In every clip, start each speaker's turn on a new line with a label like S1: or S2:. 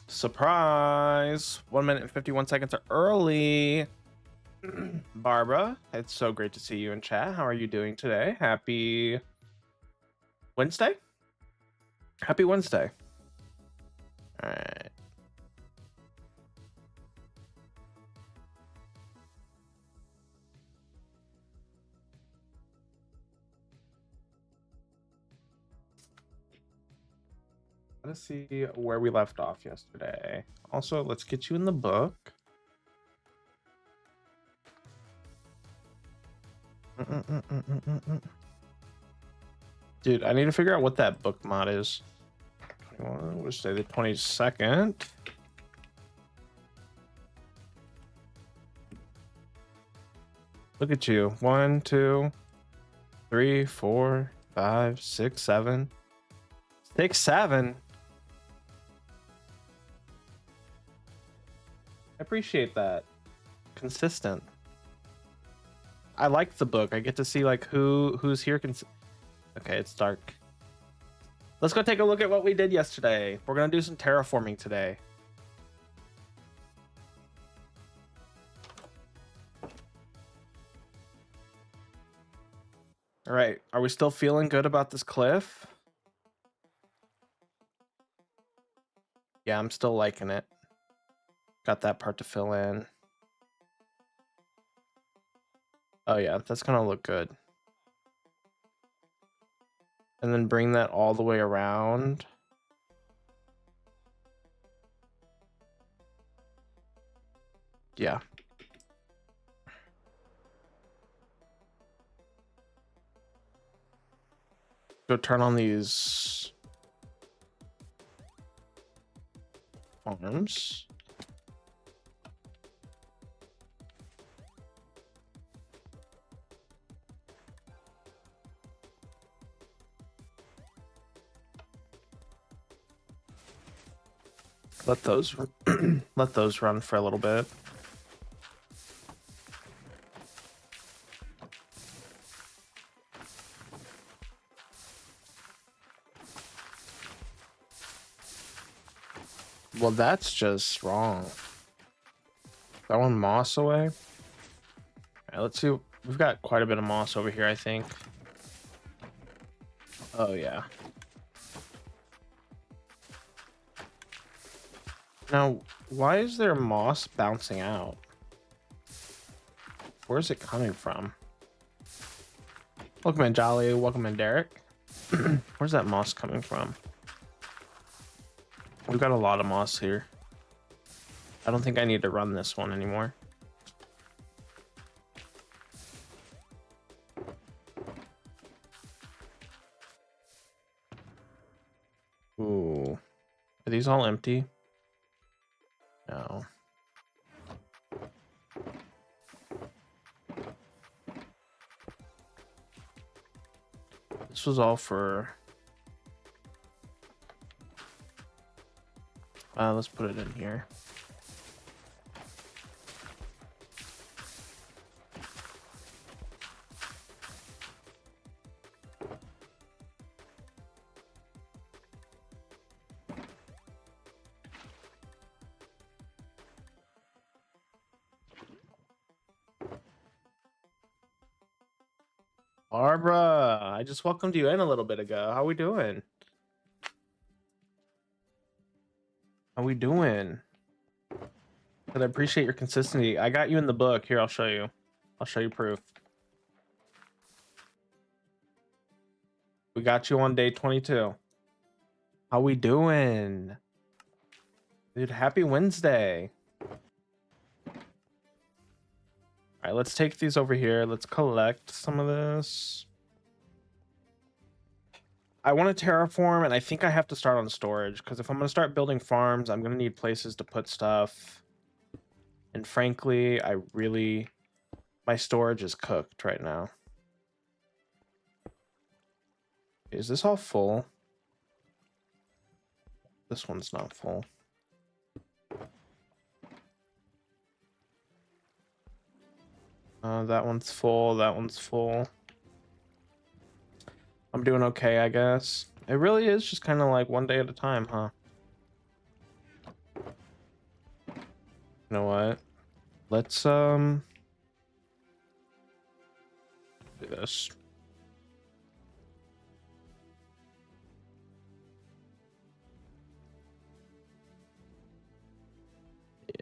S1: Surprise! 1 minute and 51 seconds are early. Barbara, it's so great to see you in chat. How are you doing today? Happy Wednesday? Happy Wednesday. All right. Let's see where we left off yesterday. Also, let's get you in the book. Dude, I need to figure out what that book mod is. 21, we'll say the 22nd. Look at you. 1, 2, 3, 4, 5, 6, 7. 6, 7. I appreciate that. Consistent. I like the book. I get to see like who's here. Okay, it's dark. Let's go take a look at what we did yesterday. We're gonna do some terraforming today. All right, are we still feeling good about this cliff? Yeah, I'm still liking it. Got that part to fill in. Oh yeah, that's gonna look good. And then bring that all the way around. Yeah. Go turn on these farms. Let those let those run for a little bit. Well, that's just wrong. That one moss away. All right, let's see. We've got quite a bit of moss over here, I think. Oh yeah. Now, why is there moss bouncing out? Where's it coming from? Welcome in, Jolly. Welcome in, Derek. Where's that moss coming from? We've got a lot of moss here. I don't think I need to run this one anymore. Ooh. Are these all empty? No. This was all for... let's put it in here. Barbara, I just welcomed you in a little bit ago. How we doing? How we doing? But I appreciate your consistency. I got you in the book. Here, I'll show you. I'll show you proof. We got you on day 22. How we doing? Dude, happy Wednesday. All right, let's take these over here. Let's collect some of this. I want to terraform, and I think I have to start on storage, because if I'm going to start building farms, I'm going to need places to put stuff. And frankly, my storage is cooked right now. Is this all full? This one's not full. That one's full. That one's full. I'm doing okay, I guess. It really is just kind of like one day at a time, huh? You know what? Let's do this.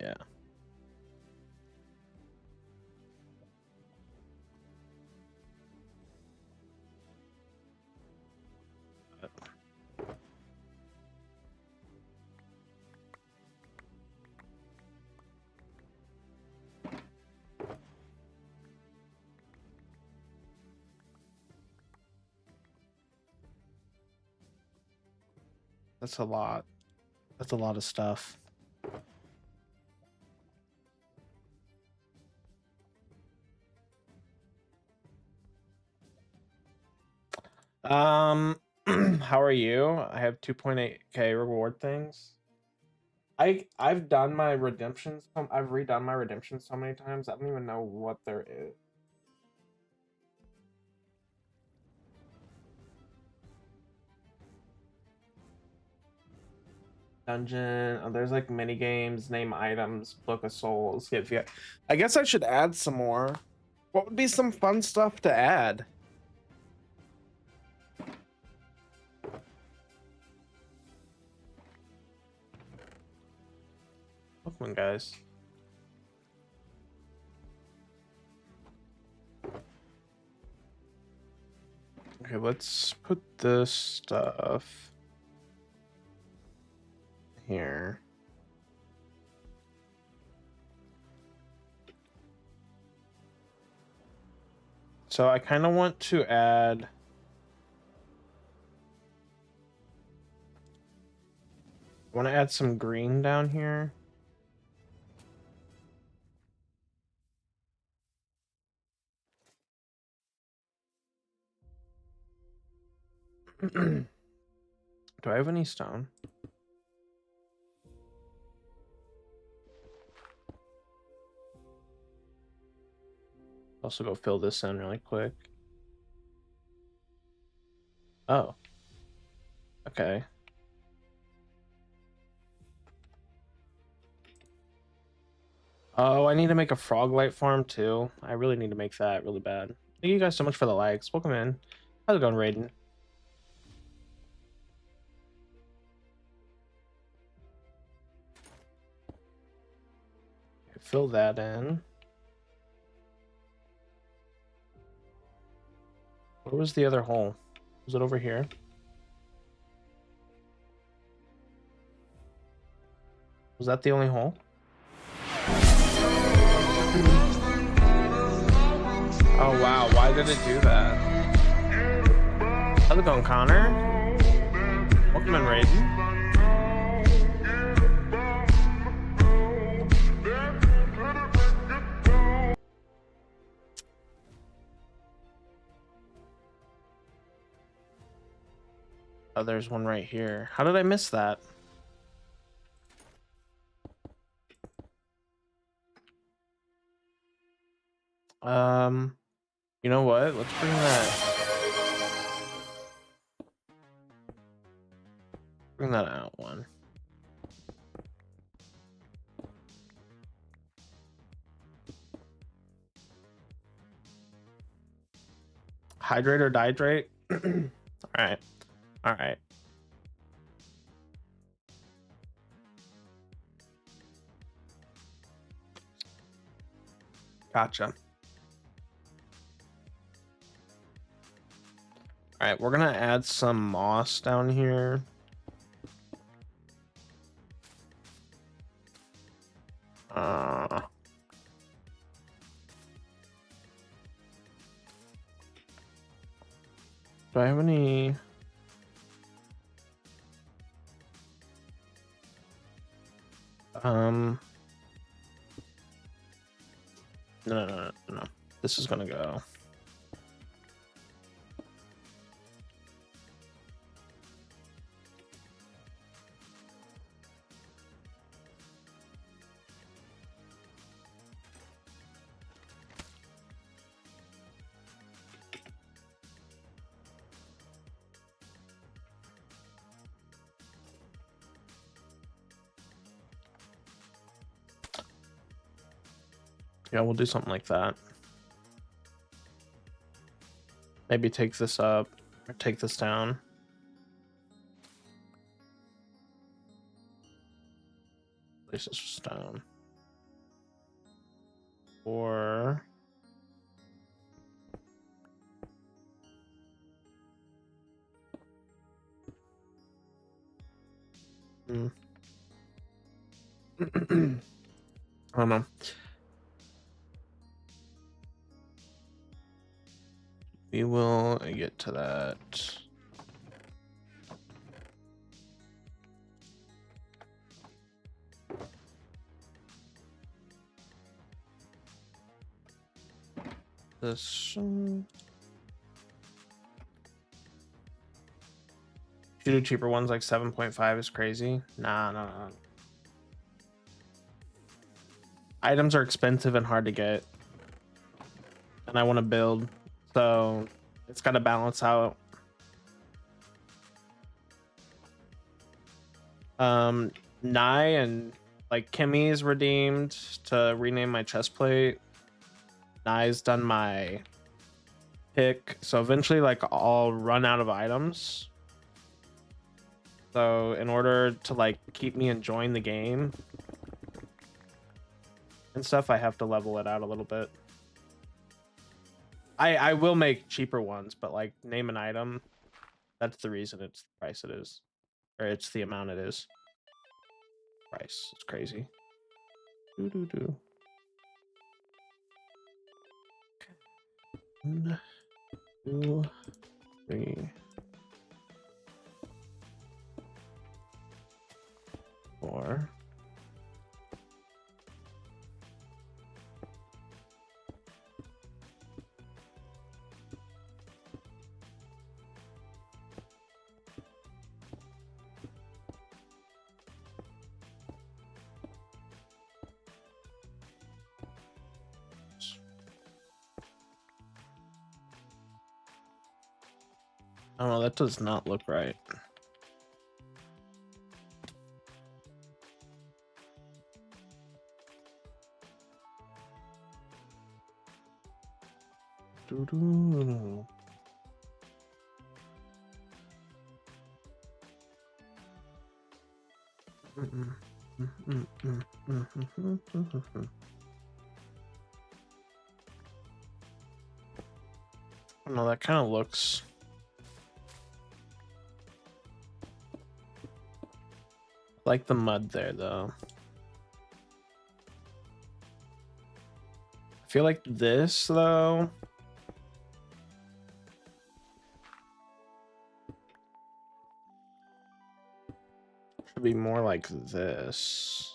S1: Yeah. That's a lot. That's a lot of stuff. How are you? I have 2.8k reward things. I've done my redemptions. I've redone my redemptions so many times. I don't even know what there is. Dungeon. Oh, there's like mini games, name items, book of souls. Yeah. I guess I should add some more. What would be some fun stuff to add? Pokemon guys. Okay, let's put this stuff here. So I kind of want to add. I want to add some green down here. Do I have any stone? Also go fill this in really quick. Oh. Okay. Oh, I need to make a frog light farm too. I really need to make that really bad. Thank you guys so much for the likes. Welcome in. How's it going, Raiden? Fill that in. Where was the other hole? Was it over here? Was that the only hole? Oh wow, why did it do that? How's it going, Connor? Welcome in, Raiden. Oh, there's one right here. How did I miss that? You know what? Let's bring that out one. Hydrate or dihydrate? All right. All right. Gotcha. All right, we're gonna add some moss down here. Do I have any? No. This is gonna go. Yeah, we'll do something like that. Maybe take this up or take this down. Place this just down. Or I don't know. We will get to that. This you do cheaper ones like 7.5 is crazy. Nah. Items are expensive and hard to get, and I want to build, so it's got to balance out. Nye and like Kimmy's redeemed to rename my chest plate. Nye's done my pick, so eventually like I'll run out of items. So in order to like keep me enjoying the game and stuff, I have to level it out a little bit. I will make cheaper ones, but like name an item, that's the reason it's the price it is, or it's the amount it is. Price, it's crazy. Do. 1, 2, 3, 4. Oh no, that does not look right. Do. No, that kind of looks like the mud there, though. I feel like this, though. Should be more like this.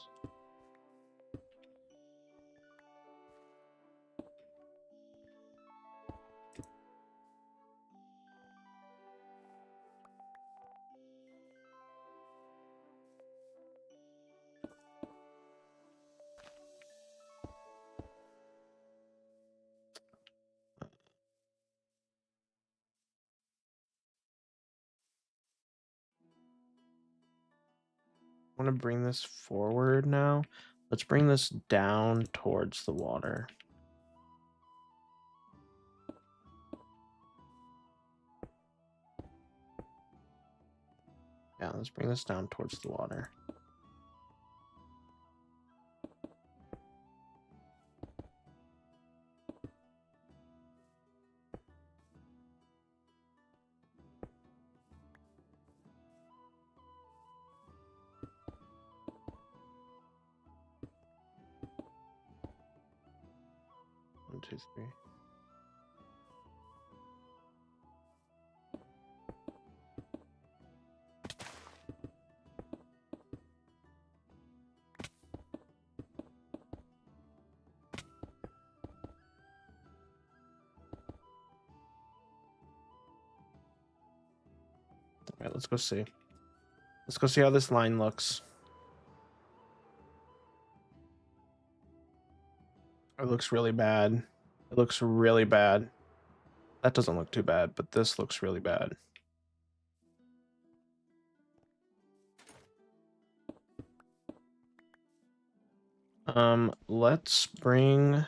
S1: I want to bring this forward now. Let's bring this down towards the water. Yeah, let's bring this down towards the water. One, two, three. All right, let's go see. Let's go see how this line looks. It looks really bad. It looks really bad. That doesn't look too bad, but this looks really bad. Let's bring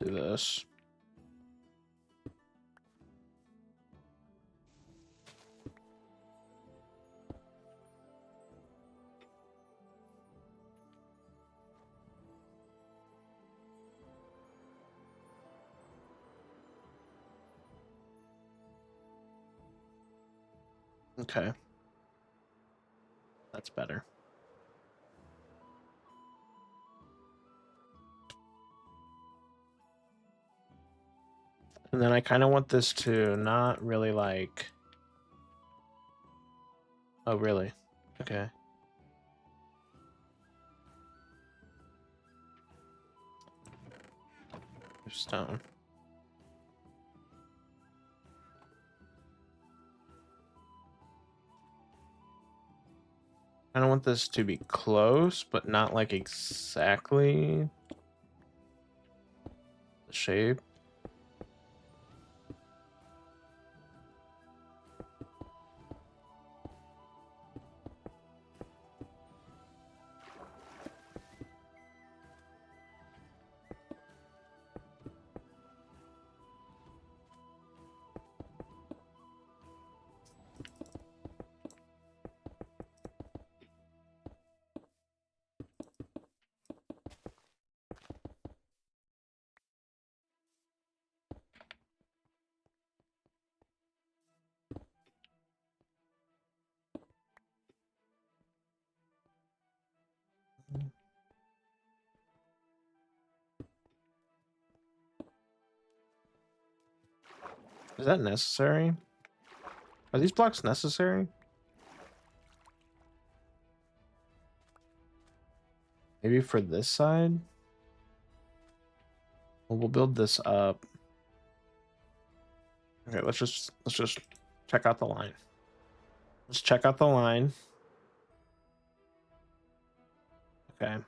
S1: do this. Okay. That's better. And then I kind of want this to not really like... Oh, really? Okay. Stone. I don't want this to be close, but not like exactly the shape. Is that necessary? Are these blocks necessary? Maybe for this side? Well, we'll build this up. Okay, let's just check out the line. Let's check out the line. Okay.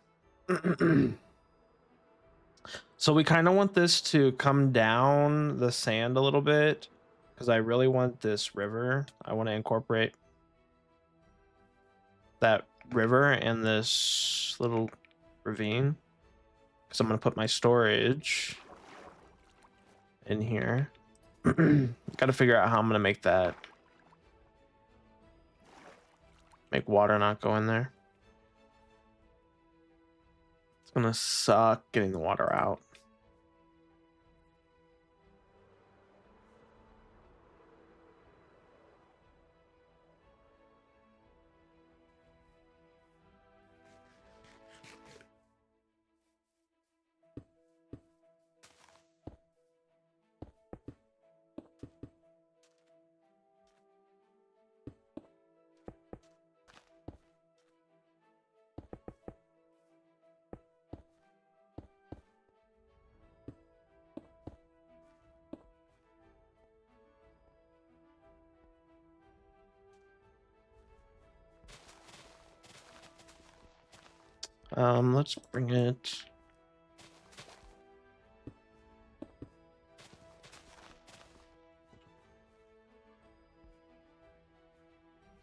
S1: So we kind of want this to come down the sand a little bit because I really want this river. I want to incorporate that river and this little ravine because I'm going to put my storage in here. Got to figure out how I'm going to make that. Make water not go in there. It's going to suck getting the water out. Let's bring it.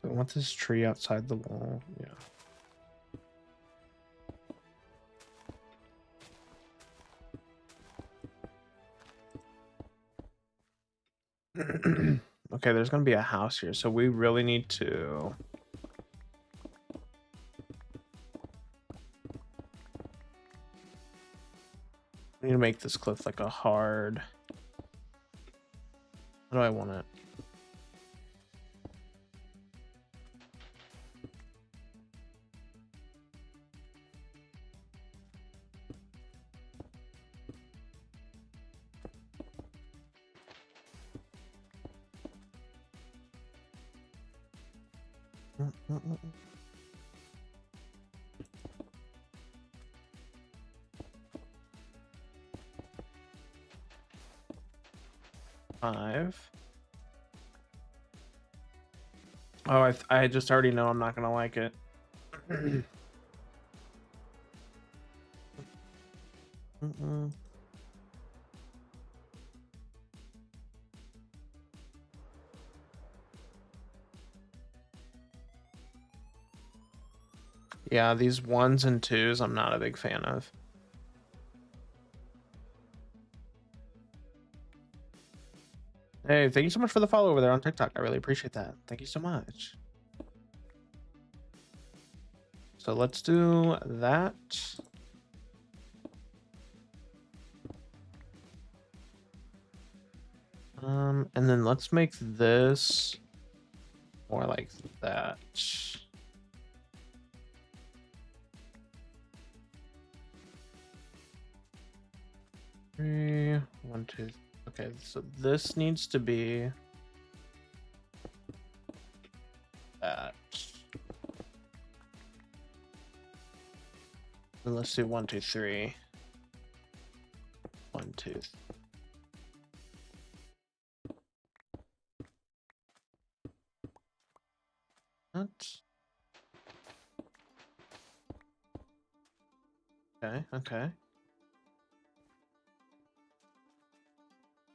S1: I want this tree outside the wall. Yeah. Okay, there's gonna be a house here, so we really need to. I need to make this cliff like a hard. How do I want it? Five. Oh, I just already know I'm not gonna like it. Yeah, these ones and twos I'm not a big fan of. Hey, thank you so much for the follow over there on TikTok. I really appreciate that. Thank you so much. So let's do that. And then let's make this more like that. 3, 1, 2. Okay, so this needs to be that. And let's do 1, 2, 3. 1, 2. What? Okay, okay.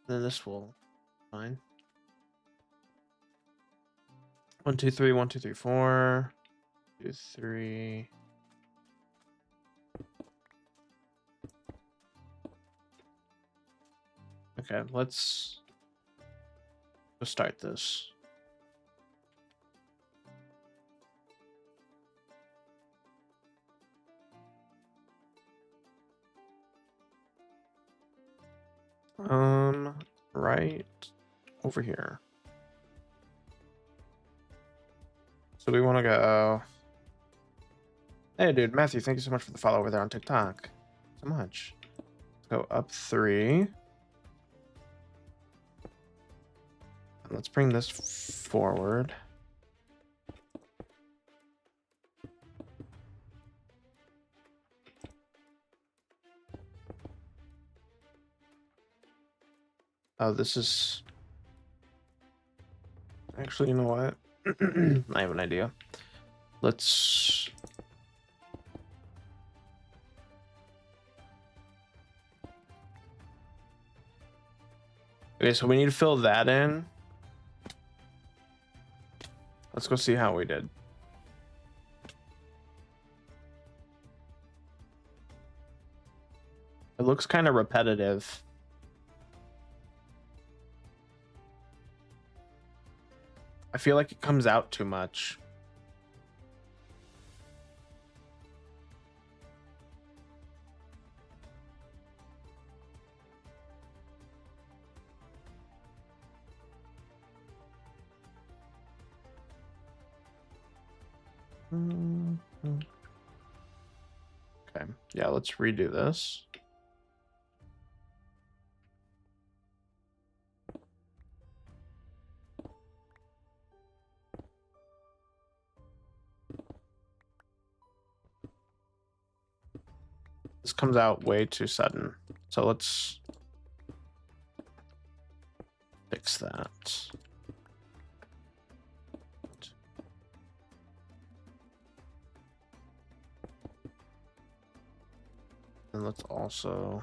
S1: Then this will fine. 1, 2, 3, 1, 2, 3, 4. 2, 3. Okay, let's start this. Right over here. So we want to go. Hey, dude, Matthew, thank you so much for the follow over there on TikTok. So much. Let's go up 3. Let's bring this forward. Oh, this is... Actually, you know what? I have an idea. Let's... Okay, so we need to fill that in. Let's go see how we did. It looks kind of repetitive. I feel like it comes out too much. Okay, yeah, let's redo this. This comes out way too sudden. So let's fix that. And let's also...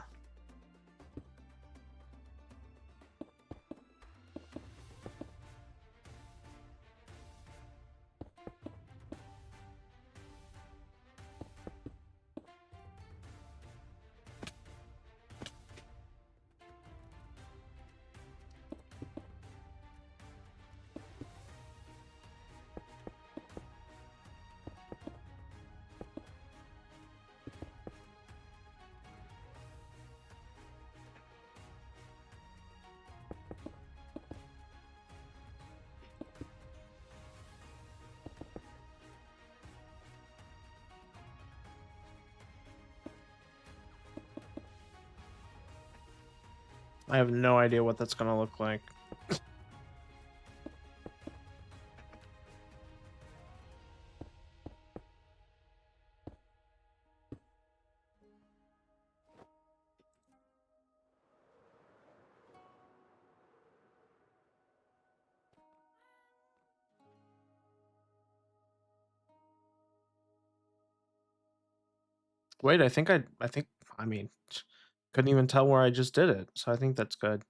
S1: I have no idea what that's gonna look like. Wait, I mean, couldn't even tell where I just did it. So I think that's good.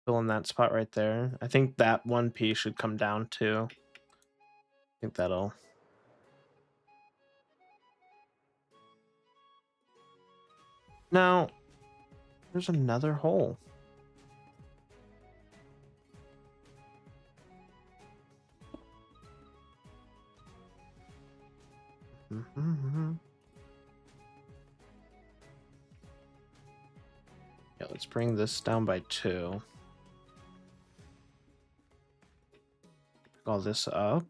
S1: Fill in that spot right there. I think that one piece should come down too. I think that'll... Now, there's another hole. Yeah, let's bring this down by 2. All this up.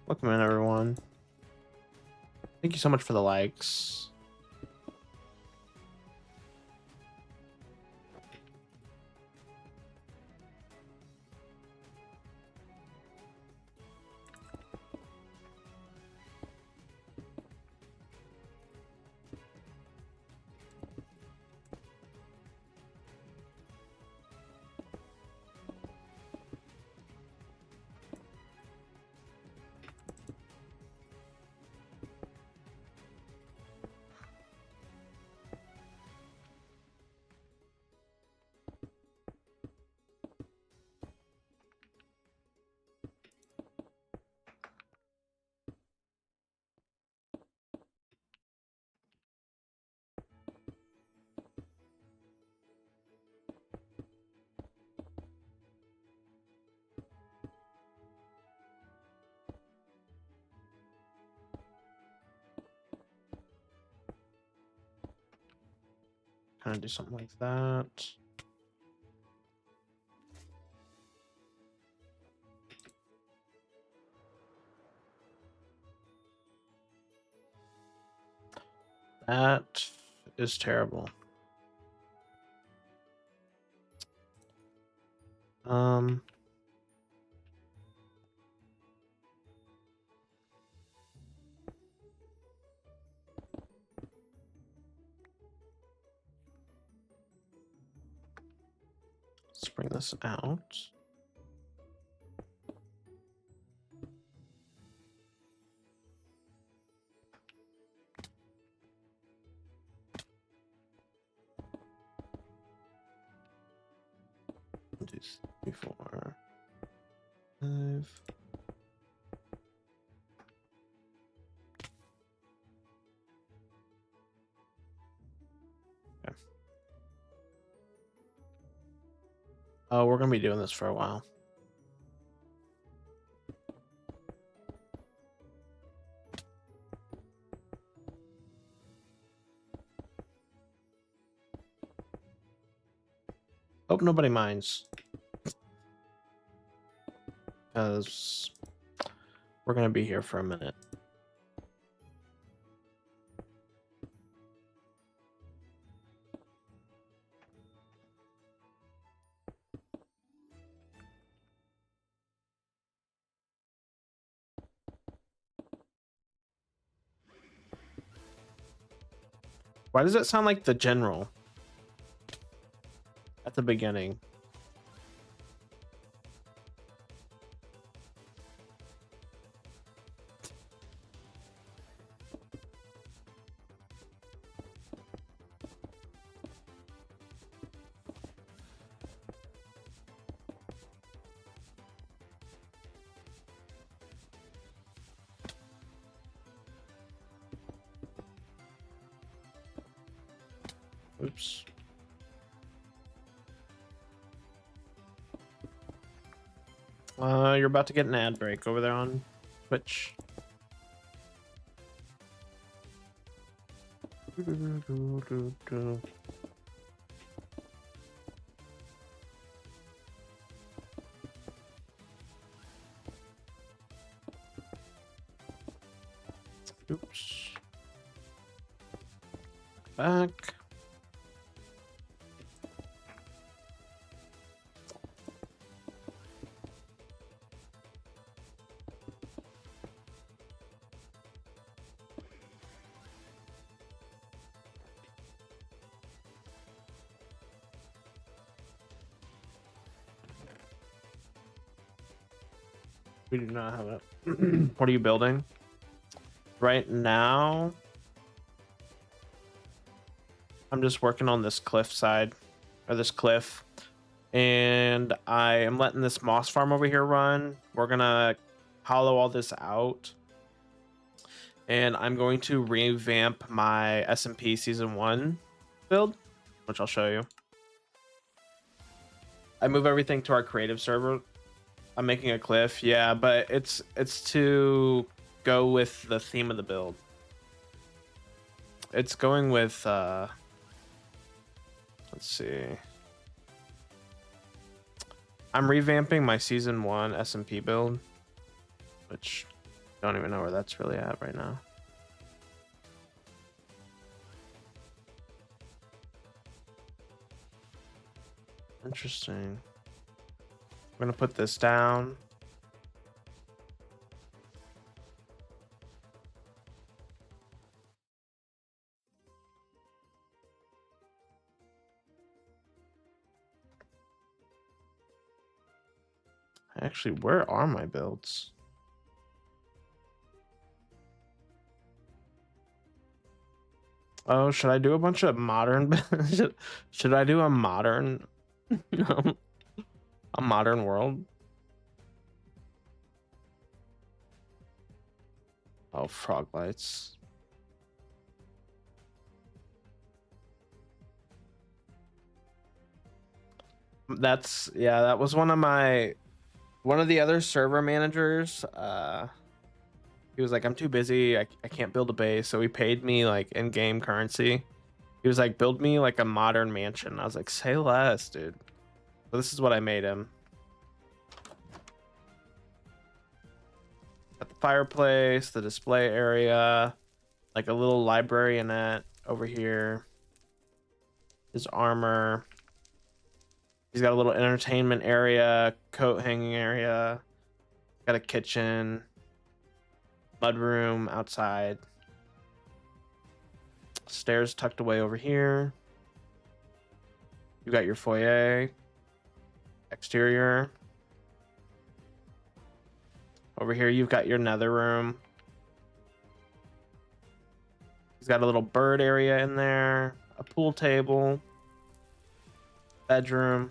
S1: Welcome in, everyone. Thank you so much for the likes. Kind of do something like that. That is terrible. Let's bring this out. One, 2, 3, 4, 5. Okay. Oh, we're gonna be doing this for a while. Hope nobody minds. Because we're gonna be here for a minute. Why does it sound like the general at the beginning? Oops. You're about to get an ad break over there on Twitch. Oops. Back. We do not have it. What are you building? Right now, I'm just working on this cliff side, or this cliff, and I am letting this moss farm over here run. We're gonna hollow all this out, and I'm going to revamp my SMP Season 1 build, which I'll show you. I move everything to our creative server. I'm making a cliff, yeah, but it's to go with the theme of the build. It's going with let's see. I'm revamping my Season 1 SMP build, which I don't even know where that's really at right now. Interesting. I'm gonna put this down. Actually, where are my builds? Oh, should I do a bunch of modern? should I do a modern, a modern world? Oh, frog lights. That's, yeah, that was one of the other server managers. He was like, I'm too busy. I can't build a base. So he paid me like in-game currency. He was like, build me like a modern mansion. I was like, say less, dude. So this is what I made him. Got the fireplace, the display area, like a little librarianette over here. His armor. He's got a little entertainment area, coat hanging area. Got a kitchen. Mudroom outside. Stairs tucked away over here. You got your foyer. Exterior. Over here, you've got your nether room. He's got a little bird area in there. A pool table. Bedroom.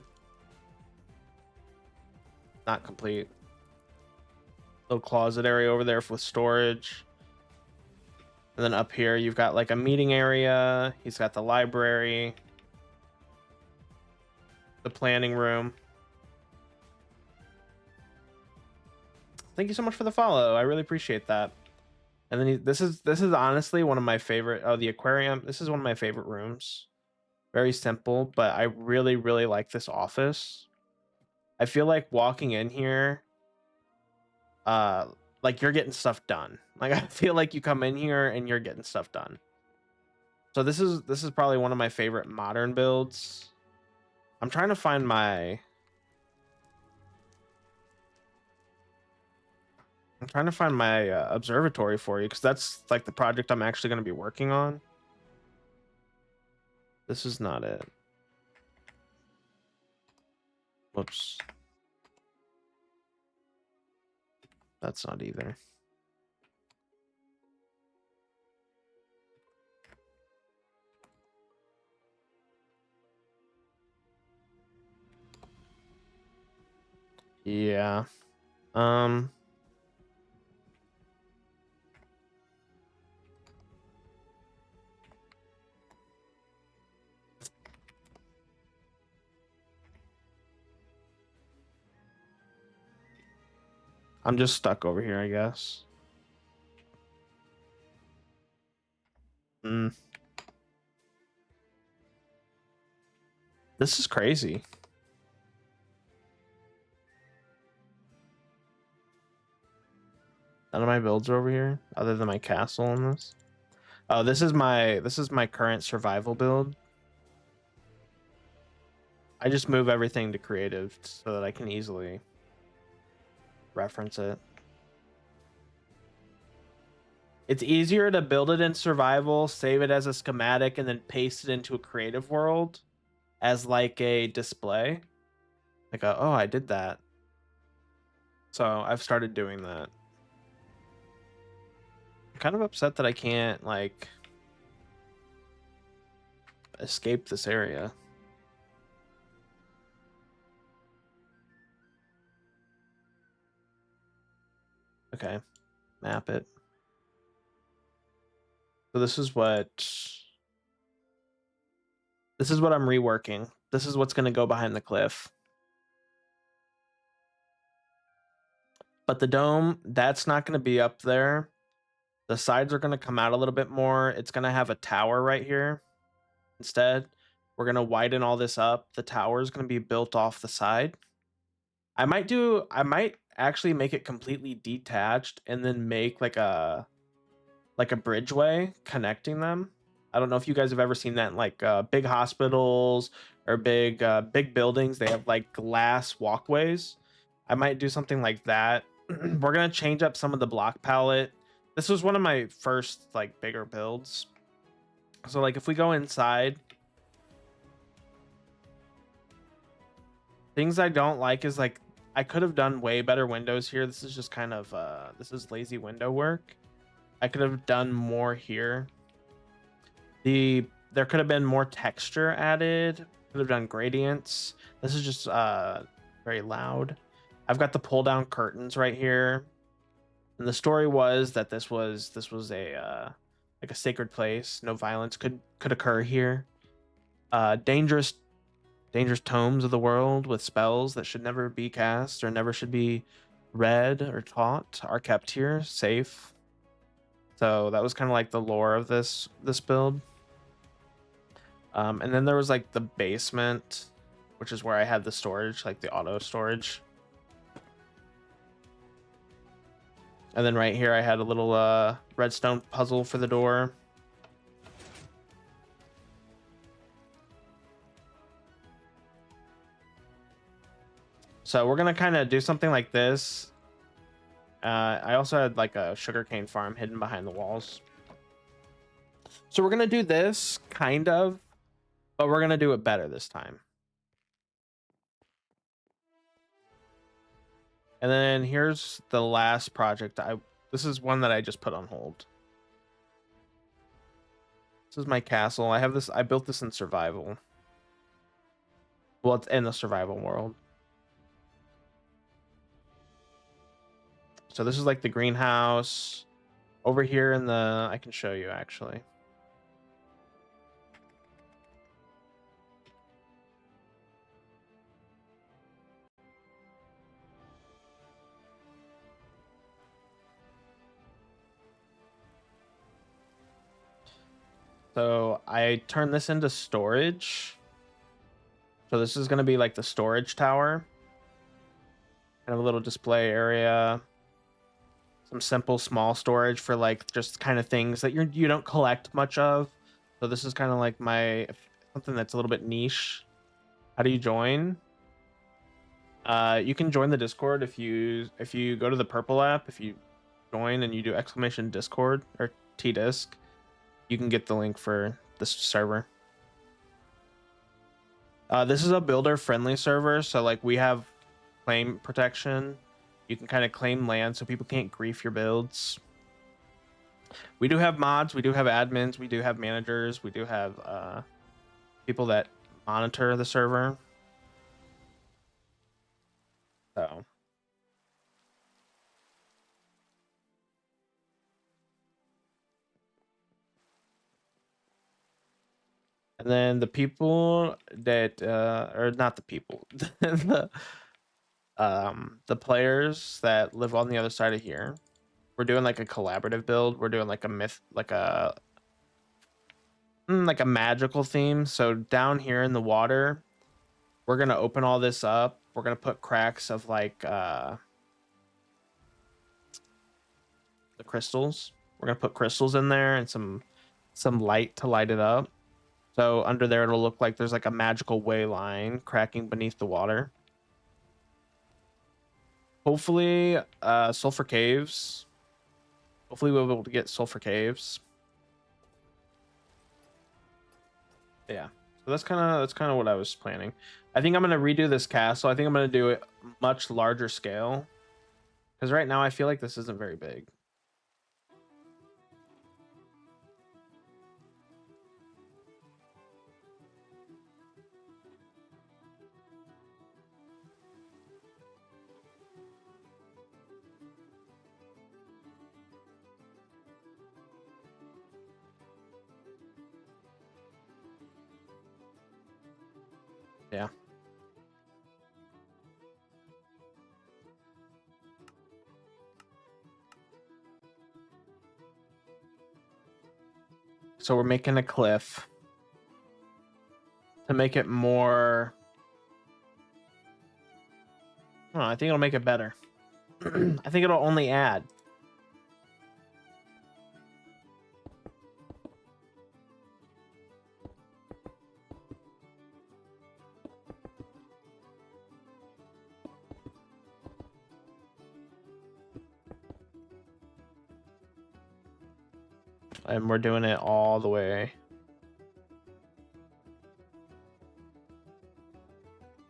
S1: Not complete. Little closet area over there with storage. And then up here, you've got like a meeting area. He's got the library. The planning room. Thank you so much for the follow. I really appreciate that. And then this is honestly one of my favorite. Oh, the aquarium. This is one of my favorite rooms. Very simple, but I really, really like this office. I feel like walking in here, like you're getting stuff done. Like I feel like you come in here and you're getting stuff done. So this is probably one of my favorite modern builds. I'm trying to find my observatory for you, because that's like the project I'm actually going to be working on. This is not it. Whoops. That's not either. Yeah. I'm just stuck over here, I guess. This is crazy. None of my builds are over here, other than my castle in this. Oh, this is my current survival build. I just move everything to creative so that I can easily reference it. It's easier to build it in survival, save it as a schematic, and then paste it into a creative world as like a display. Like, oh, I did that. So I've started doing that. I'm kind of upset that I can't like escape this area. Okay, map it. So this is what I'm reworking. This is what's going to go behind the cliff. But the dome, that's not going to be up there. The sides are going to come out a little bit more. It's going to have a tower right here. Instead, we're going to widen all this up. The tower is going to be built off the side. I might actually make it completely detached and then make like a bridgeway connecting them. I don't know if you guys have ever seen that in like big hospitals or big buildings. They have like glass walkways. I might do something like that. We're gonna change up some of the block palette. This was one of my first like bigger builds. So like if we go inside, things I don't like is like I could have done way better windows here. This is just kind of this is lazy window work. I could have done more here. There could have been more texture added. Could have done gradients. This is just very loud. I've got the pull down curtains right here. And the story was that this was a like a sacred place. No violence could occur here. Dangerous tomes of the world with spells that should never be cast or never should be read or taught are kept here, safe. So that was kind of like the lore of this build. And then there was like the basement, which is where I had the storage, like the auto storage. And then right here I had a little redstone puzzle for the door. So we're gonna kind of do something like this. I also had like a sugarcane farm hidden behind the walls. So we're gonna do this kind of, but we're gonna do it better this time. And then here's the last project. This is one that I just put on hold. This is my castle. I built this in survival. Well, it's in the survival world. So this is like the greenhouse. Over here in the, I can show you actually. So I turned this into storage. So this is going to be like the storage tower. Kind of a little display area. Some simple small storage for like just kind of things that you don't collect much of. So this is kind of like something that's a little bit niche. How do you join? You can join the Discord if you go to the purple app. If you join and you do exclamation Discord or TDisc, you can get the link for this server. This is a builder friendly server, so like we have claim protection. You can kind of claim land so people can't grief your builds. We do have mods, we do have admins, we do have managers, we do have people that monitor the server. So and then the people that or not the people the players that live on the other side of here, we're doing like a collaborative build. We're doing like a magical theme. So down here in the water, we're gonna open all this up. We're gonna put cracks of like the crystals. We're gonna put crystals in there and some light to light it up. So under there, it'll look like there's like a magical way line cracking beneath the water. Hopefully, sulfur caves. Hopefully, we'll be able to get sulfur caves. Yeah, so that's kind of what I was planning. I think I'm gonna redo this castle. I think I'm gonna do it much larger scale because right now I feel like this isn't very big. Yeah. So we're making a cliff to make it more. I don't know, I think it'll make it better. I think it'll only add. And we're doing it all the way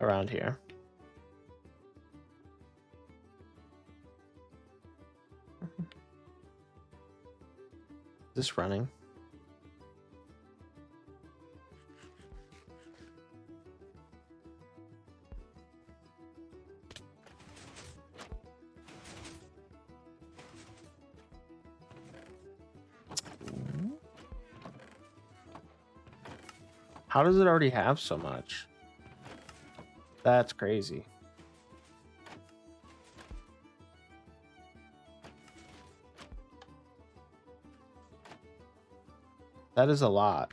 S1: around here. Is this running? How does it already have so much? That's crazy. That is a lot.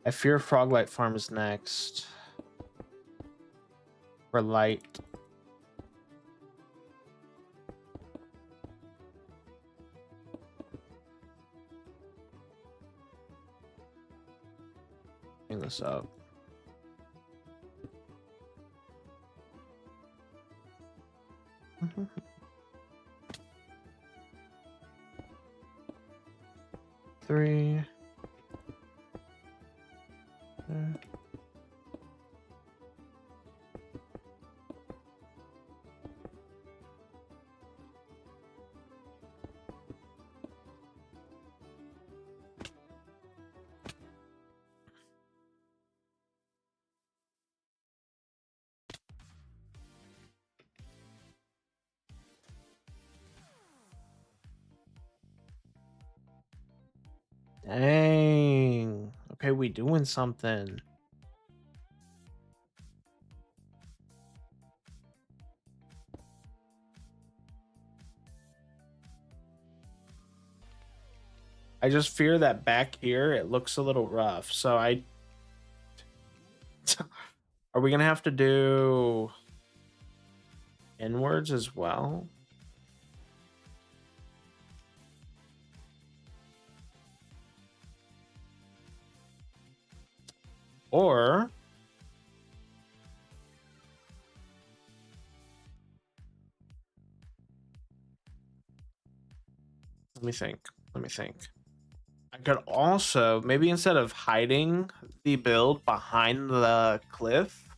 S1: I fear Froglight Farm is next. For light. Bring this up. Three. Dang. Okay, we doing something. I just fear that back here it looks a little rough. So I are we gonna have to do inwards as well? Or let me think. Let me think. I could also maybe instead of hiding the build behind the cliff,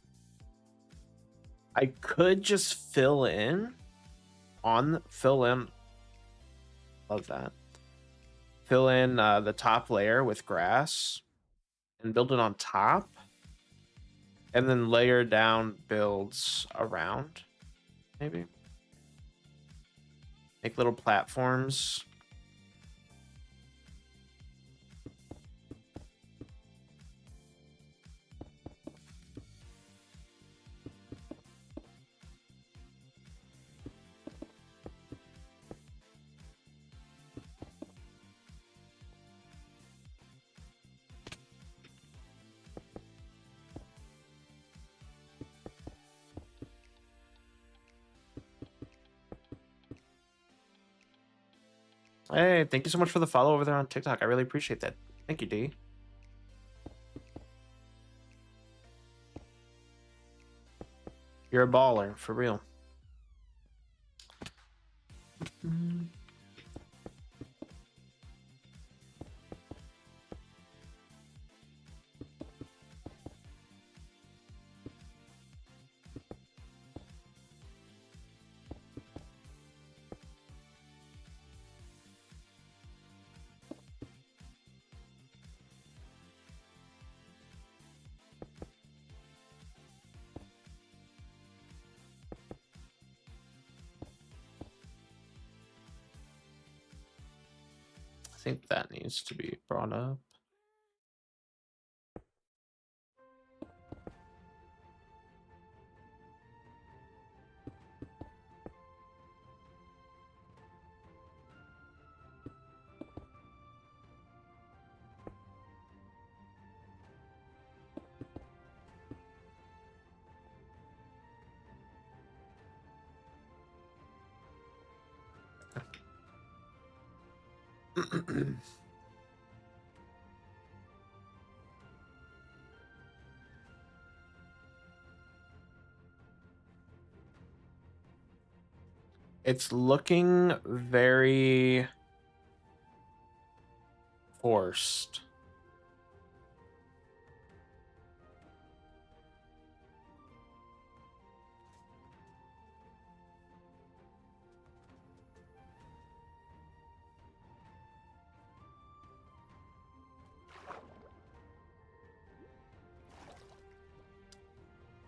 S1: I could just fill in. Love that. Fill in the top layer with grass and build it on top, and then layer down builds around. Maybe make little platforms. Hey, thank you so much for the follow over there on TikTok. I really appreciate that. Thank you, D. You're a baller, for real. I think that needs to be brought up. It's looking very forced.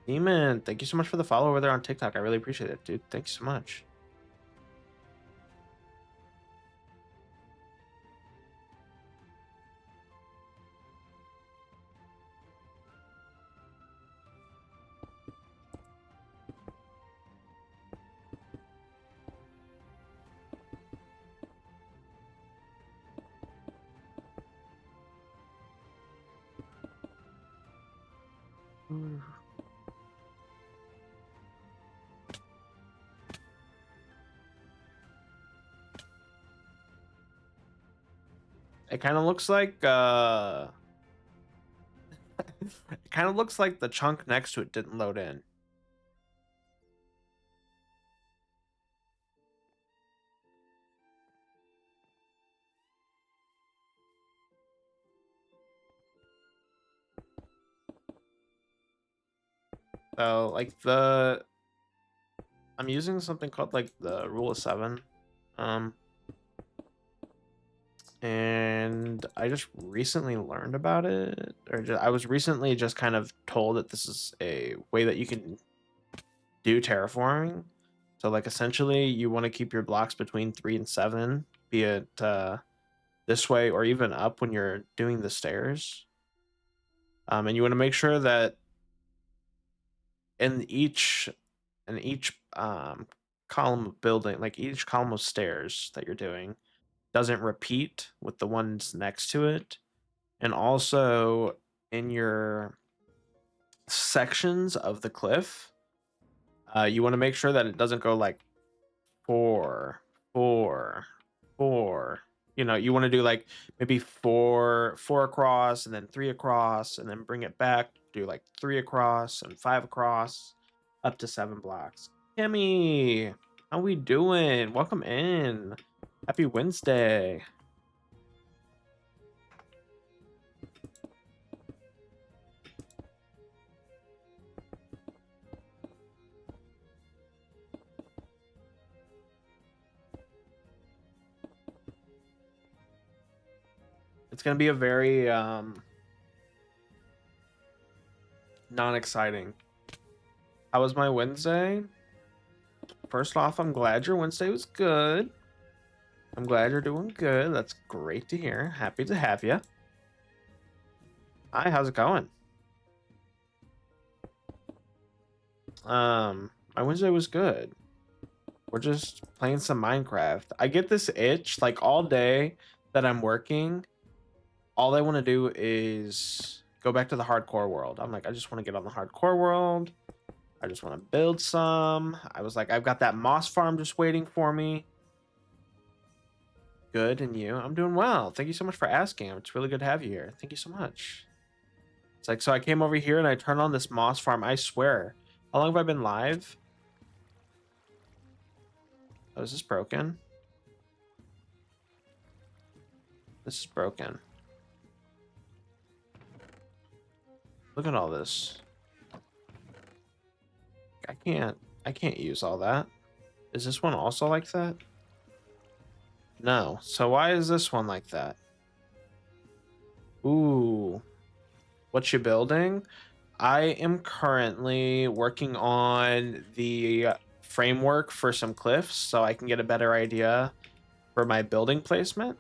S1: Demon, thank you so much for the follow over there on TikTok. I really appreciate it, dude. Thanks so much. It kind of looks like it kind of looks like the chunk next to it didn't load in. So like I'm using something called like the rule of 7. And I just recently learned about it, or I was recently just kind of told that this is a way that you can do terraforming. So like essentially you want to keep your blocks between 3 and 7, be it this way or even up when you're doing the stairs. And you want to make sure that in each column of building, like each column of stairs that you're doing, doesn't repeat with the ones next to it. And also in your sections of the cliff, you want to make sure that it doesn't go like 4, 4, 4. You know, you want to do like maybe 4 across and then 3 across and then bring it back, do like 3 across and 5 across up to 7 blocks. Kimmy, how we doing? Welcome in. Happy Wednesday. It's gonna be a very non-exciting. How was my Wednesday? First off, I'm glad your Wednesday was good. I'm glad you're doing good. That's great to hear. Happy to have you. Hi, how's it going? My Wednesday was good. We're just playing some Minecraft. I get this itch like all day that I'm working. All I want to do is go back to the hardcore world. I'm like, I just want to get on the hardcore world. I just want to build some. I was like, I've got that moss farm just waiting for me. Good, and you? I'm doing well. Thank you so much for asking. It's really good to have you here. Thank you so much. It's like, so I came over here and I turned on this moss farm. I swear. How long have I been live? Oh, is this broken? This is broken. Look at all this. I can't use all that. Is this one also like that? No. So why is this one like that? Ooh. What you building? I am currently working on the framework for some cliffs so I can get a better idea for my building placement.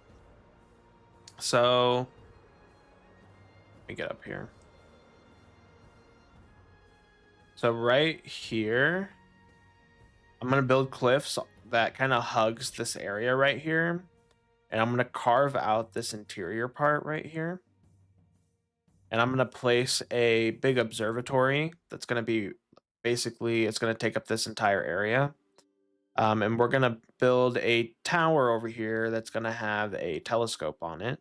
S1: So let me get up here. So right here, I'm gonna build cliffs that kind of hugs this area right here. And I'm gonna carve out this interior part right here. And I'm gonna place a big observatory that's gonna be basically, it's gonna take up this entire area. And we're gonna build a tower over here that's gonna have a telescope on it.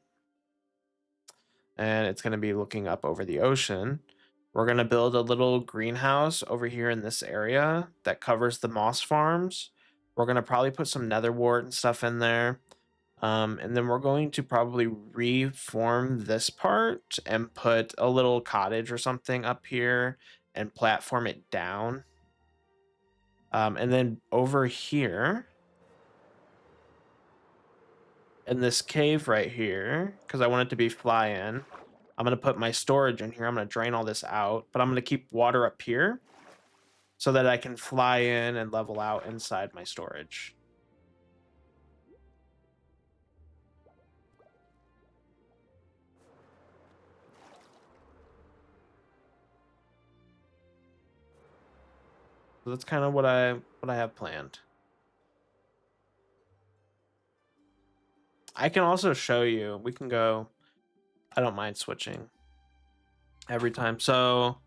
S1: And it's gonna be looking up over the ocean. We're gonna build a little greenhouse over here in this area that covers the moss farms. We're gonna probably put some nether wart and stuff in there. And then we're going to probably reform this part and put a little cottage or something up here and platform it down. And then over here in this cave right here, because I want it to be fly-in, I'm going to put my storage in here. I'm going to drain all this out, but I'm going to keep water up here so that I can fly in and level out inside my storage. So that's kind of what I have planned. I can also show you. We can go. I don't mind switching every time. So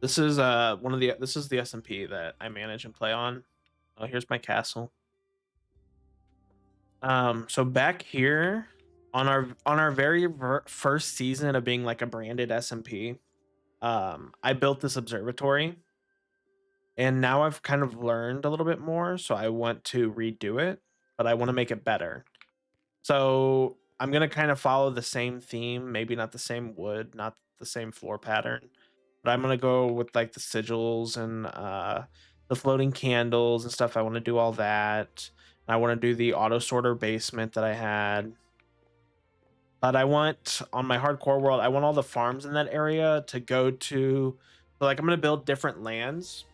S1: this is this is the SMP that I manage and play on. Oh, here's my castle. So back here on our very first season of being like a branded SMP, I built this observatory, and now I've kind of learned a little bit more, so I want to redo it, but I want to make it better. So I'm gonna kind of follow the same theme, maybe not the same wood, not the same floor pattern, but I'm gonna go with like the sigils and the floating candles and stuff. I want to do all that. I want to do the auto sorter basement that I had. But I want on my hardcore world, I want all the farms in that area to go to. So like I'm gonna build different lands,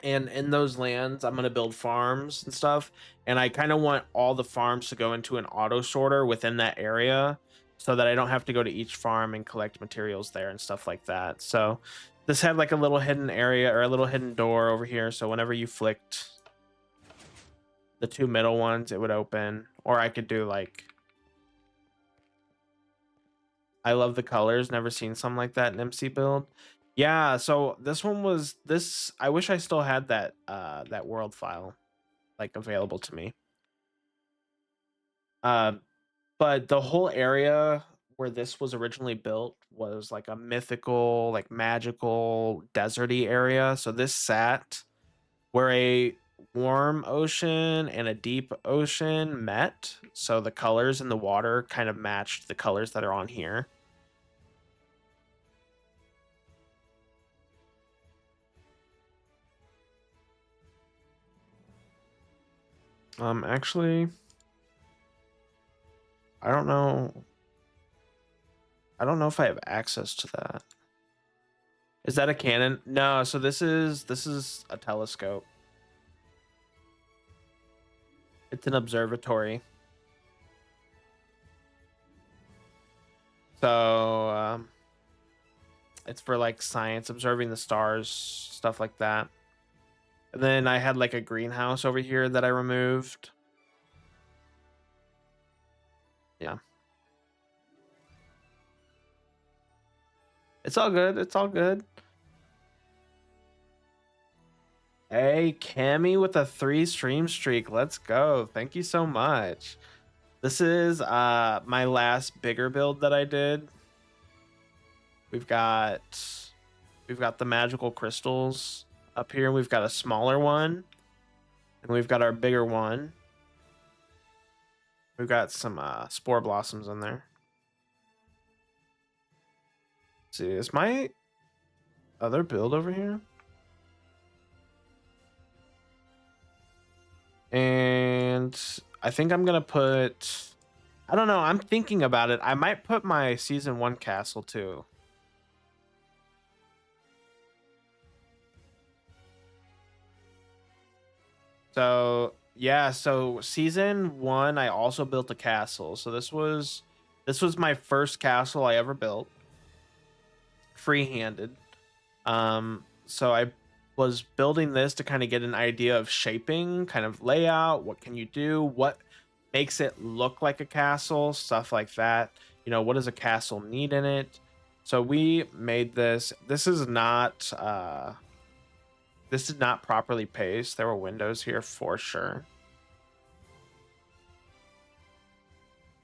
S1: and in those lands I'm going to build farms and stuff, and I kind of want all the farms to go into an auto sorter within that area so that I don't have to go to each farm and collect materials there and stuff like that. So this had like a little hidden area or a little hidden door over here, so whenever you flicked the two middle ones it would open. Or I could do like, I love the colors, never seen something like that in MC build. Yeah, so this one was this, I wish I still had that world file like available to me. But the whole area where this was originally built was like a mythical, like magical, deserty area. So this sat where a warm ocean and a deep ocean met. So the colors in the water kind of matched the colors that are on here. Actually, I don't know. I don't know if I have access to that. Is that a cannon? No, so this is a telescope. It's an observatory. So it's for like science, observing the stars, stuff like that. And then I had like a greenhouse over here that I removed. Yeah. It's all good. It's all good. Hey, Cammy with a 3 stream streak. Let's go. Thank you so much. This is my last bigger build that I did. We've got the magical crystals up here. We've got a smaller one, and we've got our bigger one. We've got some spore blossoms in there. Let's see, is my other build over here? And I think I'm gonna put, I don't know, I'm thinking about it. I might put my season 1 castle too. So Yeah, so season 1 I also built a castle. So this was my first castle I ever built free-handed. So I was building this to kind of get an idea of shaping, kind of layout, what can you do, what makes it look like a castle, stuff like that. What does a castle need in it? So we made this. This is not properly paced. There were windows here for sure.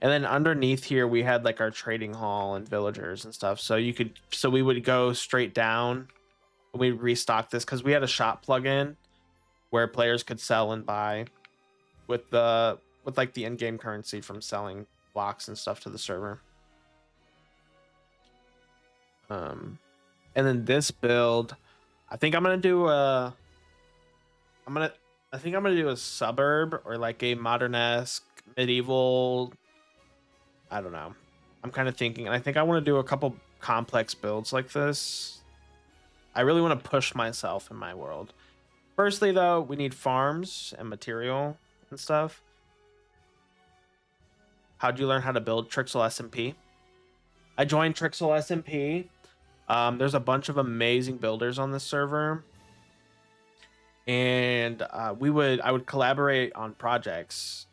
S1: And then underneath here we had like our trading hall and villagers and stuff. So we would go straight down. We restock this because we had a shop plugin where players could sell and buy with like the in-game currency from selling blocks and stuff to the server. And then this build, I think I'm gonna do a suburb or like a modern-esque medieval. I don't know. I'm kind of thinking, and I think I want to do a couple complex builds like this. I really want to push myself in my world. Firstly, though, we need farms and material and stuff. How'd you learn how to build Trixel SMP? I joined Trixel SMP. There's a bunch of amazing builders on this server, and I would collaborate on projects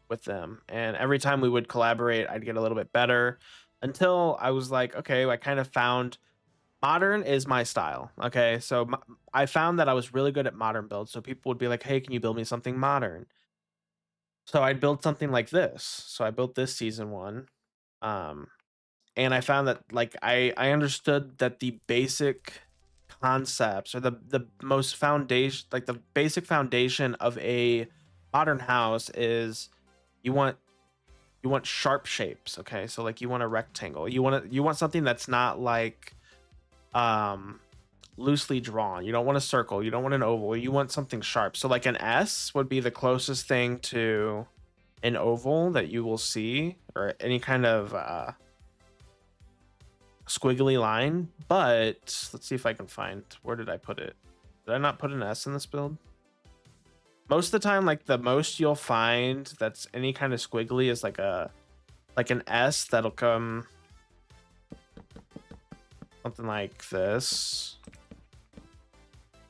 S1: with them, and every time we would collaborate, I'd get a little bit better until I was like, okay, I kind of found modern is my style. Okay, so I found that I was really good at modern builds, so people would be like, hey, can you build me something modern? So I'd build something like this. So I built this season 1. And I found that like I understood that the basic concepts or the most foundation, like the basic foundation of a modern house is you want sharp shapes. Okay, so like you want a rectangle, you want something that's not like loosely drawn. You don't want a circle, you don't want an oval, you want something sharp. So like an S would be the closest thing to an oval that you will see, or any kind of squiggly line. But let's see if I can find, where did I put it? Did I not put an S in this build? Most of the time, like the most you'll find that's any kind of squiggly is like an S that'll come something like this,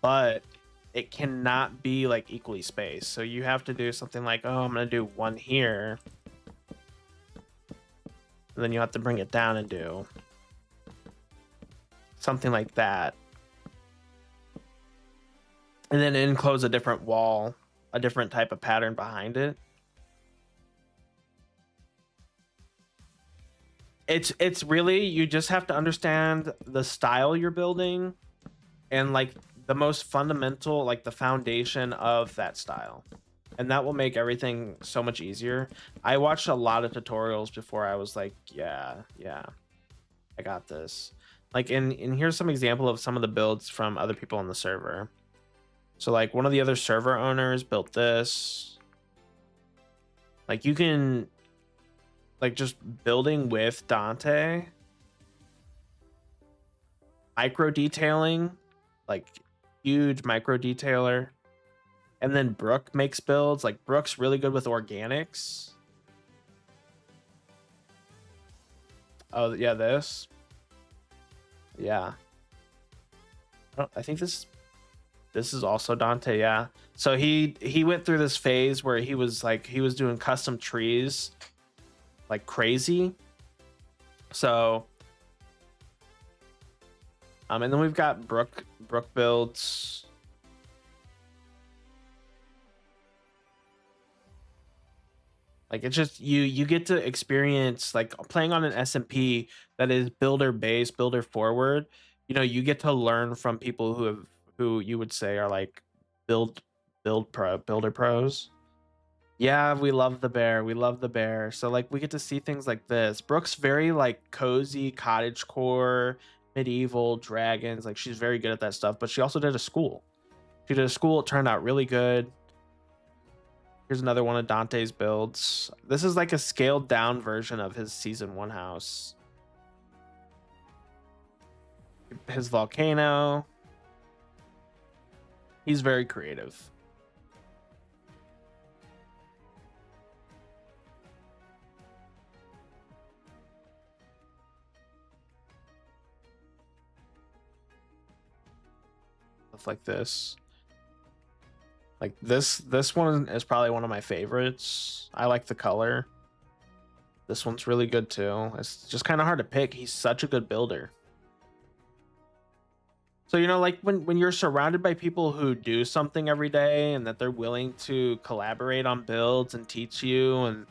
S1: but it cannot be like equally spaced. So you have to do something like, oh, I'm gonna do one here, and then you have to bring it down and do something like that, and then enclose a different wall, a different type of pattern behind it. It's really, you just have to understand the style you're building and like the most fundamental, like the foundation of that style, and that will make everything so much easier. I watched a lot of tutorials before I was like, yeah, I got this. Like, and here's some example of some of the builds from other people on the server. So like one of the other server owners built this. Like you can, like just building with Dante, micro detailing, like huge micro detailer. And then Brooke makes builds. Like Brooke's really good with organics. Oh yeah, this. Yeah. Oh, I think this is also Dante, yeah. So he went through this phase where he was doing custom trees like crazy. So and then we've got Brooke builds. Like it's just you get to experience like playing on an SMP that is builder based, builder forward. You get to learn from people who you would say are like builder pros. Yeah, we love the bear. We love the bear. So like we get to see things like this. Brooke's very like cozy, cottage core, medieval, dragons. Like she's very good at that stuff, but she also did a school. She did a school, it turned out really good. Here's another one of Dante's builds. This is like a scaled down version of his season 1 house. His volcano. He's very creative. with like this. Like this one is probably one of my favorites. I like the color. This one's really good too. It's just kind of hard to pick. He's such a good builder. So, you know, like when you're surrounded by people who do something every day and that they're willing to collaborate on builds and teach you and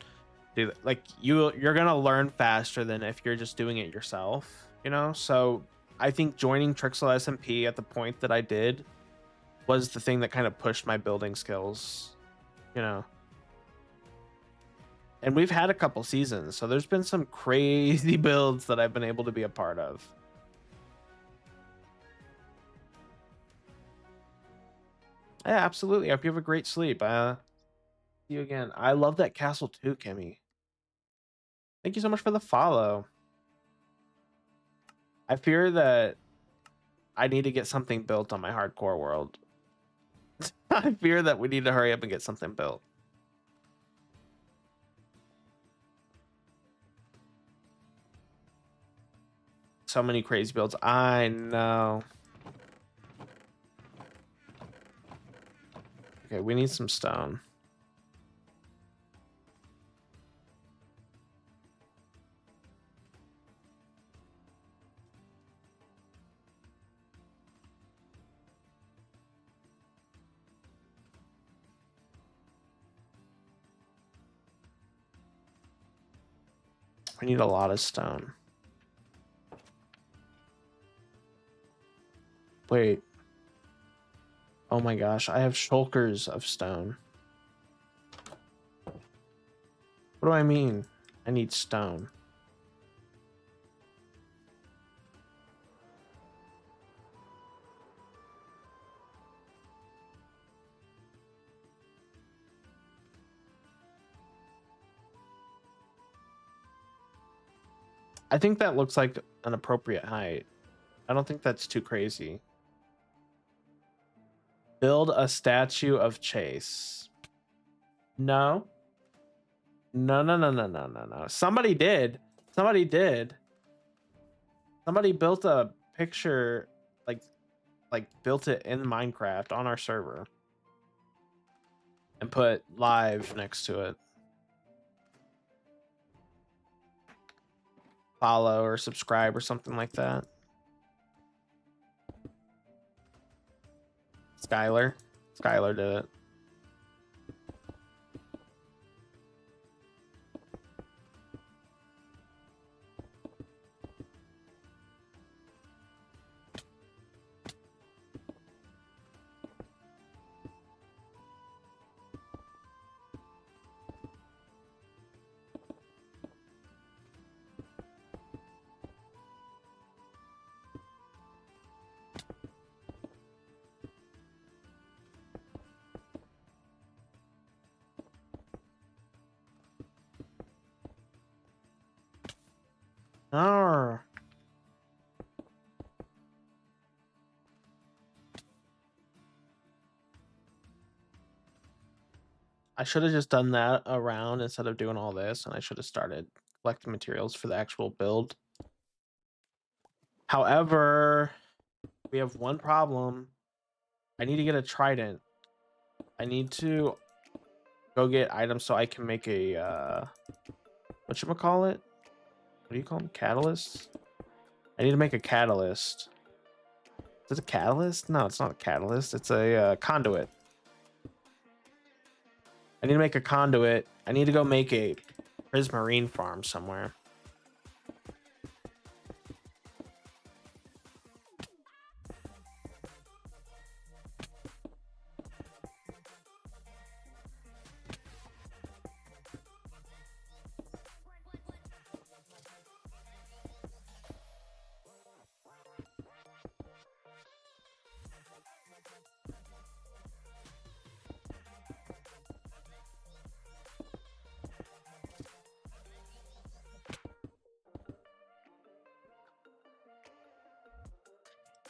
S1: do that, like you're gonna learn faster than if you're just doing it yourself, you know? So I think joining Trixel SMP at the point that I did was the thing that kind of pushed my building skills, you know. And we've had a couple seasons, so there's been some crazy builds that I've been able to be a part of. Yeah, absolutely. I hope you have a great sleep. See you again. I love that castle too, Kimmy. Thank you so much for the follow. I fear that I need to get something built on my hardcore world. I fear that we need to hurry up and get something built. So many crazy builds. I know. Okay, we need some stone. We need a lot of stone. Wait. Oh my gosh, I have shulkers of stone. What do I mean? I need stone. I think that looks like an appropriate height. I don't think that's too crazy. Build a statue of Chase. No. No, no, no, no, no, no, no. Somebody did. Somebody did. Somebody built a picture, like built it in Minecraft on our server and put live next to it. Follow or subscribe or something like that. Skylar did it. Oh. I should have just done that around instead of doing all this, and I should have started collecting materials for the actual build. However, we have one problem. I need to get a trident. I need to go get items so I can make a whatchamacallit? What do you call them? Catalyst? I need to make a catalyst. Is it a catalyst? No, it's not a catalyst. It's a conduit. I need to make a conduit. I need to go make a prismarine farm somewhere.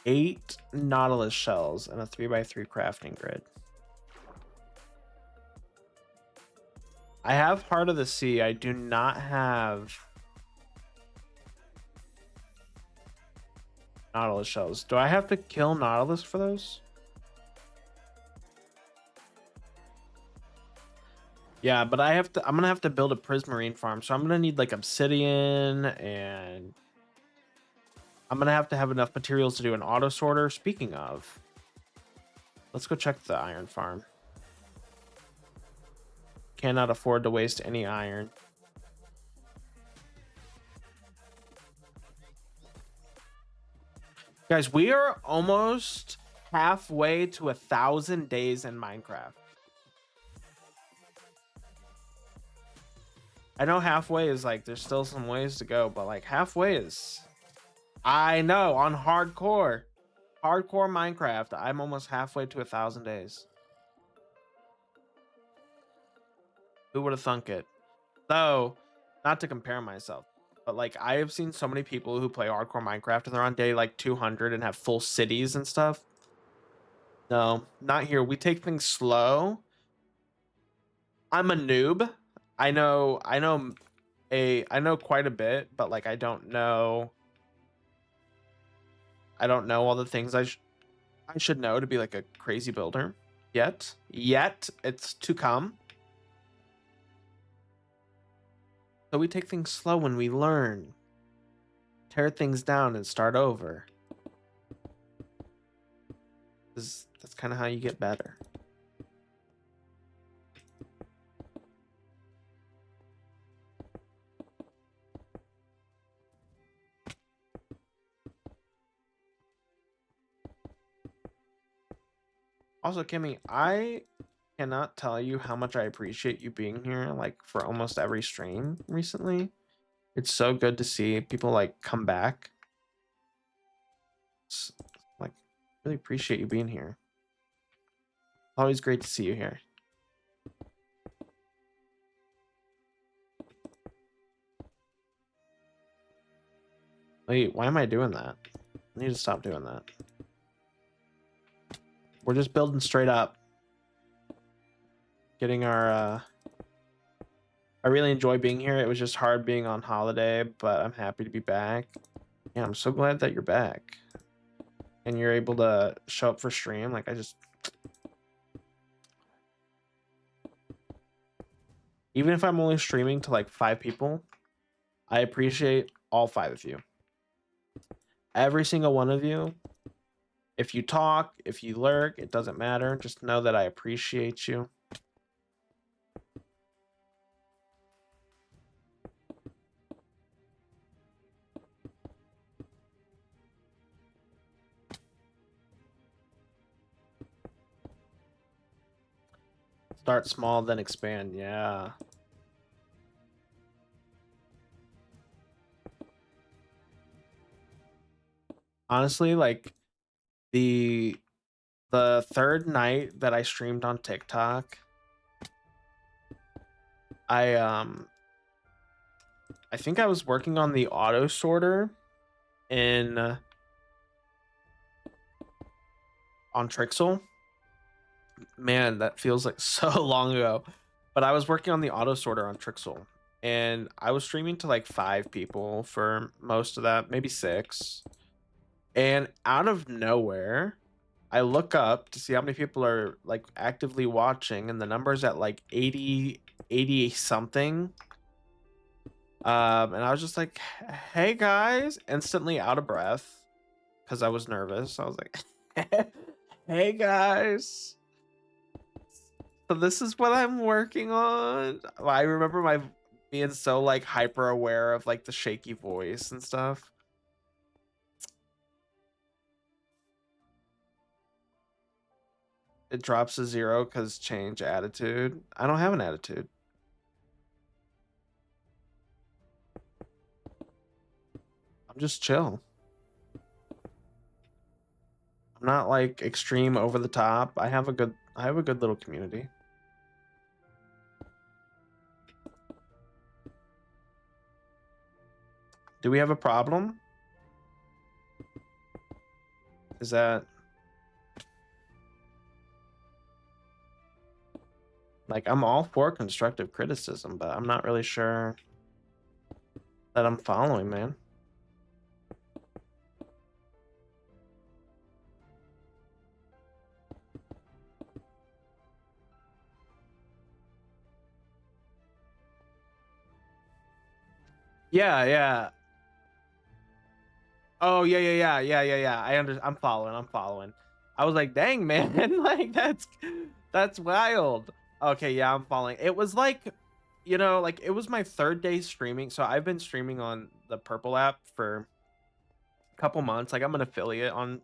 S1: Eight Nautilus shells and a 3x3 crafting grid. I have Heart of the Sea. I do not have Nautilus shells. Do I have to kill Nautilus for those? Yeah, but I'm gonna have to build a prismarine farm, so I'm gonna need like obsidian, and I'm gonna have to have enough materials to do an auto sorter. Speaking of, let's go check the iron farm. Cannot afford to waste any iron. Guys, we are almost halfway to 1,000 days in Minecraft. I know halfway is like there's still some ways to go, but like halfway is, I know, on hardcore Minecraft, I'm almost halfway to 1,000 days. Who would have thunk it? Though, not to compare myself, but like I have seen so many people who play hardcore Minecraft and they're on day like 200 and have full cities and stuff. No, not here. We take things slow. I'm a noob. I know quite a bit, but like I don't know all the things I should know to be like a crazy builder yet. It's to come. So we take things slow when we learn. Tear things down and start over. That's kind of how you get better. Also, Kimmy, I cannot tell you how much I appreciate you being here, like for almost every stream recently. It's so good to see people like come back. It's, like, really appreciate you being here. Always great to see you here. Wait, why am I doing that? I need to stop doing that. We're just building straight up. Getting our I really enjoy being here. It was just hard being on holiday, but I'm happy to be back. Yeah, I'm so glad that you're back. And you're able to show up for stream. Like even if I'm only streaming to like 5 people, I appreciate all 5 of you. Every single one of you. If you talk, if you lurk, it doesn't matter. Just know that I appreciate you. Start small, then expand. Yeah. Honestly, like the third night that I streamed on TikTok, I think I was working on the auto sorter in on Trixel. Man, that feels like so long ago. But I was working on the auto sorter on Trixel, and I was streaming to like 5 people for most of that, maybe 6. And out of nowhere, I look up to see how many people are like actively watching, and the number's at like 80 something. And I was just like, hey guys, instantly out of breath because I was nervous. I was like, hey guys. So this is what I'm working on. I remember my being so like hyper aware of like the shaky voice and stuff. It drops to 0 because change attitude. I don't have an attitude. I'm just chill. I'm not like extreme over the top. I have a good little community. Do we have a problem? Is that like I'm all for constructive criticism, but I'm not really sure that I'm following, man. Yeah, yeah. Oh, yeah. I'm following. I'm following. I was like, dang, man, like that's wild. Okay, yeah, I'm following. It was like, like it was my third day streaming. So I've been streaming on the Purple app for a couple months. Like I'm an affiliate on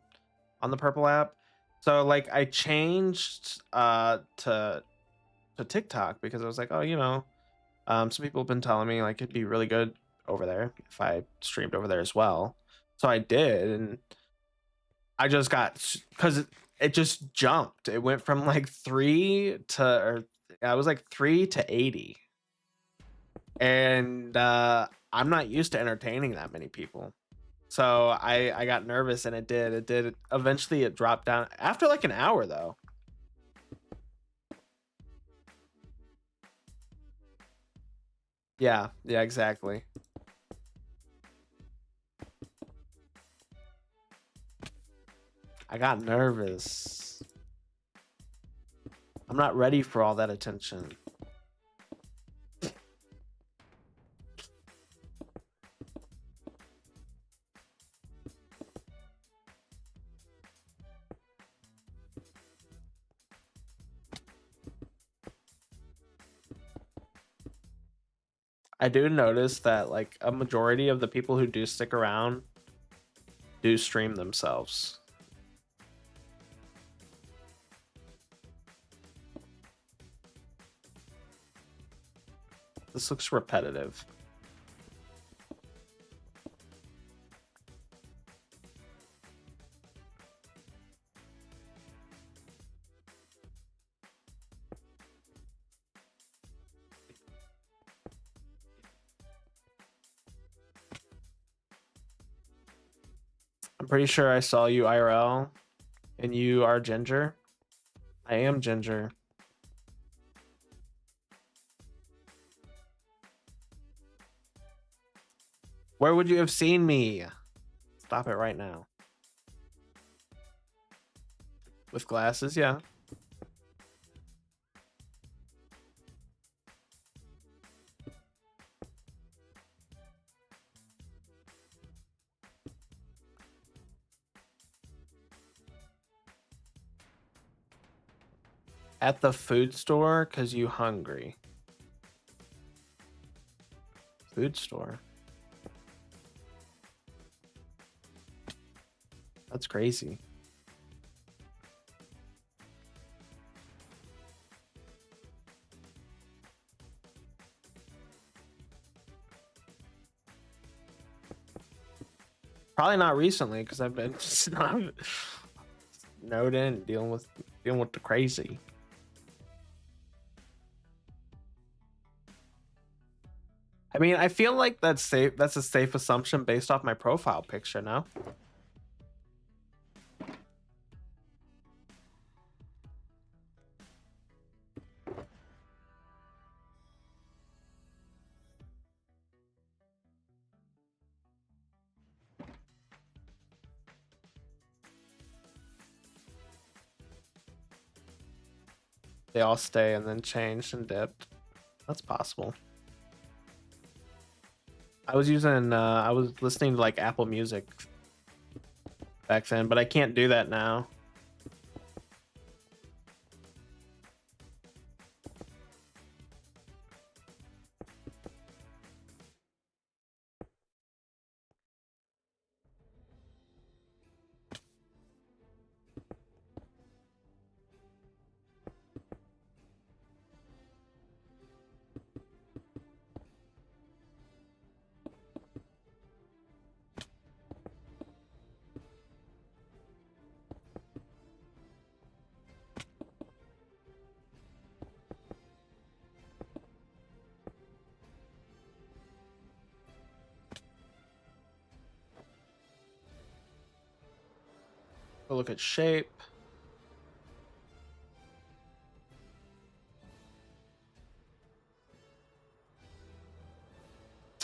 S1: the Purple app. So like I changed to TikTok because I was like, oh, some people have been telling me like it'd be really good over there if I streamed over there as well. So I did, and I just got because it just jumped. It went from like or I was like 3 to 80, and I'm not used to entertaining that many people. So I got nervous, and it did eventually. It dropped down after like an hour though. Yeah, exactly. I got nervous. I'm not ready for all that attention. I do notice that like a majority of the people who do stick around do stream themselves. This looks repetitive. I'm pretty sure I saw you IRL and you are Ginger. I am Ginger. Where would you have seen me? Stop it right now. With glasses, yeah. At the food store because you hungry. Food store. That's crazy. Probably not recently because I've been just not snowed in dealing with the crazy. I mean, I feel like that's safe. That's a safe assumption based off my profile picture. No. They all stay and then changed and dipped. That's possible. I was listening to like Apple Music back then, but I can't do that now. We'll look at shape.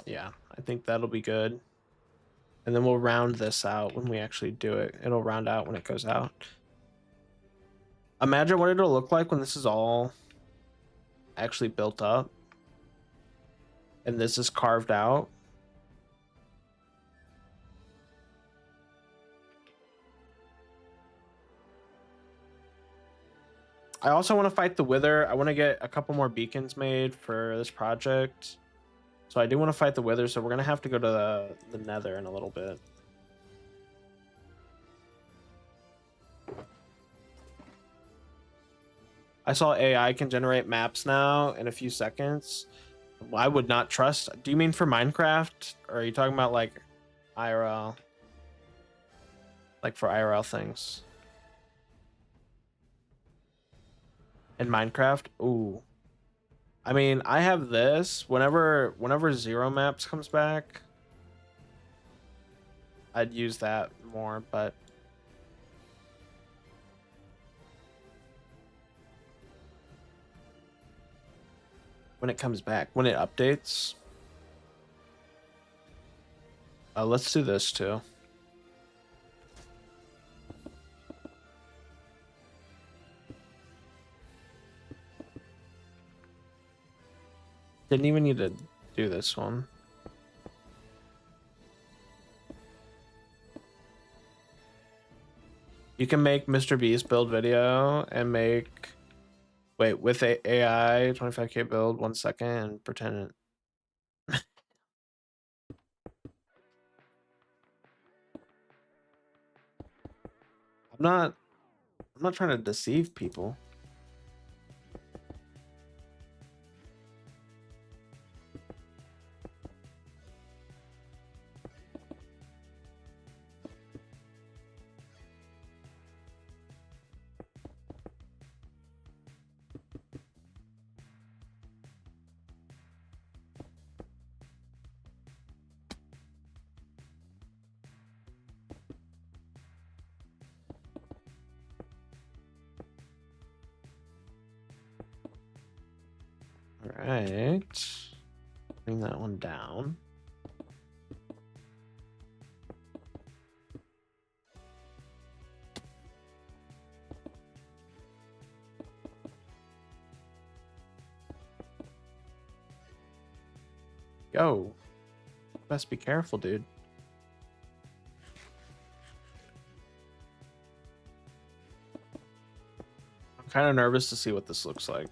S1: Yeah, I think that'll be good. And then we'll round this out when we actually do it. It'll round out when it goes out. Imagine what it'll look like when this is all actually built up and this is carved out. I also want to fight the Wither. I want to get a couple more beacons made for this project. So I do want to fight the Wither, so we're going to have to go to the Nether in a little bit. I saw AI can generate maps now in a few seconds. I would not trust. Do you mean for Minecraft? Or are you talking about like IRL? Like for IRL things? In Minecraft? Ooh. I mean, I have this. Whenever Zero Maps comes back, I'd use that more, but when it comes back, when it updates, let's do this too. Didn't even need to do this one. You can make Mr. Beast build video and make, wait, with AI 25k build 1 second and pretend it. I'm not trying to deceive people. All right, bring that one down. Go. Best be careful, dude. I'm kind of nervous to see what this looks like.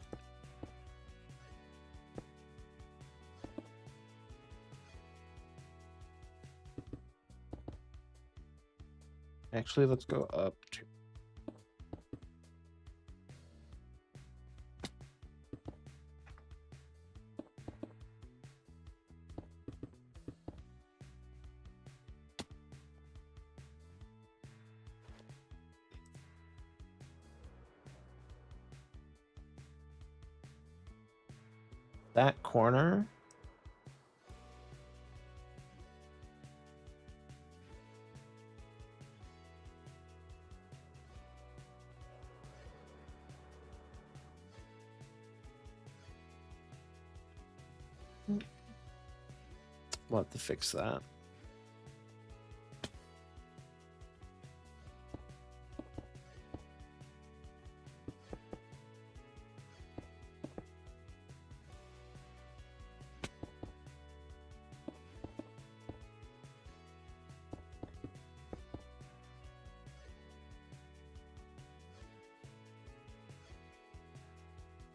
S1: Actually, let's go up to... that corner. We'll have to fix that.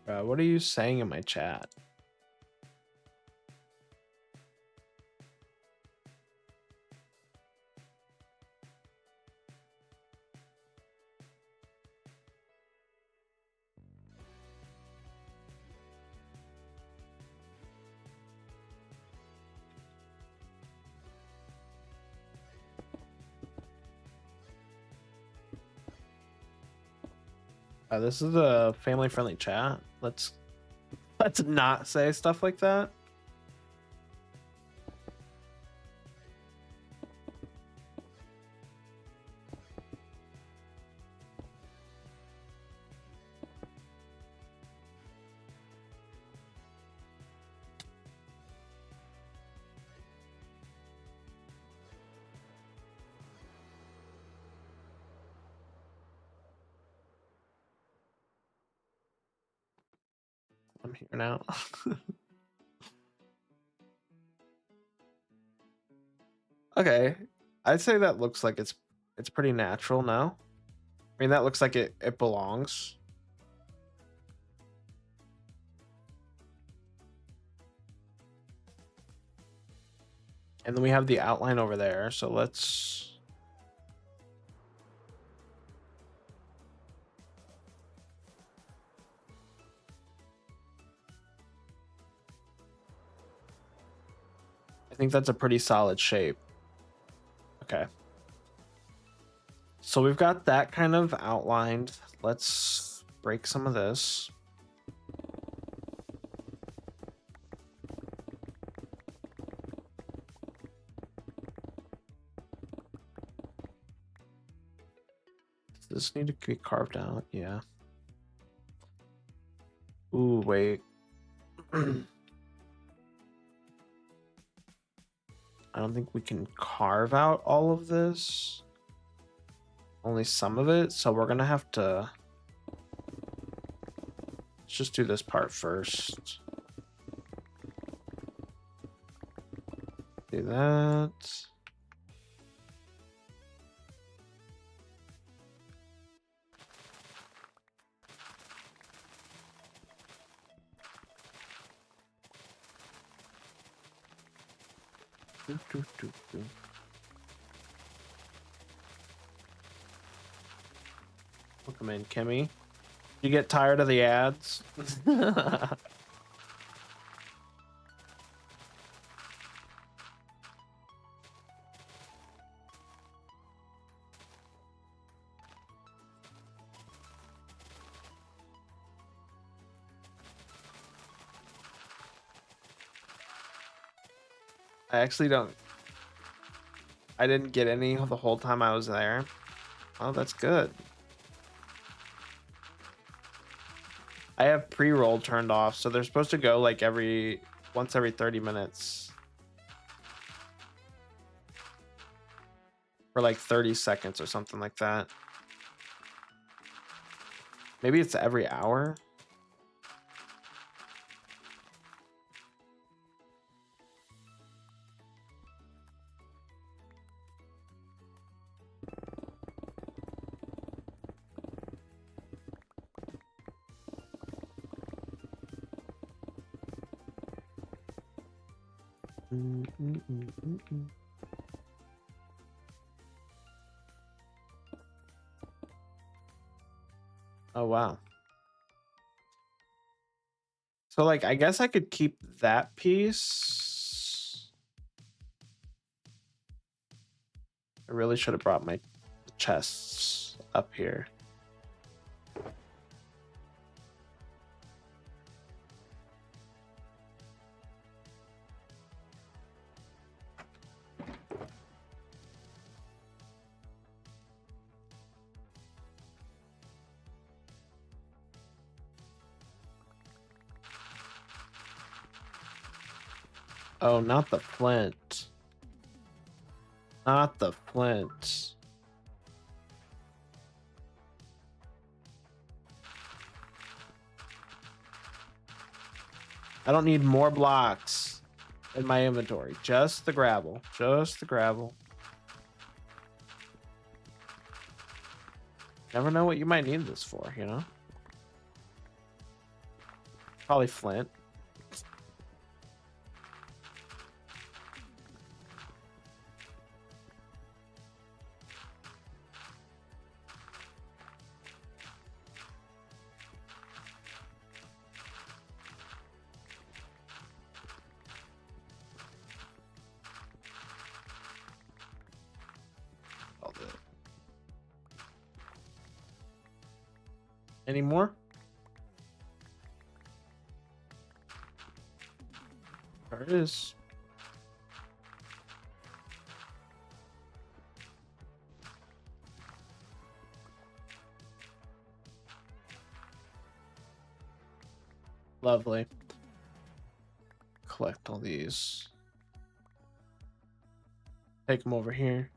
S1: What are you saying in my chat? This is a family-friendly chat. Let's not say stuff like that. I'm here now. Okay, I'd say that looks like it's pretty natural now. I mean, that looks like it belongs. And then we have the outline over there. So let's... I think that's a pretty solid shape. Okay. So we've got that kind of outlined. Let's break some of this. Does this need to be carved out? Yeah. Ooh, wait. I don't think we can carve out all of this. Only some of it. So we're going to have to... Let's just do this part first. Do that. Welcome in, Kimmy. You get tired of the ads? I actually don't... I didn't get any the whole time I was there. Oh, that's good. I have pre-roll turned off, so they're supposed to go like once every 30 minutes. For like 30 seconds or something like that. Maybe it's every hour. Oh, wow. So, like, I guess I could keep that piece. I really should have brought my chests up here. Oh, not the flint. Not the flint. I don't need more blocks in my inventory. Just the gravel. Just the gravel. Never know what you might need this for, you know? Probably flint. Any more? There it is. Lovely. Collect all these. Take them over here.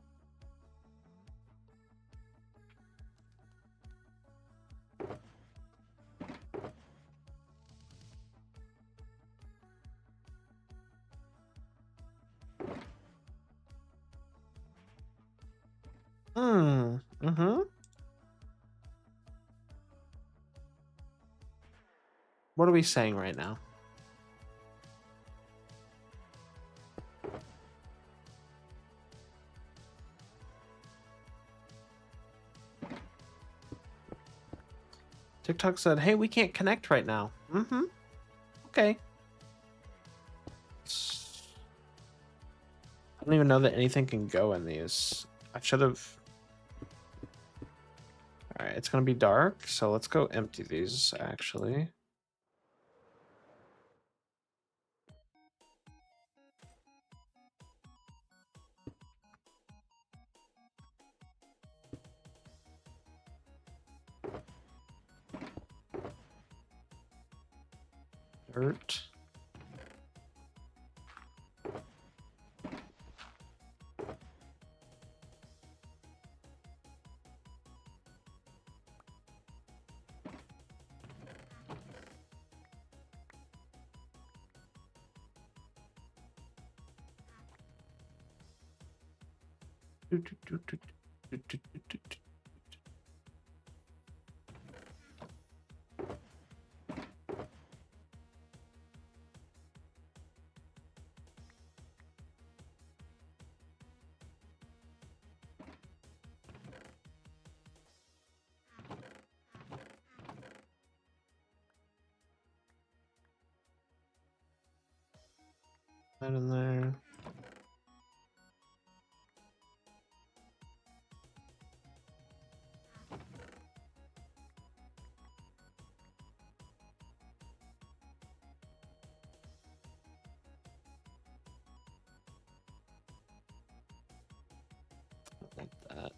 S1: Mm-hmm. What are we saying right now? TikTok said, hey, we can't connect right now. Mm-hmm. Okay. I don't even know that anything can go in these. I should have. All right, it's gonna be dark, so let's go empty these actually. Dirt. That in there. Like that.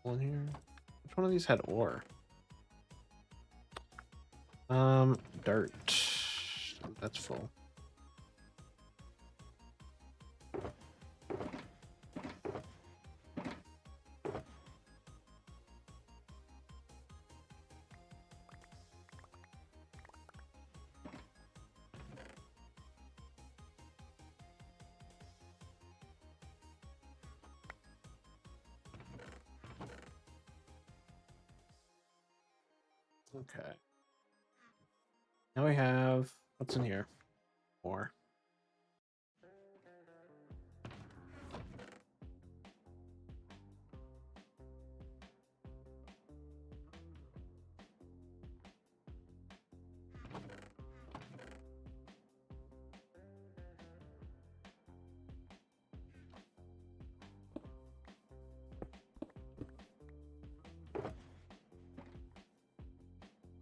S1: One here. Which one of these had ore? Dirt. That's full. Okay. Now we have what's in here? More.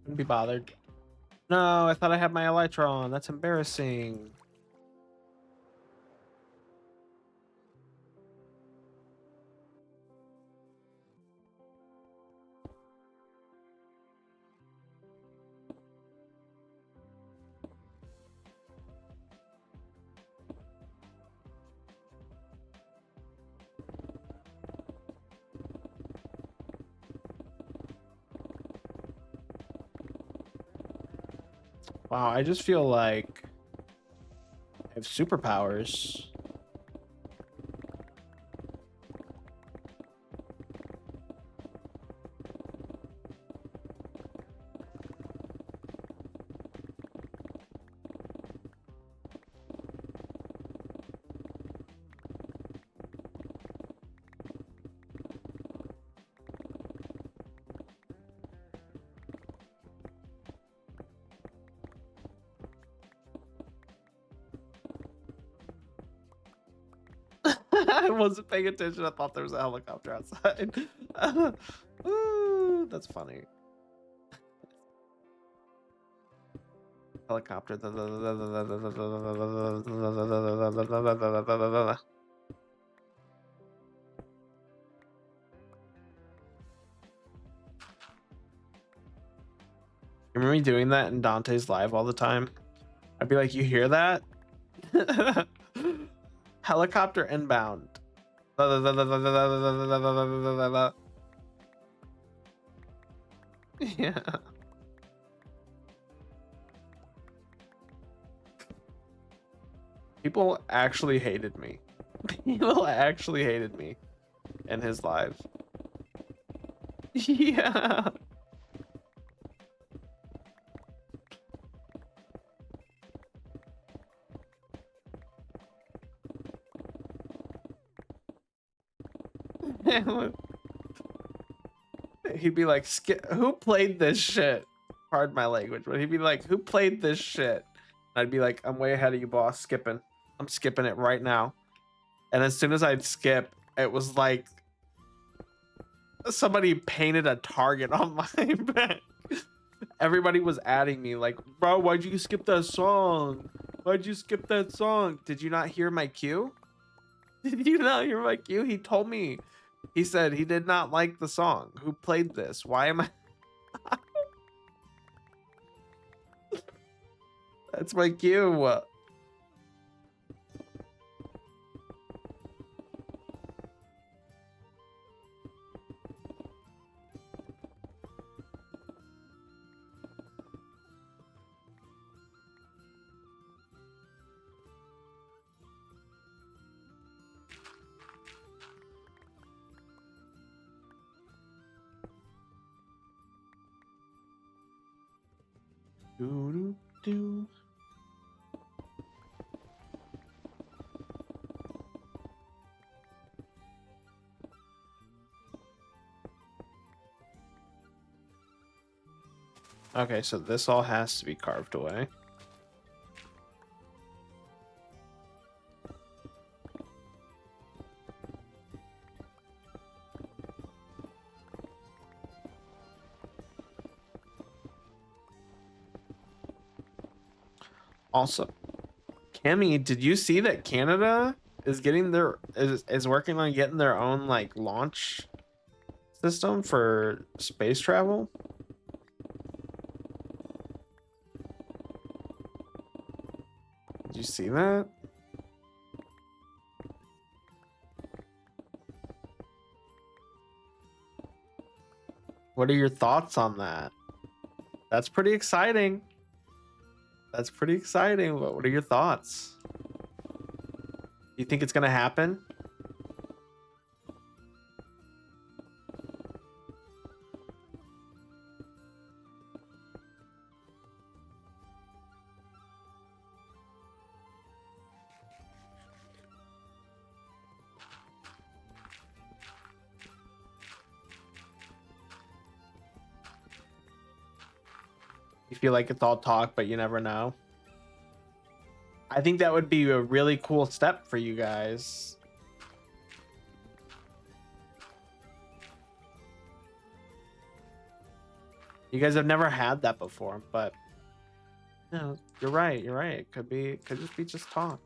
S1: Couldn't be bothered. No, I thought I had my elytra on. That's embarrassing. Wow, I just feel like I have superpowers. I wasn't paying attention. I thought there was a helicopter outside. Ooh, that's funny. Helicopter. You remember me doing that in Dante's live all the time? I'd be like, you hear that? Helicopter inbound. Yeah. People actually hated me. People actually hated me in his live. Yeah. He'd be like, who played this shit? Pardon my language, but he'd be like, who played this shit? I'd be like, I'm way ahead of you, boss. Skipping. I'm skipping it right now. And as soon as I'd skip, it was like somebody painted a target on my back. Everybody was adding me like, bro, why'd you skip that song? Why'd you skip that song? Did you not hear my cue? Did you not hear my cue? He told me. He said he did not like the song. Who played this? Why am I? That's my cue. Do. Okay, so this all has to be carved away. Also, Cammy, did you see that Canada is getting their is working on getting their own like launch system for space travel? Did you see that? What are your thoughts on that? That's pretty exciting. That's pretty exciting. What are your thoughts? You think it's gonna happen? You feel like it's all talk, but you never know. I think that would be a really cool step for you guys. You guys have never had that before, but no, you're right. You're right. It could just be talk.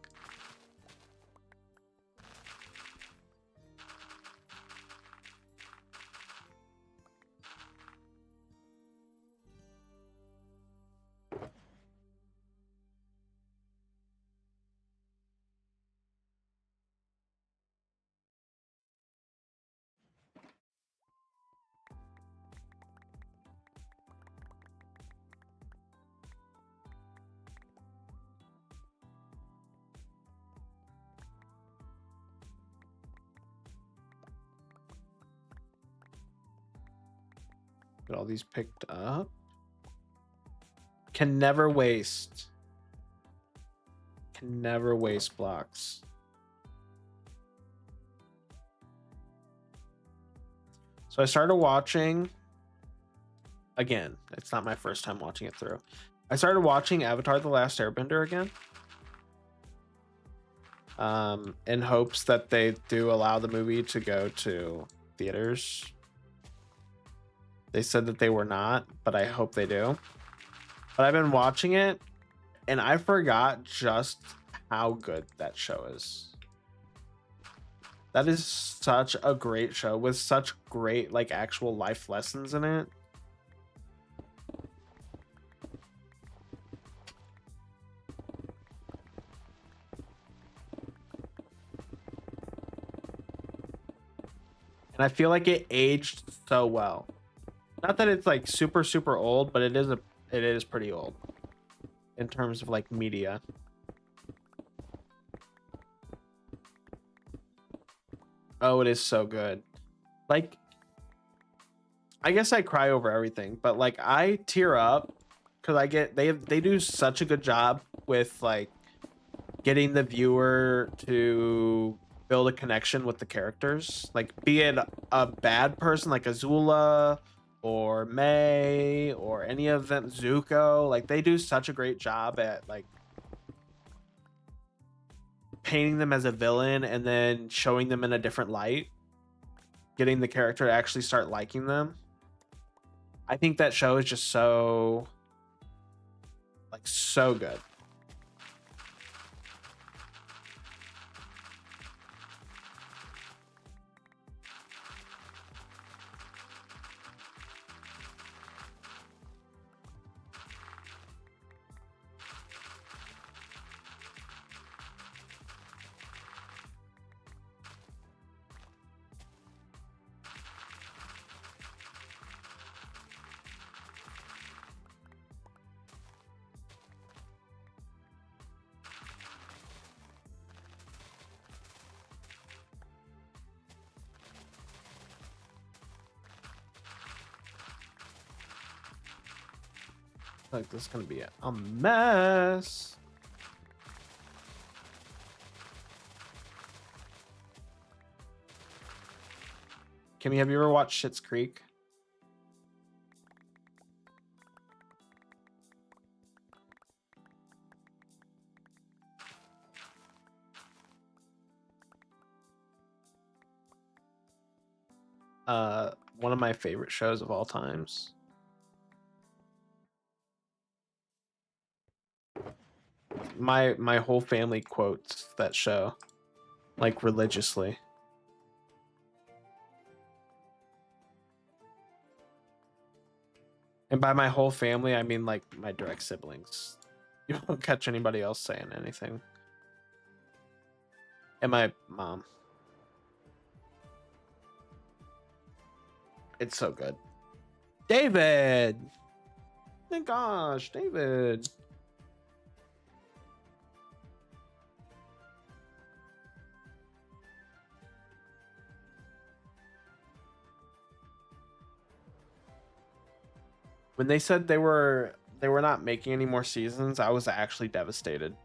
S1: Get all these picked up. Can never waste. Can never waste blocks. So I started watching. Again, it's not my first time watching it through. I started watching Avatar: The Last Airbender again. In hopes that they do allow the movie to go to theaters. They said that they were not, but I hope they do. But I've been watching it, and I forgot just how good that show is. That is such a great show with such great, like, actual life lessons in it. And I feel like it aged so well. Not that it's like super old, but it is pretty old in terms of like media. Oh, it is so good. Like, I guess I cry over everything, but like I tear up because they do such a good job with like getting the viewer to build a connection with the characters. Like, be it a bad person like Azula or May or any of them, Zuko. Like, they do such a great job at like painting them as a villain and then showing them in a different light, getting the character to actually start liking them. I think that show is just so so good. Like, this is gonna be a mess. Kimmy, have you ever watched Schitt's Creek? One of my favorite shows of all times. My whole family quotes that show like religiously. And by my whole family, I mean like my direct siblings. You won't catch anybody else saying anything. And my mom. It's so good. David! My gosh, David. When they said they were not making any more seasons, I was actually devastated.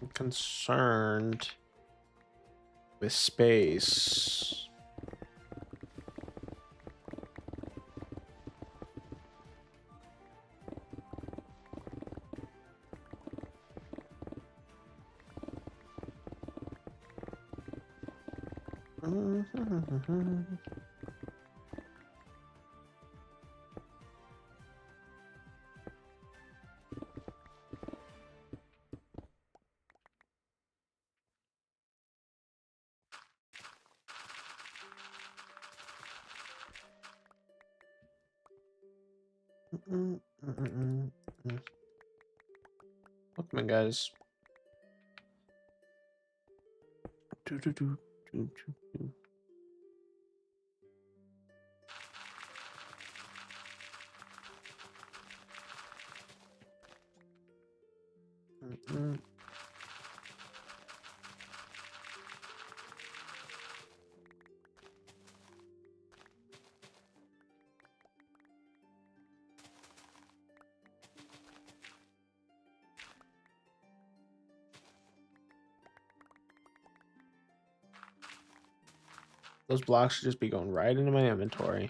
S1: I'm concerned with space. Welcome in, guys. Those blocks should just be going right into my inventory.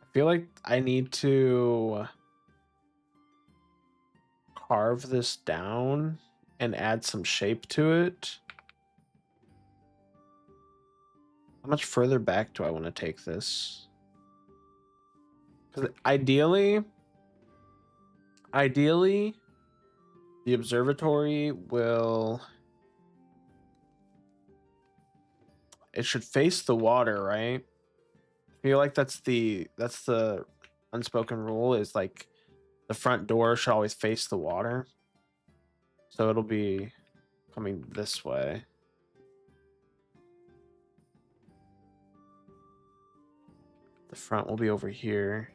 S1: I feel like I need to carve this down and add some shape to it. How much further back do I want to take this? Because ideally, the observatory will... It should face the water, right? I feel like that's the unspoken rule, is like the front door should always face the water. So it'll be coming this way. The front will be over here.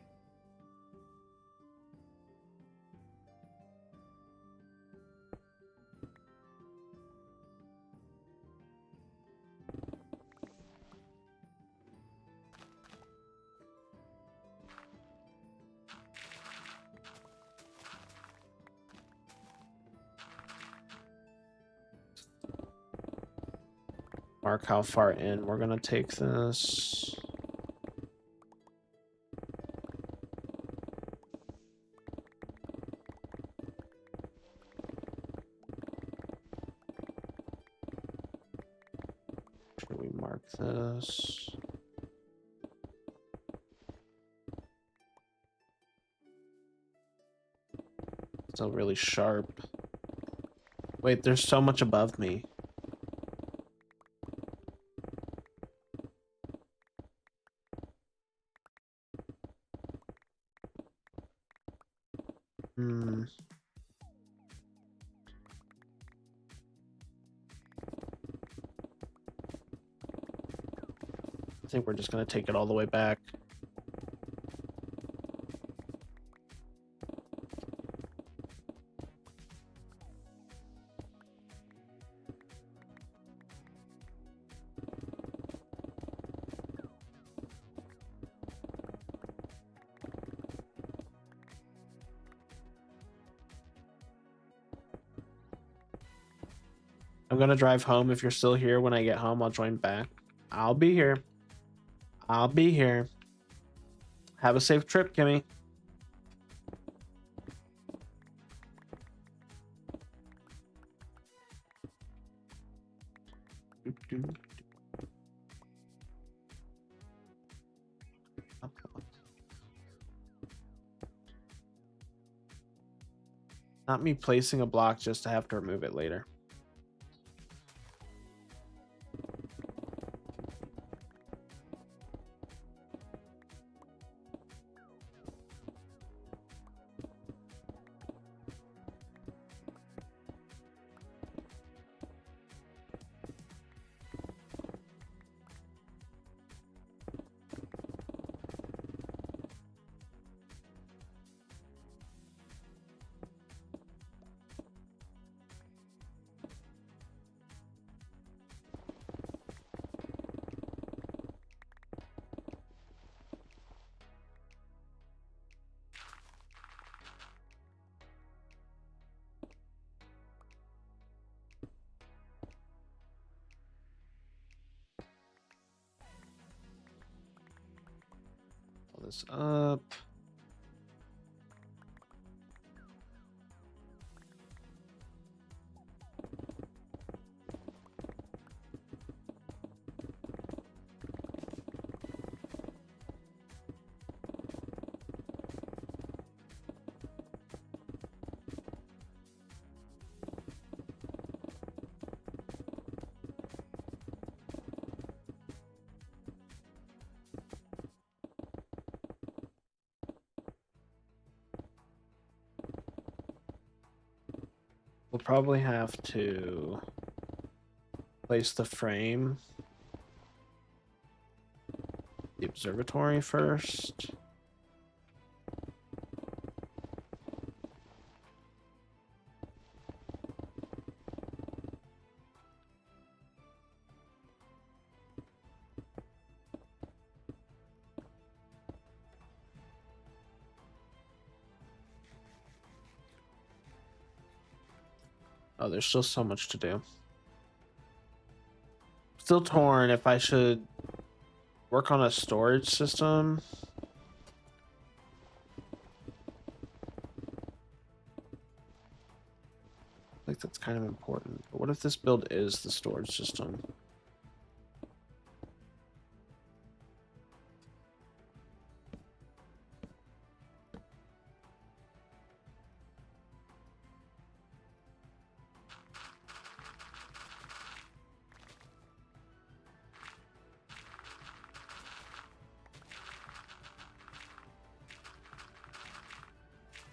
S1: Mark how far in we're gonna take this. Should we mark this? Still really sharp. Wait, there's so much above me. I think we're just gonna take it all the way back. I'm gonna drive home. If you're still here when I get home, I'll join back. I'll be here. I'll be here. Have a safe trip, Kimmy. Not me placing a block just to have to remove it later. Pull this up. We'll probably have to place the frame, the observatory first. Oh, there's still so much to do. Still torn if I should work on a storage system. I think that's kind of important. But what if this build is the storage system?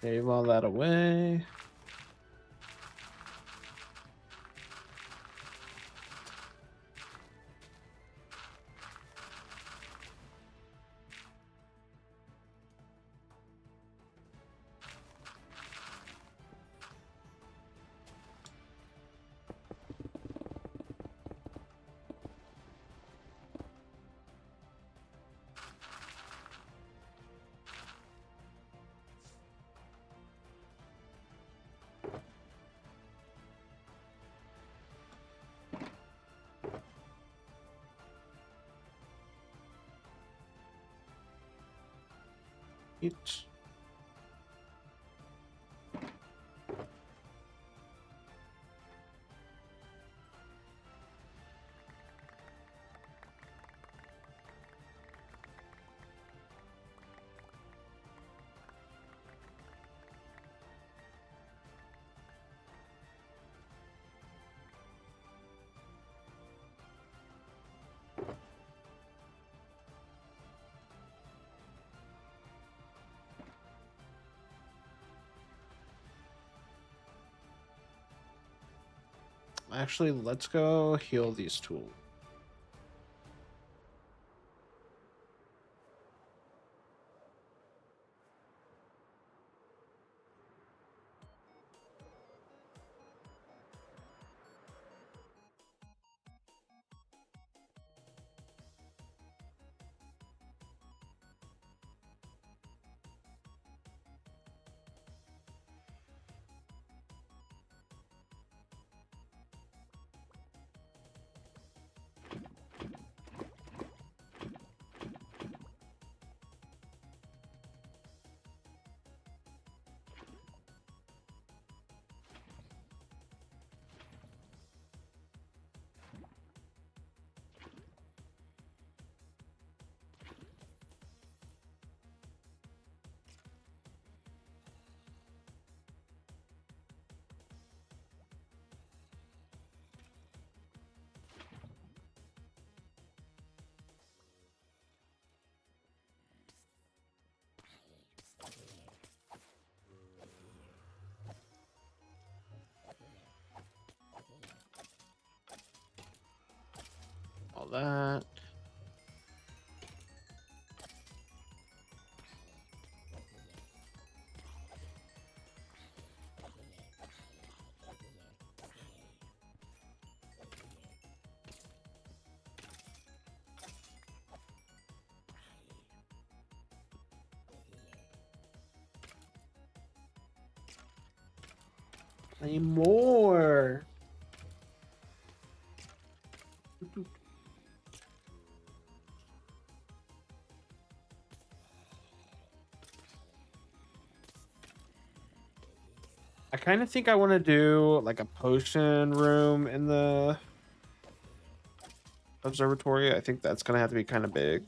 S1: Save all that away. Each. Actually, let's go heal these tools. All that. I need more. I kind of think I want to do like a potion room in the observatory. I think that's gonna have to be kind of big.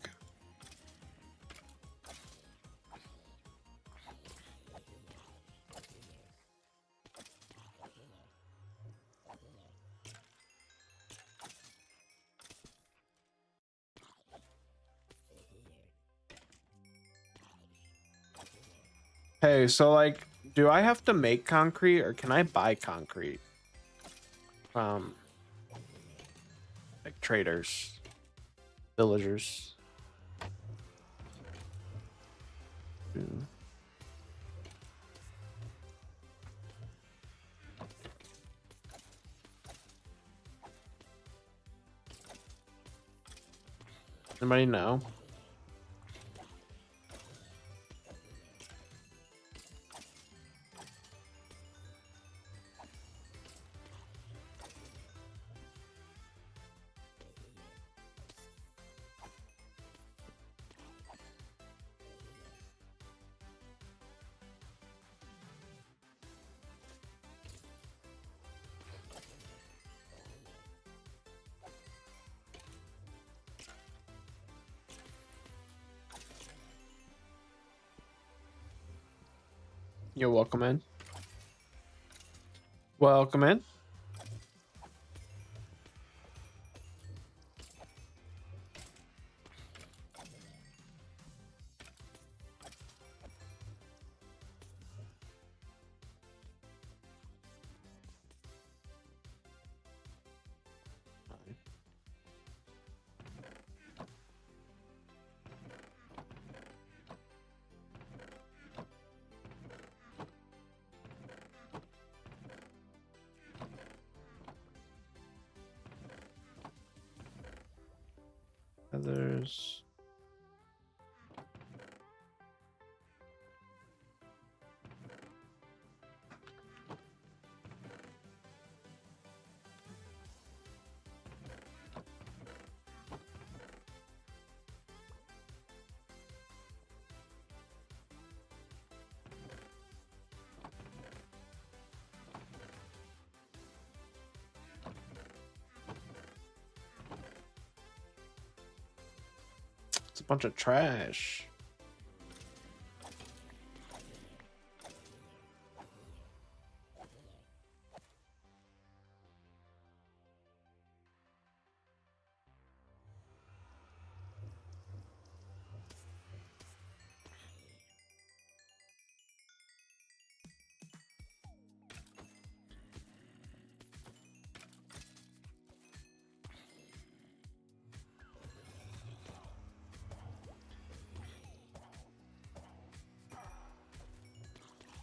S1: Hey, so like, do I have to make concrete or can I buy concrete from like traders, villagers? Anybody know? You're welcome in. Welcome in. Others. a bunch of trash.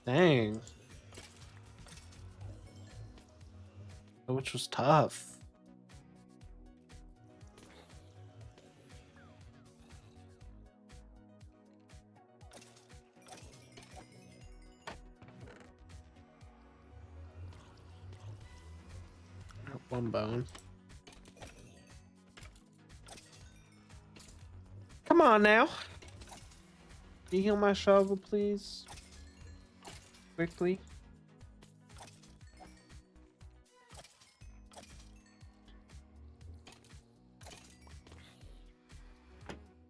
S1: Dang. Which was tough. One bone. Come on now. Can you heal my shovel, please? Quickly.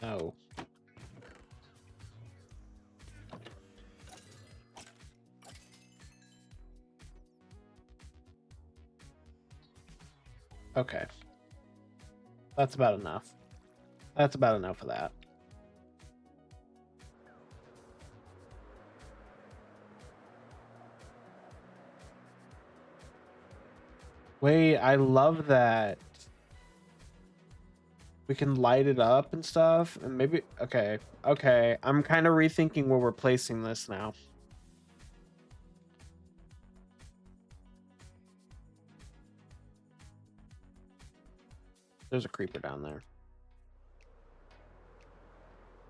S1: No. Okay. That's about enough. That's about enough of that. Wait, I love that. We can light it up and stuff, and maybe okay. I'm kind of rethinking where we're placing this now. There's a creeper down there.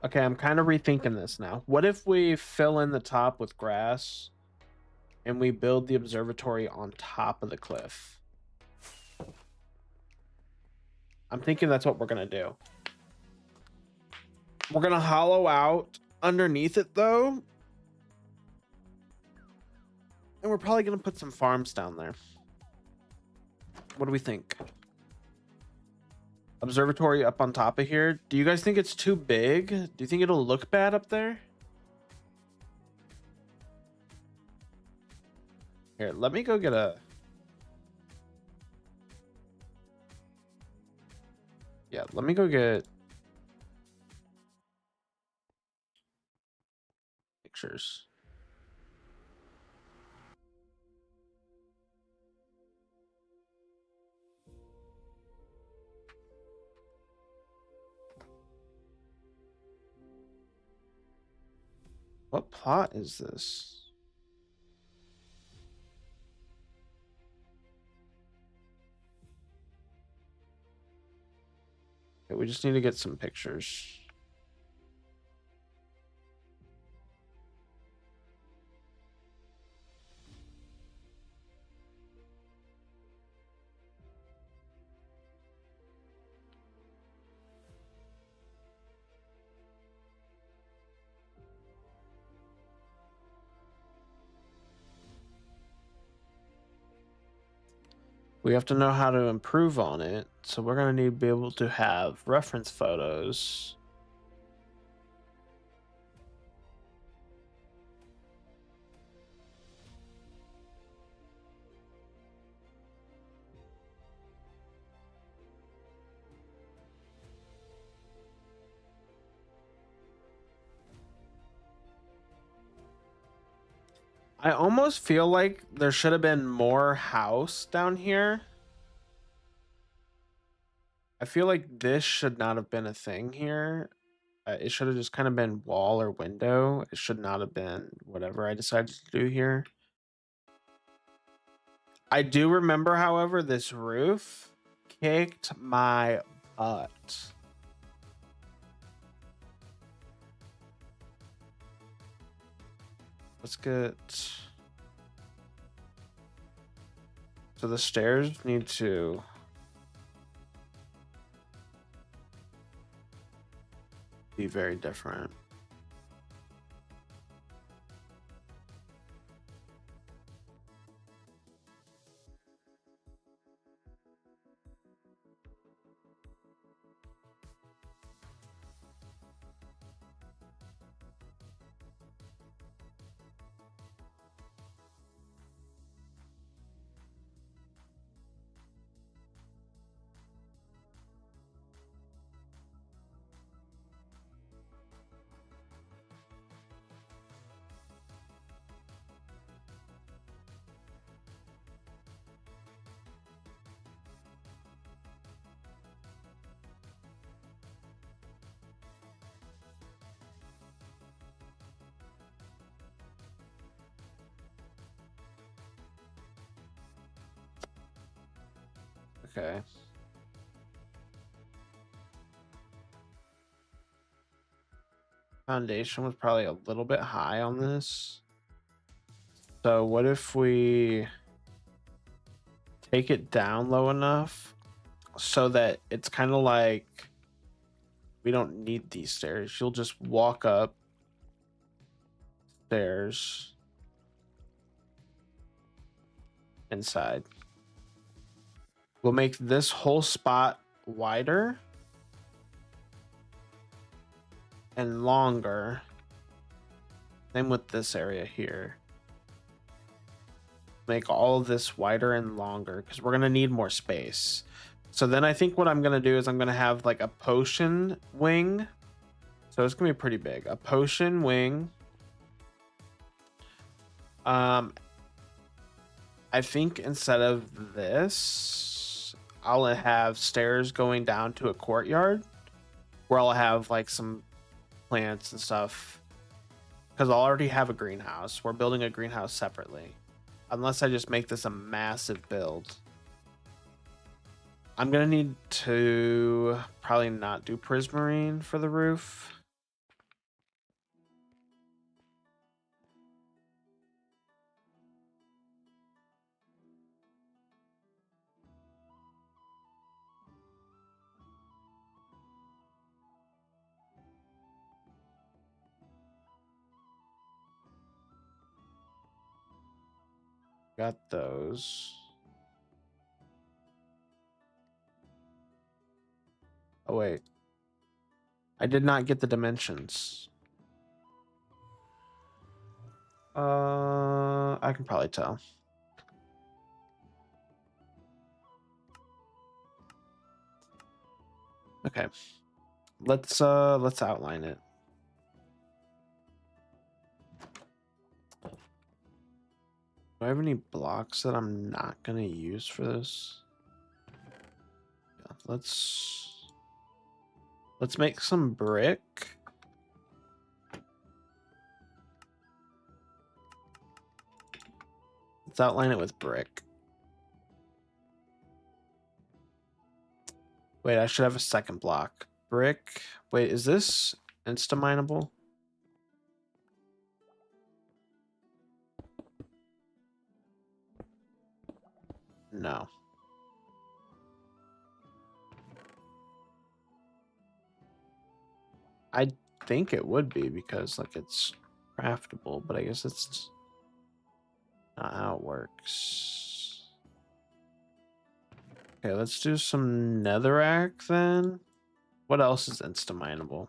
S1: Okay, I'm kind of rethinking this now. What if we fill in the top with grass and we build the observatory on top of the cliff? I'm thinking that's what we're going to do. We're going to hollow out underneath it, though. And we're probably going to put some farms down there. What do we think? Observatory up on top of here. Do you guys think it's too big? Do you think it'll look bad up there? Here, let me go get a... Yeah, let me go get pictures. What plot is this? Okay, we just need to get some pictures. We have to know how to improve on it, so we're going to need to be able to have reference photos. I almost feel like there should have been more house down here. I feel like this should not have been a thing here. It should have just kind of been wall or window. It should not have been whatever I decided to do here. I do remember, however, this roof kicked my butt. Let's get... So the stairs need to... be very different. Okay. Foundation was probably a little bit high on this. So what if we take it down low enough so that it's kind of like we don't need these stairs. You'll just walk up stairs inside. We'll make this whole spot wider and longer. Same with this area here. Make all of this wider and longer because we're going to need more space. So then I think what I'm going to do is I'm going to have like a potion wing. So it's going to be pretty big. A potion wing. I think instead of this, I'll have stairs going down to a courtyard where I'll have like some plants and stuff because I'll already have a greenhouse. We're building a greenhouse separately. Unless I just make this a massive build. I'm going to need to probably not do prismarine for the roof. Got those. Oh, wait. I did not get the dimensions. I can probably tell. Okay. Let's outline it. Do I have any blocks that I'm not gonna use for this? Yeah, let's make some brick. Let's outline it with brick. Wait, I should have a second block. Brick. Wait, is this insta-mineable? No. I think it would be because like it's craftable, but I guess it's not how it works. Okay, let's do some netherrack then. What else is insta-mineable?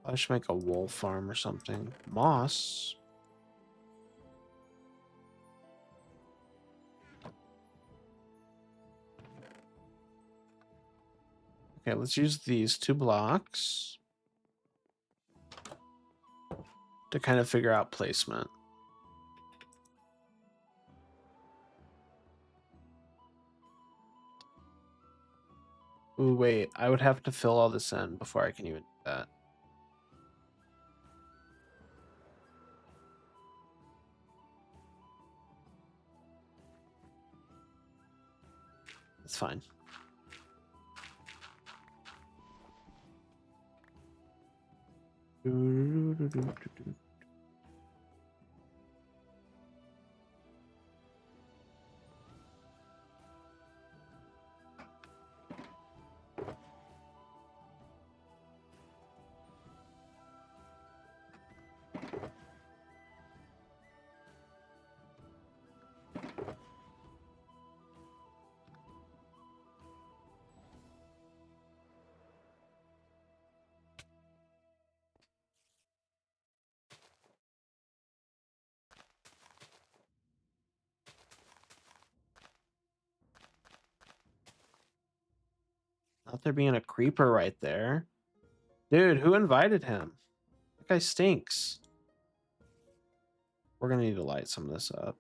S1: I should make a wool farm or something. Moss. Okay, let's use these 2 blocks to kind of figure out placement. Ooh, wait, I would have to fill all this in before I can even do that. It's fine. Not there being a creeper right there. Dude, who invited him? That guy stinks. We're gonna need to light some of this up.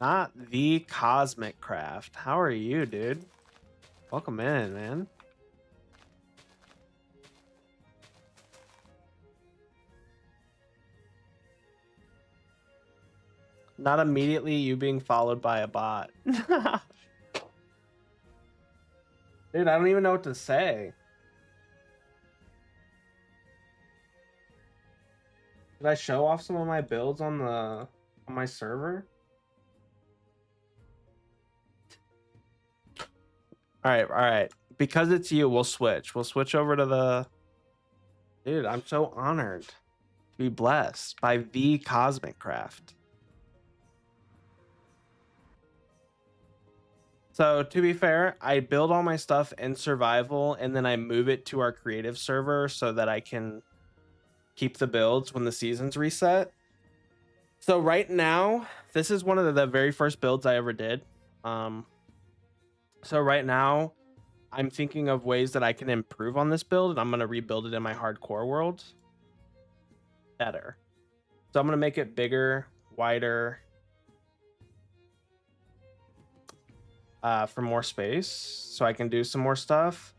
S1: Not the Cosmic Craft. How are you, dude? Welcome in, man. Not immediately you being followed by a bot. Dude, I don't even know what to say. Did I show off some of my builds on my server? All right. Because it's you, we'll switch. We'll switch over to the. Dude, I'm so honored to be blessed by the Cosmic Craft. So to be fair, I build all my stuff in survival and then I move it to our creative server so that I can keep the builds when the seasons reset. So right now, this is one of the very first builds I ever did. So right now, I'm thinking of ways that I can improve on this build, and I'm going to rebuild it in my hardcore world better. So I'm going to make it bigger, wider, for more space so I can do some more stuff.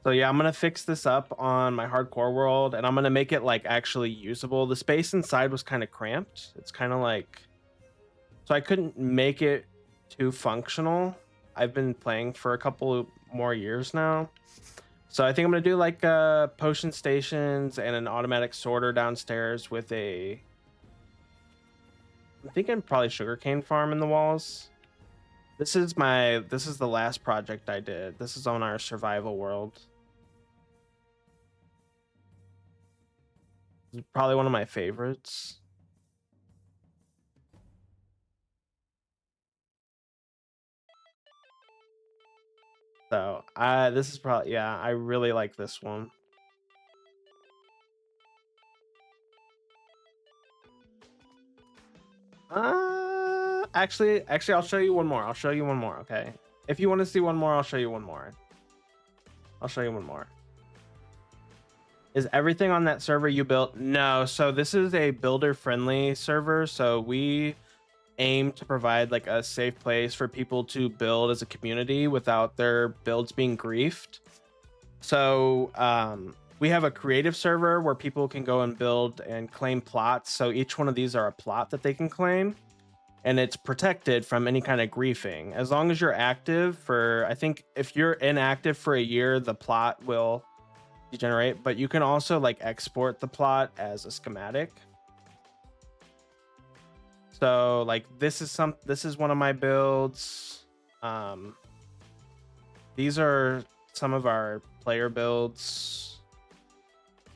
S1: So yeah, I'm going to fix this up on my hardcore world, and I'm going to make it like actually usable. The space inside was kind of cramped. It's kind of like, so I couldn't make it too functional. I've been playing for a couple more years now. So I think I'm going to do like potion stations and an automatic sorter downstairs with I'm thinking probably sugarcane farm in the walls. This is the last project I did. This is on our survival world. This is probably one of my favorites. So this is probably, yeah, I really like this one. Actually, I'll show you one more. Okay. If you want to see one more, I'll show you one more. Is everything on that server you built? No. So this is a builder-friendly server. So we aim to provide like a safe place for people to build as a community without their builds being griefed. So we have a creative server where people can go and build and claim plots. So each one of these are a plot that they can claim, and it's protected from any kind of griefing. As long as you're active for, I think if you're inactive for a year, the plot will degenerate, but you can also like export the plot as a schematic. So like this is one of my builds. These are some of our player builds.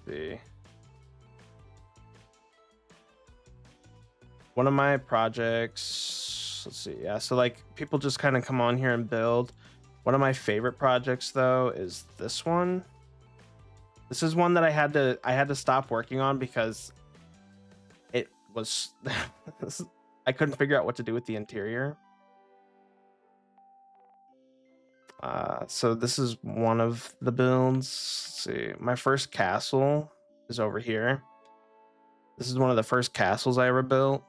S1: Let's see. One of my projects, let's see. Yeah, so like people just kind of come on here and build. One of my favorite projects though is this one. This is one that I had to stop working on because it was I couldn't figure out what to do with the interior. So this is one of the builds. Let's see, my first castle is over here. This is one of the first castles I ever built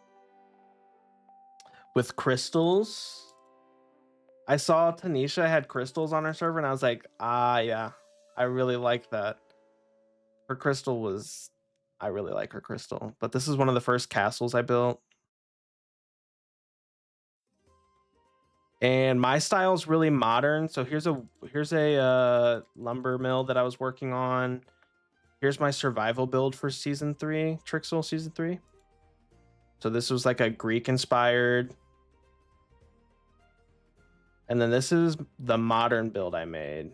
S1: with crystals. I saw Tanisha had crystals on her server, and I was like, yeah, I really like that. Her crystal was, I really like her crystal. But this is one of the first castles I built. And my style is really modern. So here's a lumber mill that I was working on. Here's my survival build for season 3, Trixel season 3. So this was like a Greek inspired. And then this is the modern build I made.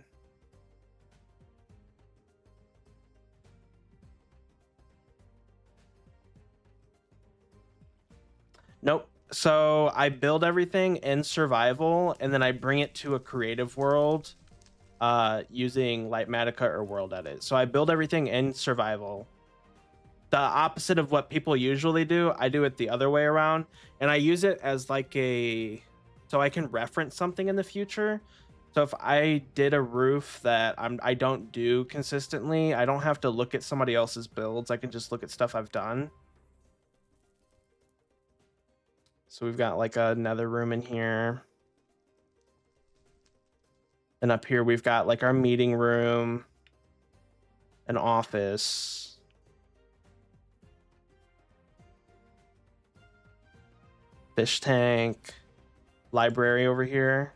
S1: Nope. So I build everything in survival and then I bring it to a creative world using Lightmatica or World Edit. So I build everything in survival. The opposite of what people usually do, I do it the other way around, and I use it as like so I can reference something in the future. So if I did a roof that I don't do consistently, I don't have to look at somebody else's builds. I can just look at stuff I've done. So we've got like another room in here. And up here we've got like our meeting room, an office. Fish tank, library over here.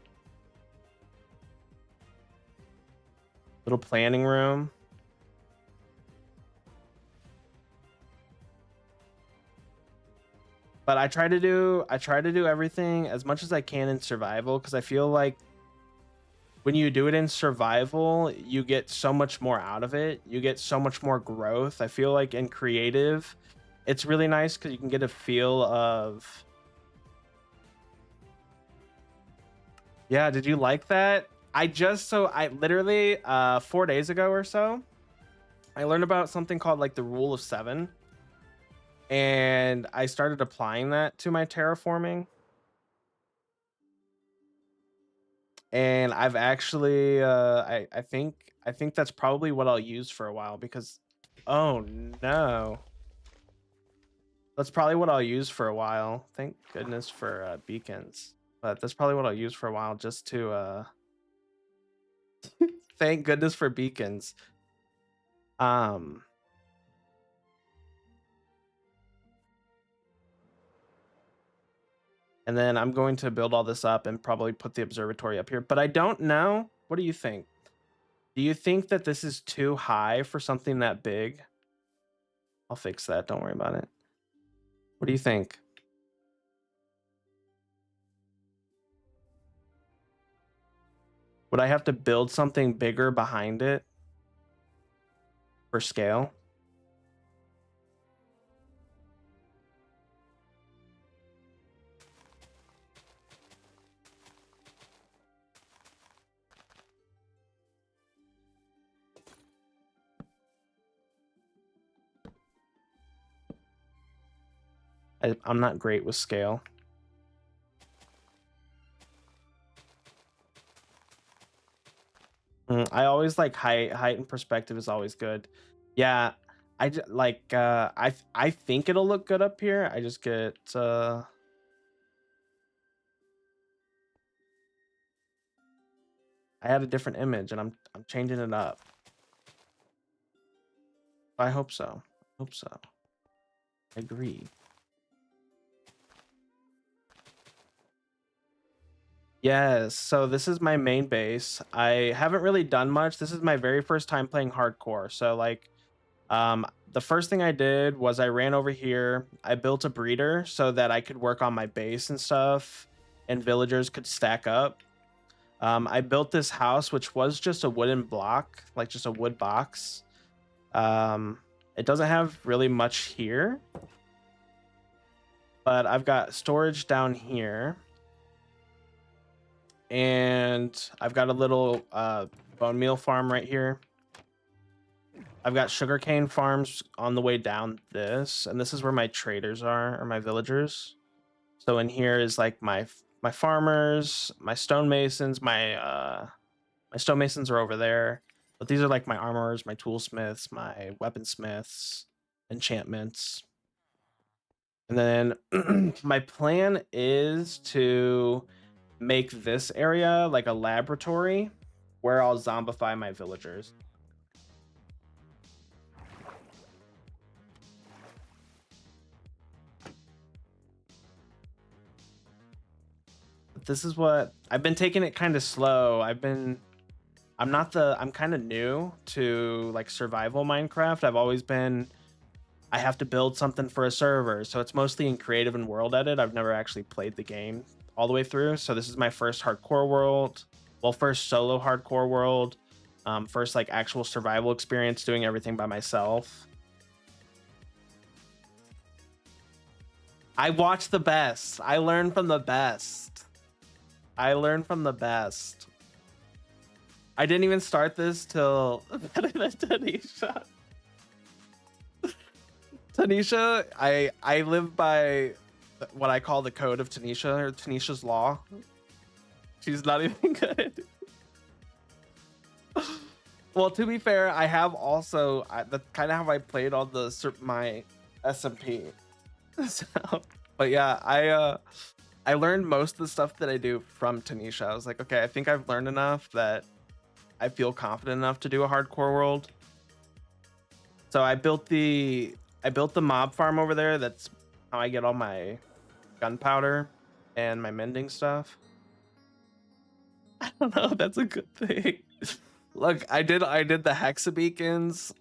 S1: Little planning room. But I try to do everything as much as I can in survival, because I feel like when you do it in survival, you get so much more out of it. You get so much more growth. I feel like in creative, it's really nice because you can get a feel of. Yeah, did you like that? I literally 4 days ago or so, I learned about something called like the rule of 7, and I started applying that to my terraforming. And I've actually I think that's probably what I'll use for a while, because oh no. That's probably what I'll use for a while. Thank goodness for beacons. But that's probably what I'll use for a while, just to thank goodness for beacons. And then I'm going to build all this up and probably put the observatory up here. But I don't know. What do you think? Do you think that this is too high for something that big? I'll fix that. Don't worry about it. What do you think? Would I have to build something bigger behind it for scale? I'm not great with scale. I always like height and perspective is always good. Yeah, I think it'll look good up here. I just get I had a different image and I'm changing it up. I hope so. I agree. Yes, so this is my main base. I haven't really done much. This is my very first time playing hardcore. So like the first thing I did was I ran over here. I built a breeder so that I could work on my base and stuff, and villagers could stack up. I built this house, which was just a wooden block, like just a wood box. It doesn't have really much here, but I've got storage down here. And I've got a little bone meal farm right here. I've got sugarcane farms on the way down this, and this is where my traders are, or my villagers. So in here is like my farmers, my stonemasons, my stonemasons are over there. But these are like my armorers, my toolsmiths, my weaponsmiths, enchantments. And then my plan is to make this area like a laboratory where I'll zombify my villagers. But this is what I've been taking it kind of slow. I'm kind of new to like survival Minecraft. I've always been, I have to build something for a server. So it's mostly in creative and world edit. I've never actually played the game all the way through. So this is my first hardcore world. Well, first solo hardcore world. First like actual survival experience doing everything by myself. I watch the best. I learn from the best. I didn't even start this till Tanisha. Tanisha, I live by what I call the code of Tanisha, or Tanisha's law. She's not even good. Well, to be fair, I have also that's kind of how I played on my SMP. So, But yeah, I learned most of the stuff that I do from Tanisha. I was like, okay, I think I've learned enough that I feel confident enough to do a hardcore world. So I built the mob farm over there. That's how I get all my gunpowder and my mending stuff. I don't know. That's a good thing. Look, I did the hexa beacons.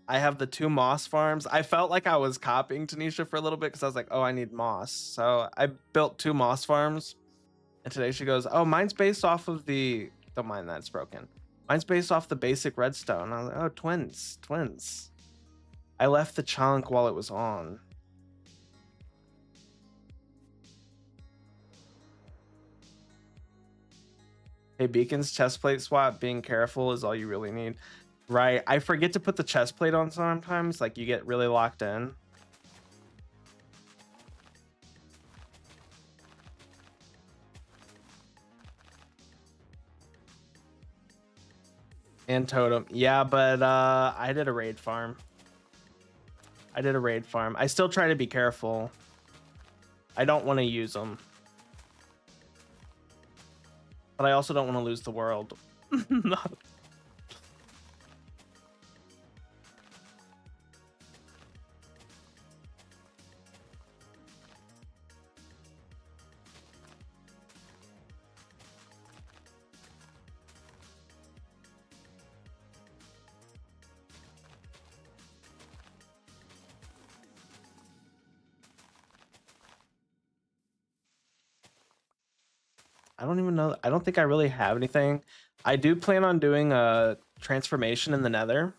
S1: I have the 2 moss farms. I felt like I was copying Tanisha for a little bit because I was like, oh, I need moss. So I built 2 moss farms. And today she goes, oh, mine's based off of the, don't mind that, it's broken. Mine's based off the basic redstone. I was like, oh, twins. I left the chunk while it was on. Hey, beacons, chest plate swap, being careful is all you really need. Right, I forget to put the chest plate on sometimes, like you get really locked in. And totem, yeah, but I did a raid farm. I still try to be careful. I don't want to use them, but I also don't want to lose the world. I don't even know. I don't think I really have anything. I do plan on doing a transformation in the nether.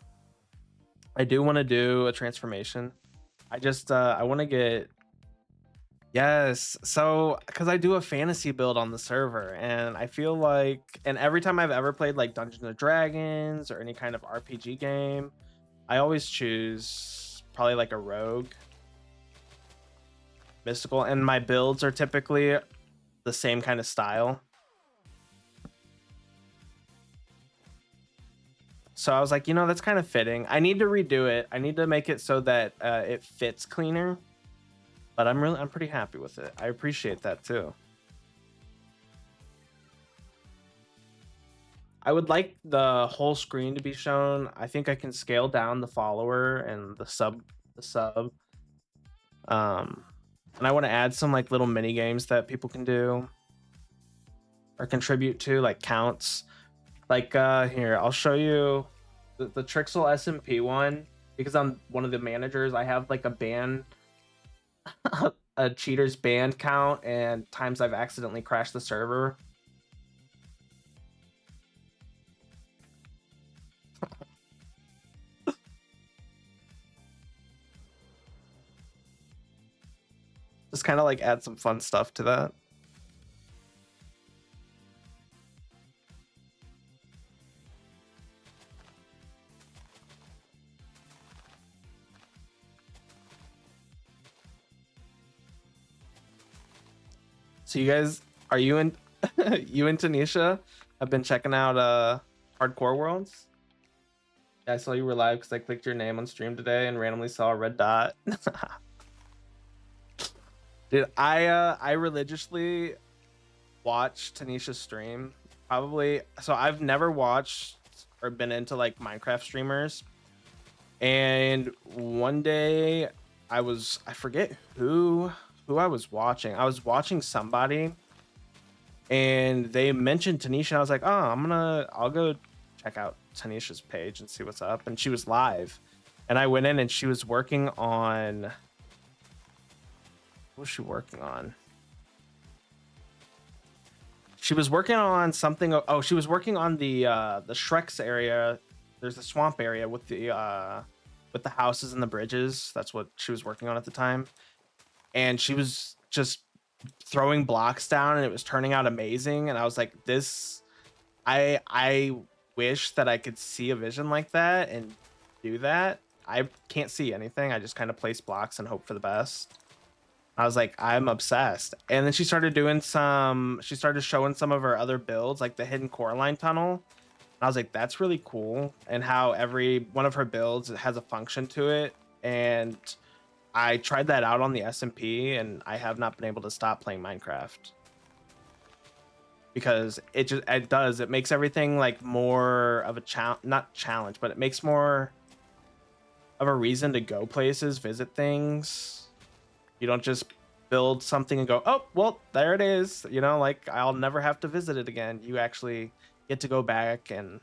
S1: I do want to do a transformation. I want to get, yes. So, because I do a fantasy build on the server, and I feel like, and every time I've ever played like Dungeons and Dragons or any kind of RPG game, I always choose probably like a rogue, mystical, and my builds are typically the same kind of style. So I was like, that's kind of fitting. I need to redo it. I need to make it so that it fits cleaner. But I'm pretty happy with it. I appreciate that too. I would like the whole screen to be shown. I think I can scale down the follower and the sub. And I want to add some like little mini games that people can do or contribute to, like counts. Like here, I'll show you the Trixel SMP one because I'm one of the managers. I have like a ban, a cheaters banned count, and times I've accidentally crashed the server. Just kind of like add some fun stuff to that. So you guys, are you in you and Tanisha have been checking out Hardcore Worlds? Yeah, I saw you were live because I clicked your name on stream today and randomly saw a red dot. Dude, I religiously watch Tanisha's stream. Probably, so I've never watched or been into like Minecraft streamers. And one day I forget who I was watching. I was watching somebody and they mentioned Tanisha. I was like, oh, I'll go check out Tanisha's page and see what's up. And she was live. And I went in and she was working on, what was she working on? She was working on something. Oh, she was working on the Shrek's area. There's a swamp area with the houses and the bridges. That's what she was working on at the time. And she was just throwing blocks down and it was turning out amazing. And I was like, I wish that I could see a vision like that and do that. I can't see anything. I just kind of place blocks and hope for the best. I was like, I'm obsessed. And then she started showing some of her other builds, like the hidden core line tunnel. And I was like, that's really cool. And how every one of her builds has a function to it. And I tried that out on the SMP, and I have not been able to stop playing Minecraft because it makes everything like more of a not challenge, but it makes more of a reason to go places, visit things. You don't just build something and go, oh, well, there it is. You know, like I'll never have to visit it again. You actually get to go back and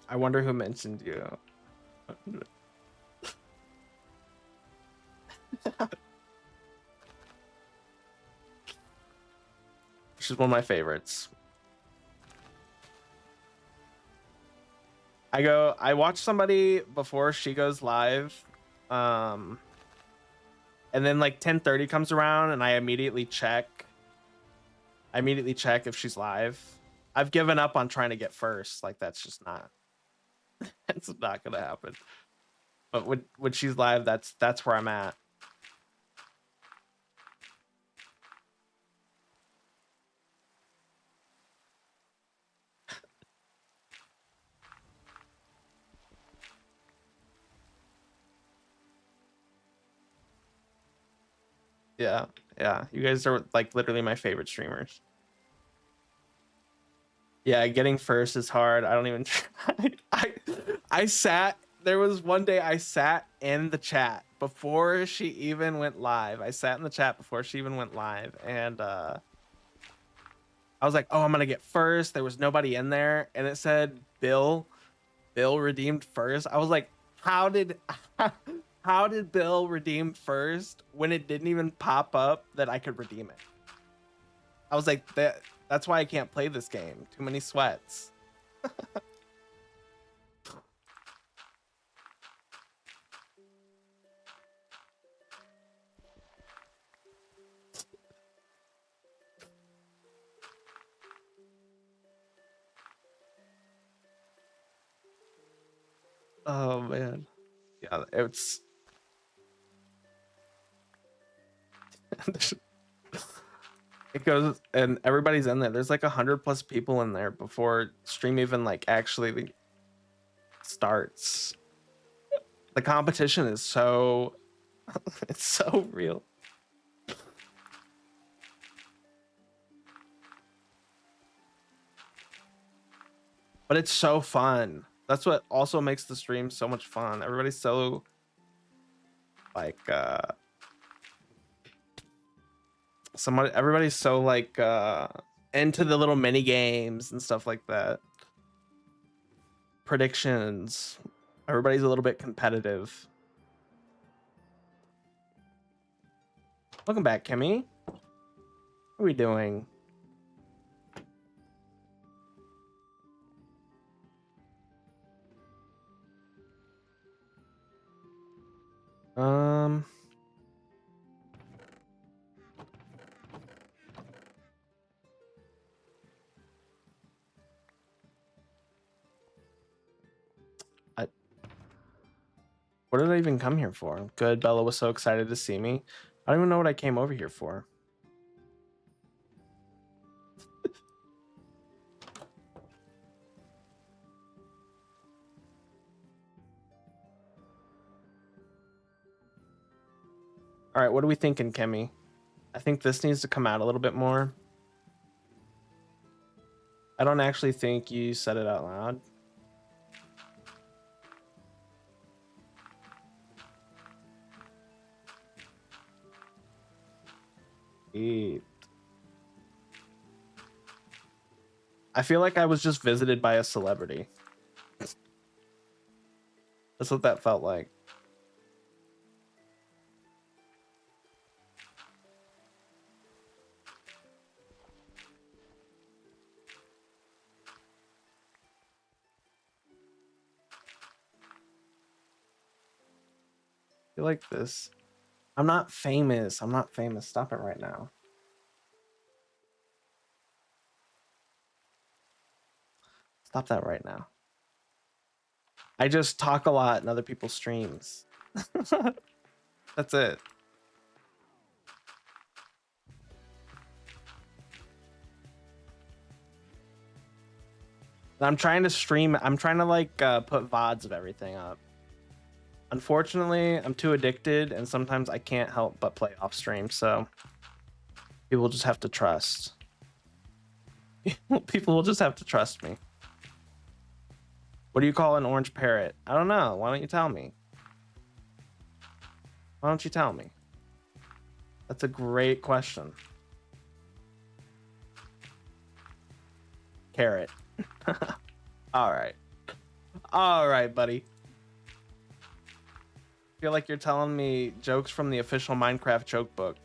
S1: I wonder who mentioned you. She's one of my favorites. I watch somebody before she goes live. And then like 10:30 comes around and I immediately check if she's live. I've given up on trying to get first. Like that's just not it's not gonna happen. But when she's live, that's where I'm at. Yeah, yeah. You guys are like literally my favorite streamers. Yeah, getting first is hard. I don't even try. I sat there was one day I sat in the chat before she even went live. I sat in the chat before she even went live, and I was like, "Oh, I'm gonna get first." There was nobody in there, and it said Bill redeemed first. I was like, "How did how did Bill redeem first when it didn't even pop up that I could redeem it?" I was like, that's why I can't play this game. Too many sweats. Oh man. Yeah, it's it goes and everybody's in there. There's like 100+ people in there before stream even like actually starts. The competition is so it's so real. But it's so fun. That's what also makes the stream so much fun. Everybody's so like everybody's so like into the little mini games and stuff like that. Predictions. Everybody's a little bit competitive. Welcome back, Kimmy. What are we doing? What did I even come here for? Good. Bella was so excited to see me. I don't even know what I came over here for. All right, what are we thinking, Kemi? I think this needs to come out a little bit more. I don't actually think you said it out loud. I feel like I was just visited by a celebrity. That's what that felt like. I feel like this. I'm not famous. I'm not famous. Stop it right now. Stop that right now. I just talk a lot in other people's streams. That's it. I'm trying to stream. I'm trying to like put VODs of everything up. Unfortunately, I'm too addicted, and sometimes I can't help but play off stream. So people just have to trust. People will just have to trust me. What do you call an orange parrot? I don't know. Why don't you tell me? Why don't you tell me? That's a great question. Carrot. All right. All right, buddy. I feel like you're telling me jokes from the official Minecraft joke book.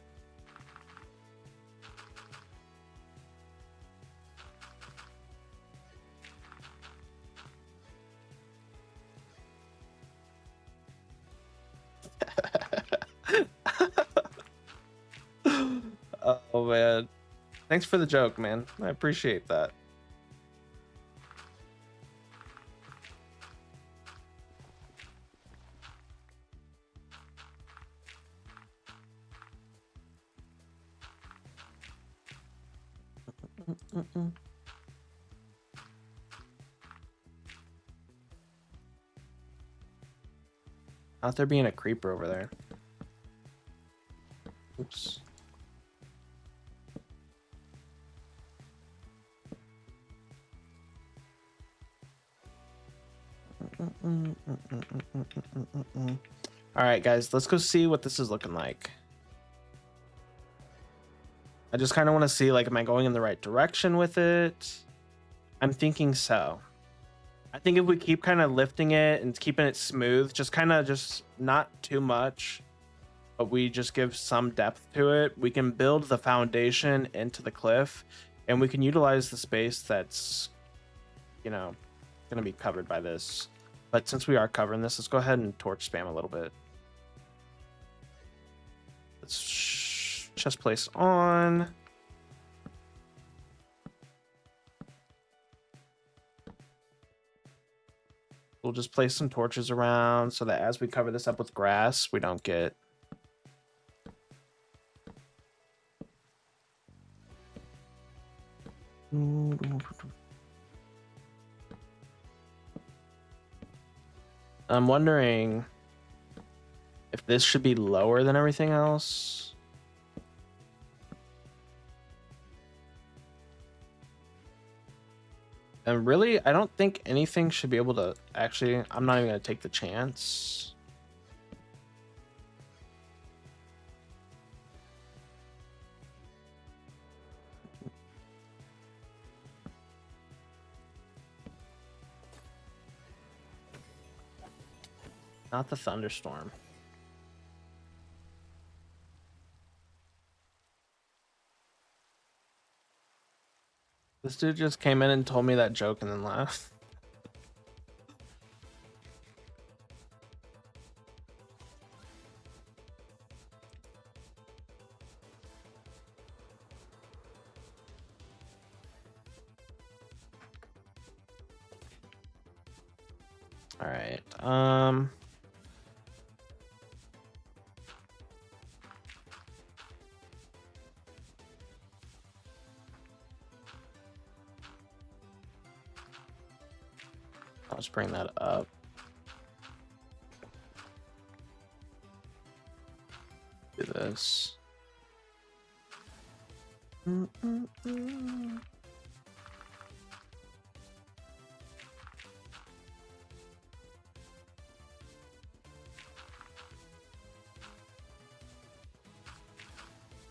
S1: Oh man, thanks for the joke, man. I appreciate that. Out there being a creeper over there. Oops. All right, guys, let's go see what this is looking like. I just kind of want to see, like, am I going in the right direction with it? I'm thinking so. I think if we keep kind of lifting it and keeping it smooth, just kind of just not too much, but we just give some depth to it, we can build the foundation into the cliff, and we can utilize the space that's, you know, going to be covered by this. But since we are covering this, let's go ahead and torch spam a little bit. Let's chest place on. We'll just place some torches around so that as we cover this up with grass, we don't get I'm wondering if this should be lower than everything else. And really, I don't think anything should be able to actually, I'm not even going to take the chance. Not the thunderstorm. This dude just came in and told me that joke and then left. All right. Let's bring that up. Do this. I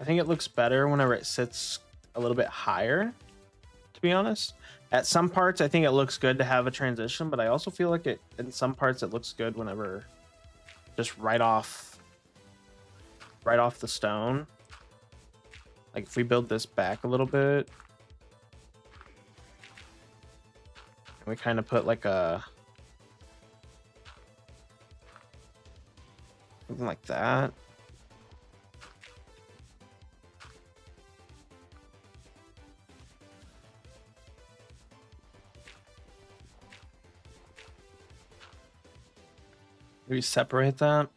S1: think it looks better whenever it sits a little bit higher, to be honest. At some parts, I think it looks good to have a transition, but I also feel like it in some parts it looks good whenever just right off the stone. Like if we build this back a little bit, and we kind of put like a something like that. Maybe separate that.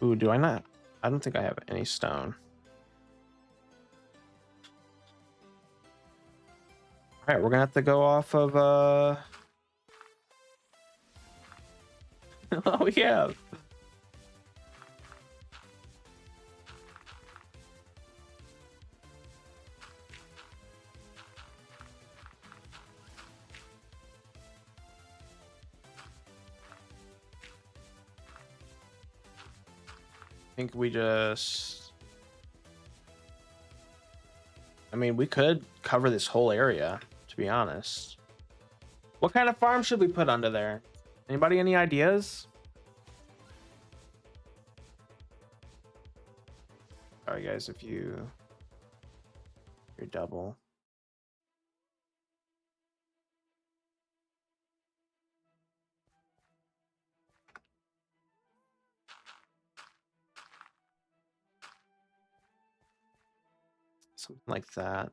S1: Ooh, do I not? I don't think I have any stone. right, we're gonna have to go off of oh yeah. I think we just, I mean, we could cover this whole area, to be honest. What kind of farm should we put under there? Anybody any ideas? Sorry guys, if you're double. Something like that.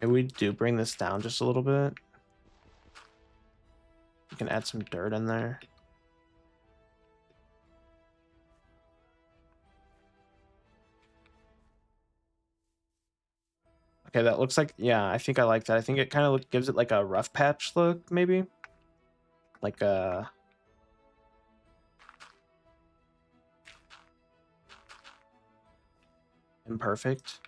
S1: Maybe we do bring this down just a little bit. You can add some dirt in there. Okay, that looks like, yeah, I think I like that. I think it kind of gives it like a rough patch look, maybe. Like a... imperfect.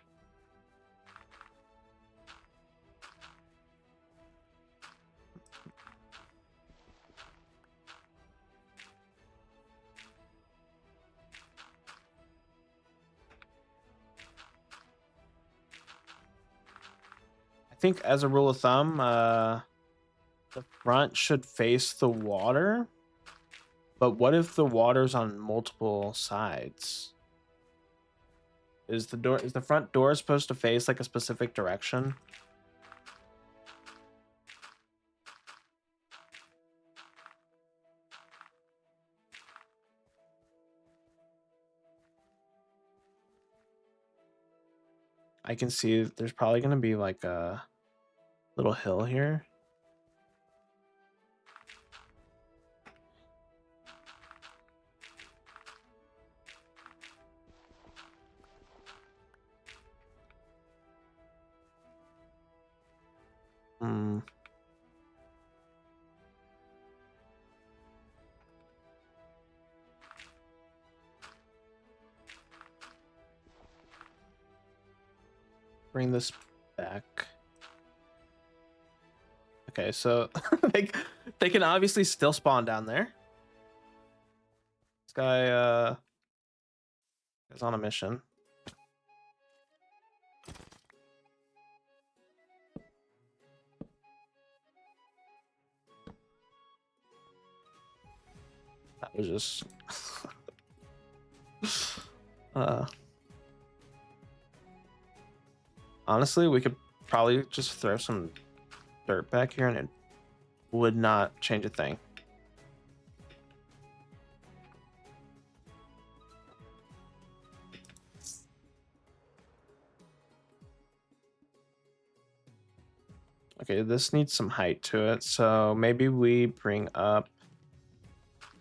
S1: I think as a rule of thumb, the front should face the water. But what if the water's on multiple sides? Is the front door supposed to face like a specific direction? I can see there's probably going to be like a little hill here. Hmm. Bring this back. Okay, so they can obviously still spawn down there. This guy is on a mission. That was just honestly, we could probably just throw some dirt back here and it would not change a thing. Okay, this needs some height to it, so maybe we bring up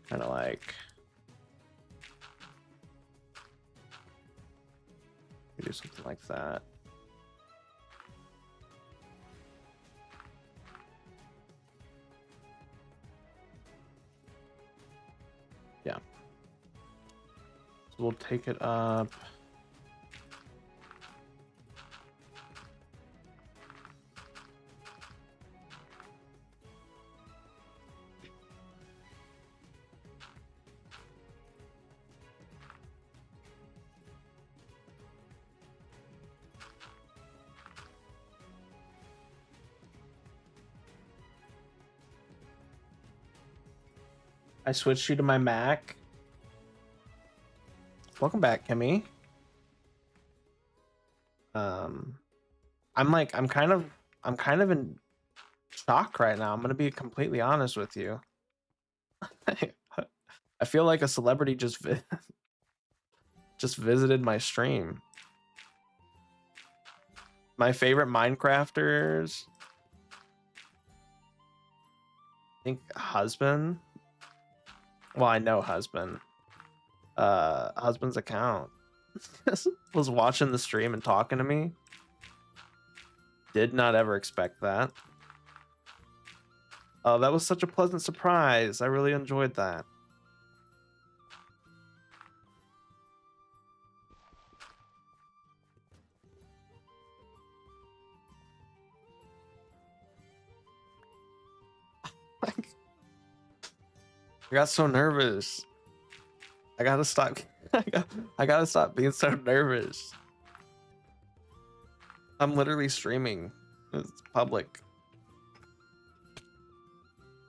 S1: kind of like do something like that. Yeah. So we'll take it up. I switched you to my Mac. Welcome back, Kimmy. I'm kind of in shock right now. I'm gonna be completely honest with you. I feel like a celebrity just visited my stream. My favorite Minecrafters. I think husband. Well, I know husband. Husband's account was watching the stream and talking to me. Did not ever expect that. Oh, that was such a pleasant surprise. I really enjoyed that. I got so nervous. I gotta stop. I gotta stop being so nervous. I'm literally streaming. It's public.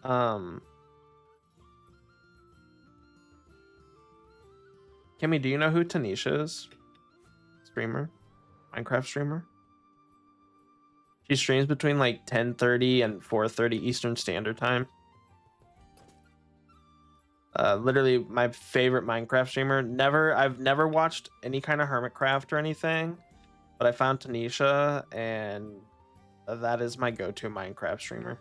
S1: Kimmy, do you know who Tanisha is? Streamer, Minecraft streamer. She streams between like 10:30 and 4:30 Eastern Standard Time. Literally my favorite Minecraft streamer. I've never watched any kind of Hermitcraft or anything, but I found Tanisha, and that is my go-to Minecraft streamer.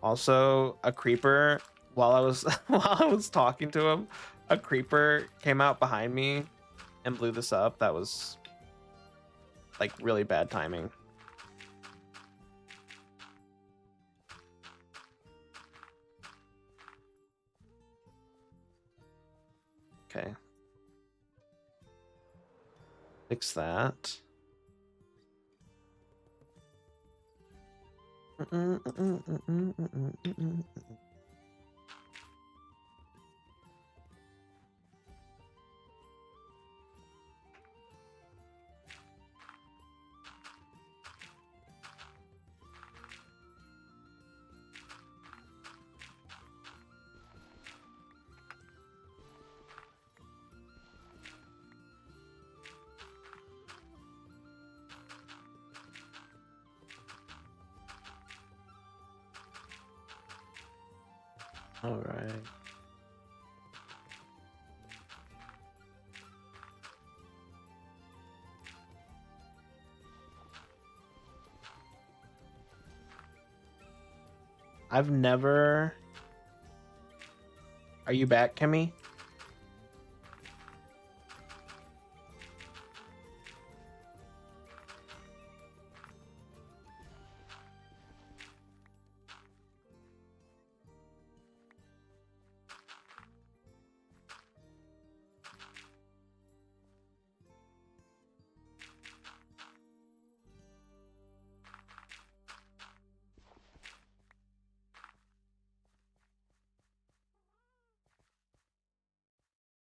S1: Also, a creeper. While I was talking to him, a creeper came out behind me and blew this up. That was like really bad timing. Okay. Fix that. All right. I've never. Are you back, Kimmy?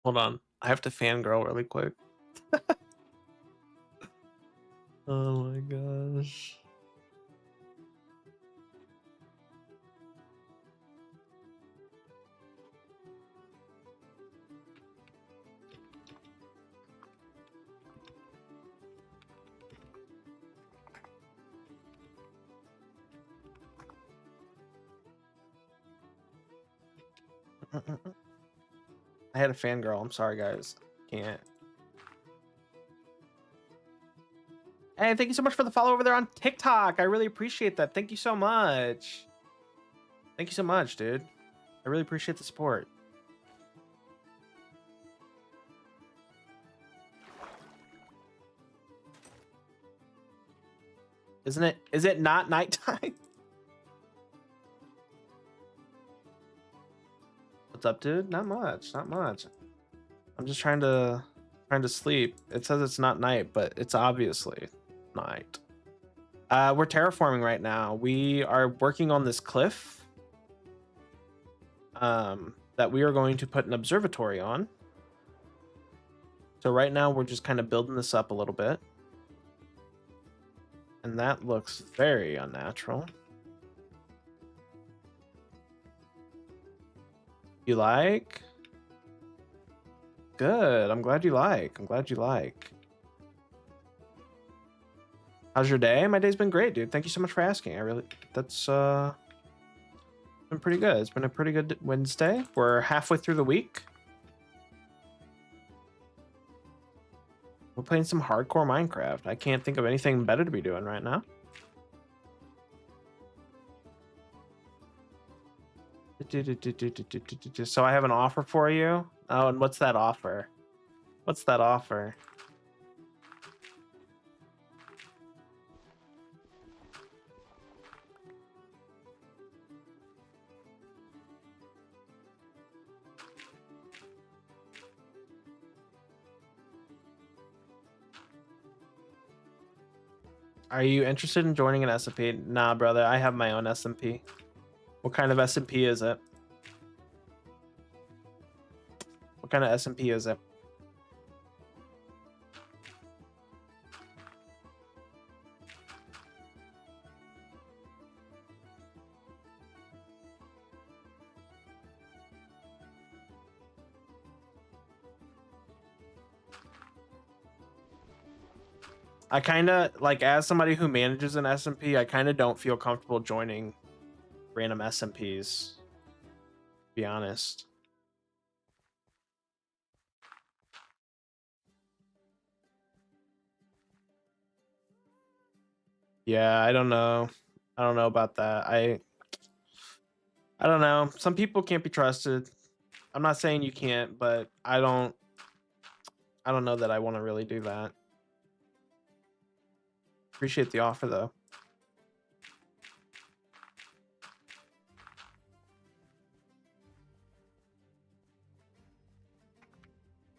S1: Hold on. I have to fangirl really quick. Oh my gosh. I had a fangirl. I'm sorry, guys. Can't. Hey, thank you so much for the follow over there on TikTok. I really appreciate that. Thank you so much. Thank you so much, dude. I really appreciate the support. Isn't it? Is it not nighttime? What's up, dude? Not much. Not much. I'm just trying to sleep. It says it's not night, but it's obviously night. We're terraforming right now. We are working on this cliff that we are going to put an observatory on. So right now we're just kind of building this up a little bit. And that looks very unnatural. You like? Good. I'm glad you like. I'm glad you like. How's your day? My day's been great, dude. Thank you so much for asking. That's been pretty good. It's been a pretty good Wednesday. We're halfway through the week. We're playing some hardcore Minecraft. I can't think of anything better to be doing right now. So I have an offer for you. Oh, and what's that offer? What's that offer? Are you interested in joining an SMP? Nah, brother, I have my own SMP. What kind of SMP is it? What kind of SMP is it? I kind of like, as somebody who manages an SMP, I kind of don't feel comfortable joining random SMPs, to be honest. Yeah, I don't know. I don't know about that. I don't know. Some people can't be trusted. I'm not saying you can't, but I don't know that I want to really do that. Appreciate the offer though.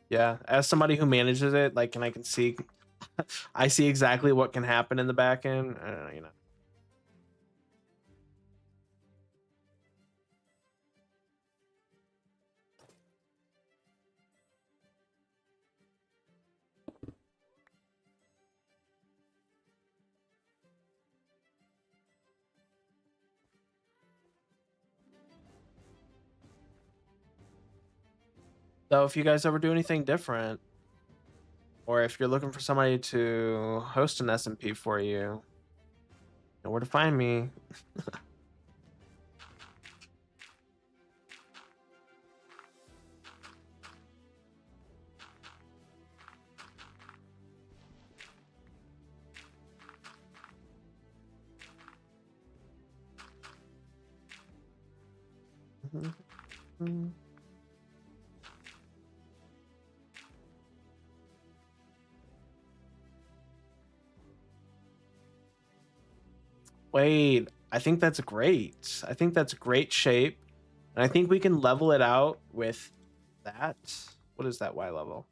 S1: Yeah, as somebody who manages it, like, and I can see, I see exactly what can happen in the back end. You know. So if you guys ever do anything different, or if you're looking for somebody to host an SMP for you, you know where to find me. Wait, I think that's great. I think that's great shape. And I think we can level it out with that. What is that Y level?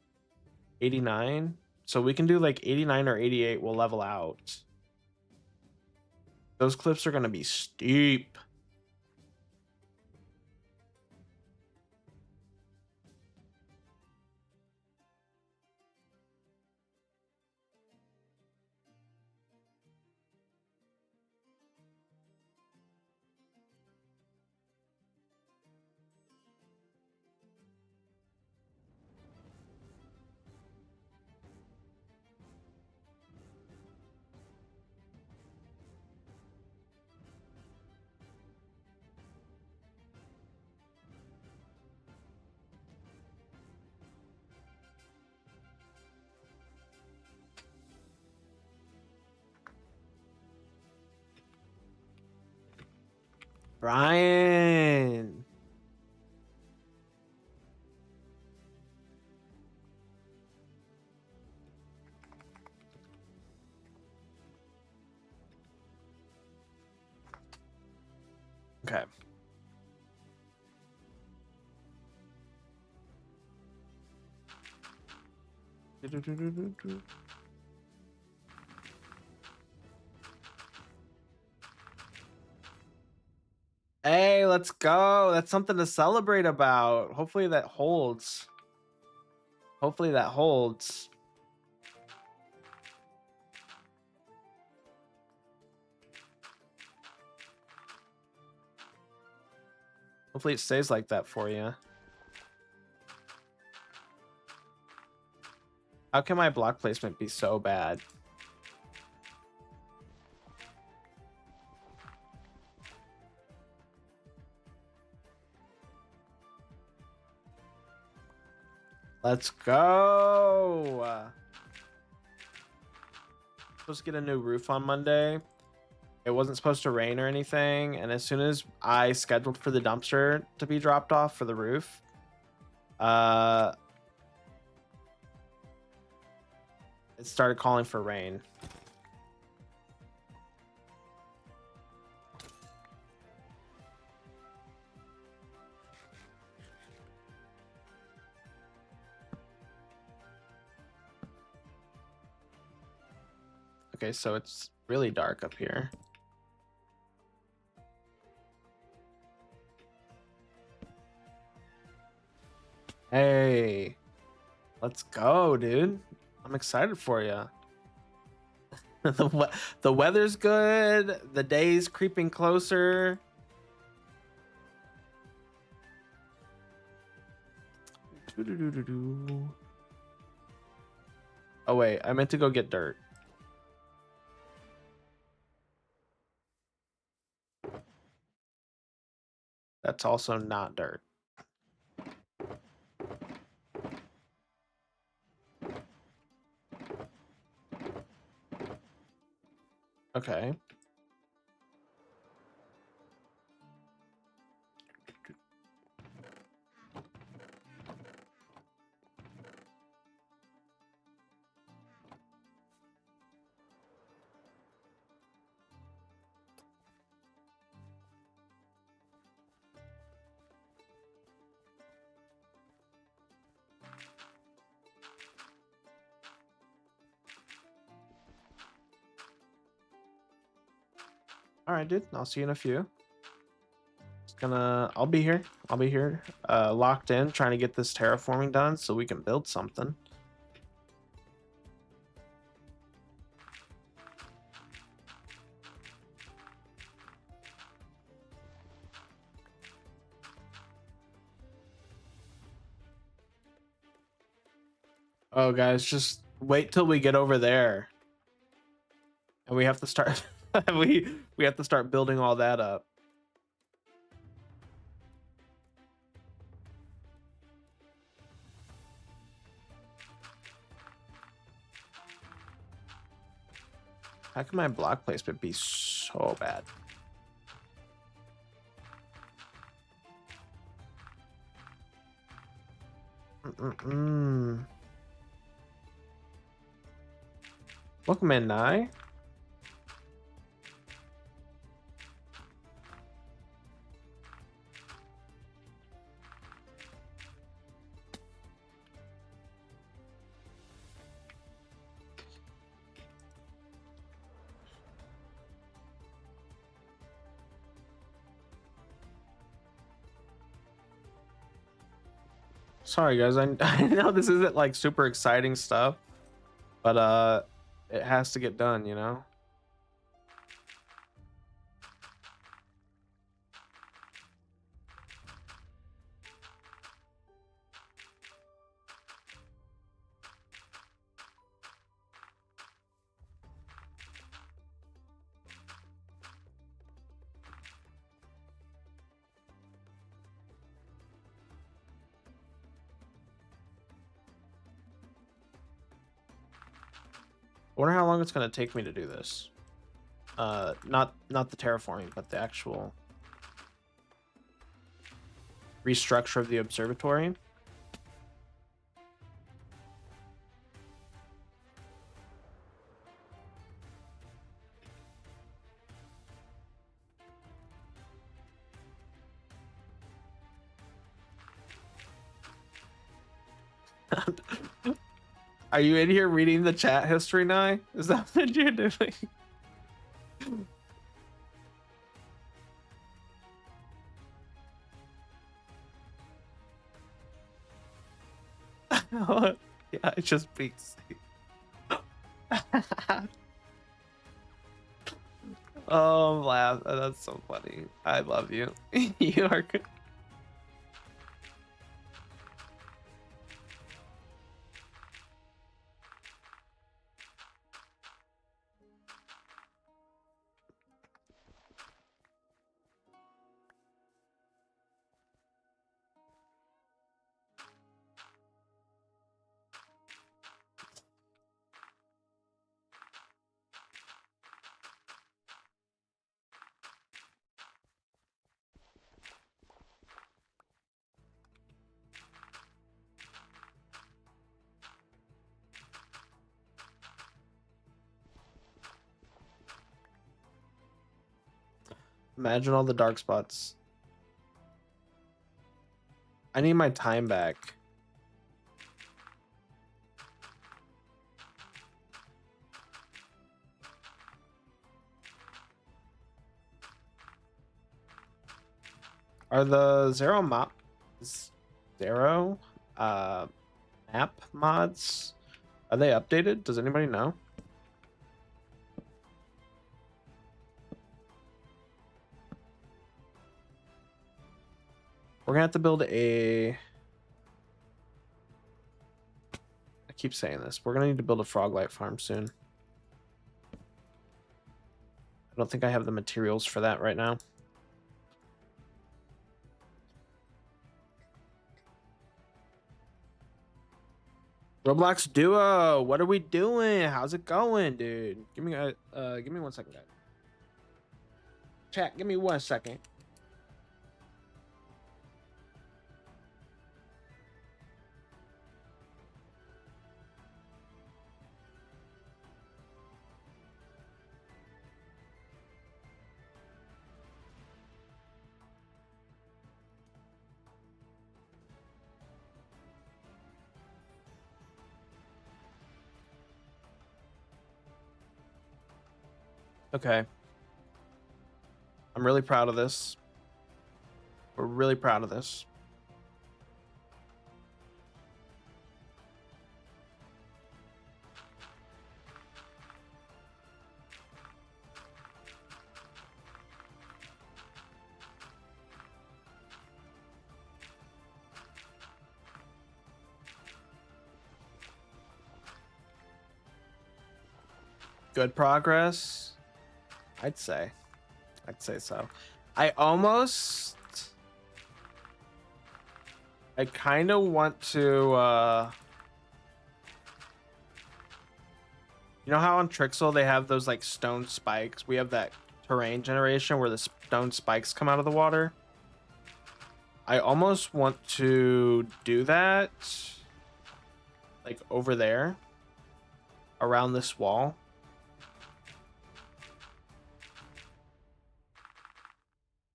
S1: 89. So we can do like 89 or 88. We'll level out. Those clips are going to be steep. Brian. Okay. Hey, let's go. That's something to celebrate about. Hopefully that holds. Hopefully that holds. Hopefully it stays like that for you. How can my block placement be so bad? Let's go. Supposed to get a new roof on Monday. It wasn't supposed to rain or anything, and as soon as I scheduled for the dumpster to be dropped off for the roof, it started calling for rain. Okay, so it's really dark up here. Hey, let's go, dude. I'm excited for you. The weather's good. The day's creeping closer. Oh wait, I meant to go get dirt. That's also not dirt. Okay. All right, dude. I'll see you in a few. I'll be here. I'll be here, locked in, trying to get this terraforming done so we can build something. Oh, guys, just wait till we get over there, and we have to start. we have to start building all that up. How can my block placement be so bad? Welcome in, Nye. Sorry, guys. I know this isn't like super exciting stuff, but it has to get done, you know? I wonder how long it's gonna take me to do this. Not the terraforming, but the actual restructure of the observatory. Are you in here reading the chat history now? Is that what you're doing? Yeah, it just beats. Oh, laugh. That's so funny. I love you. You are good. Imagine all the dark spots. I need my time back. Are the Zero map mods, are they updated? Does anybody know? We're gonna have to build a, I keep saying this, we're gonna need to build a Froglight farm soon. I don't think I have the materials for that right now. Roblox Duo, what are we doing? How's it going, dude? Give me 1 second, guys. Chat, give me 1 second. Okay. I'm really proud of this. We're really proud of this. Good progress, I'd say so. I kind of want to you know how on Trixel they have those like stone spikes? We have that terrain generation where the stone spikes come out of the water. I almost want to do that like over there around this wall.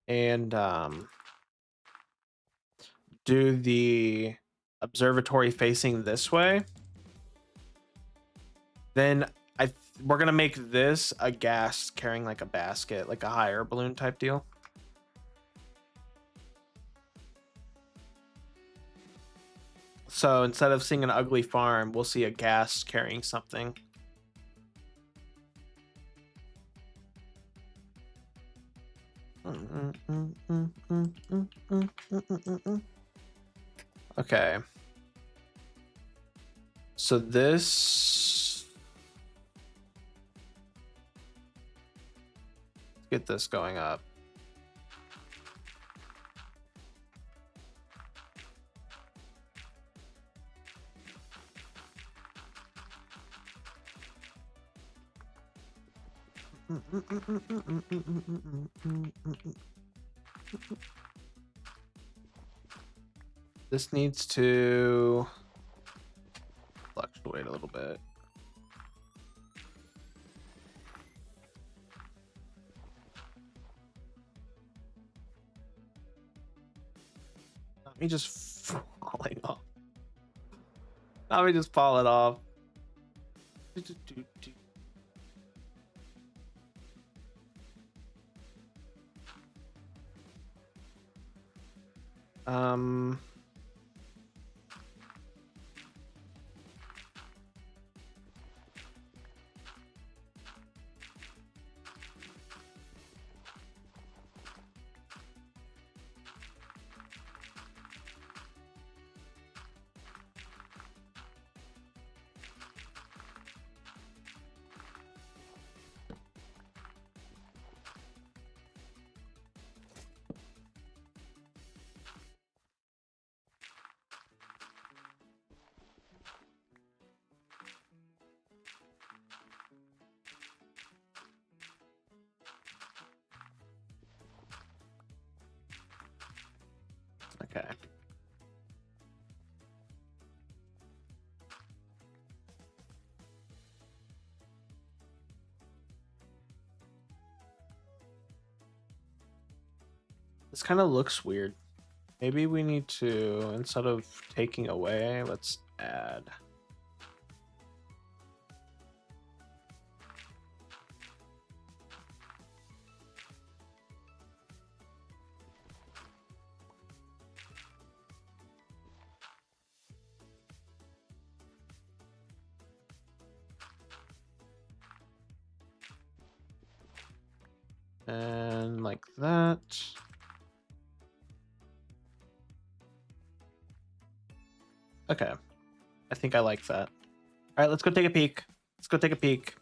S1: And do the observatory facing this way. Then we're gonna make this a gas carrying like a basket, like a higher balloon type deal. So instead of seeing an ugly farm, we'll see a gas carrying something. Okay. So this, let's get this going up. This needs to fluctuate a little bit. Let me just falling off. Let me just fall it off. Okay. This kind of looks weird. Maybe we need to, instead of taking away, let's add. And like that. Okay. I think I like that. All right, let's go take a peek. Let's go take a peek.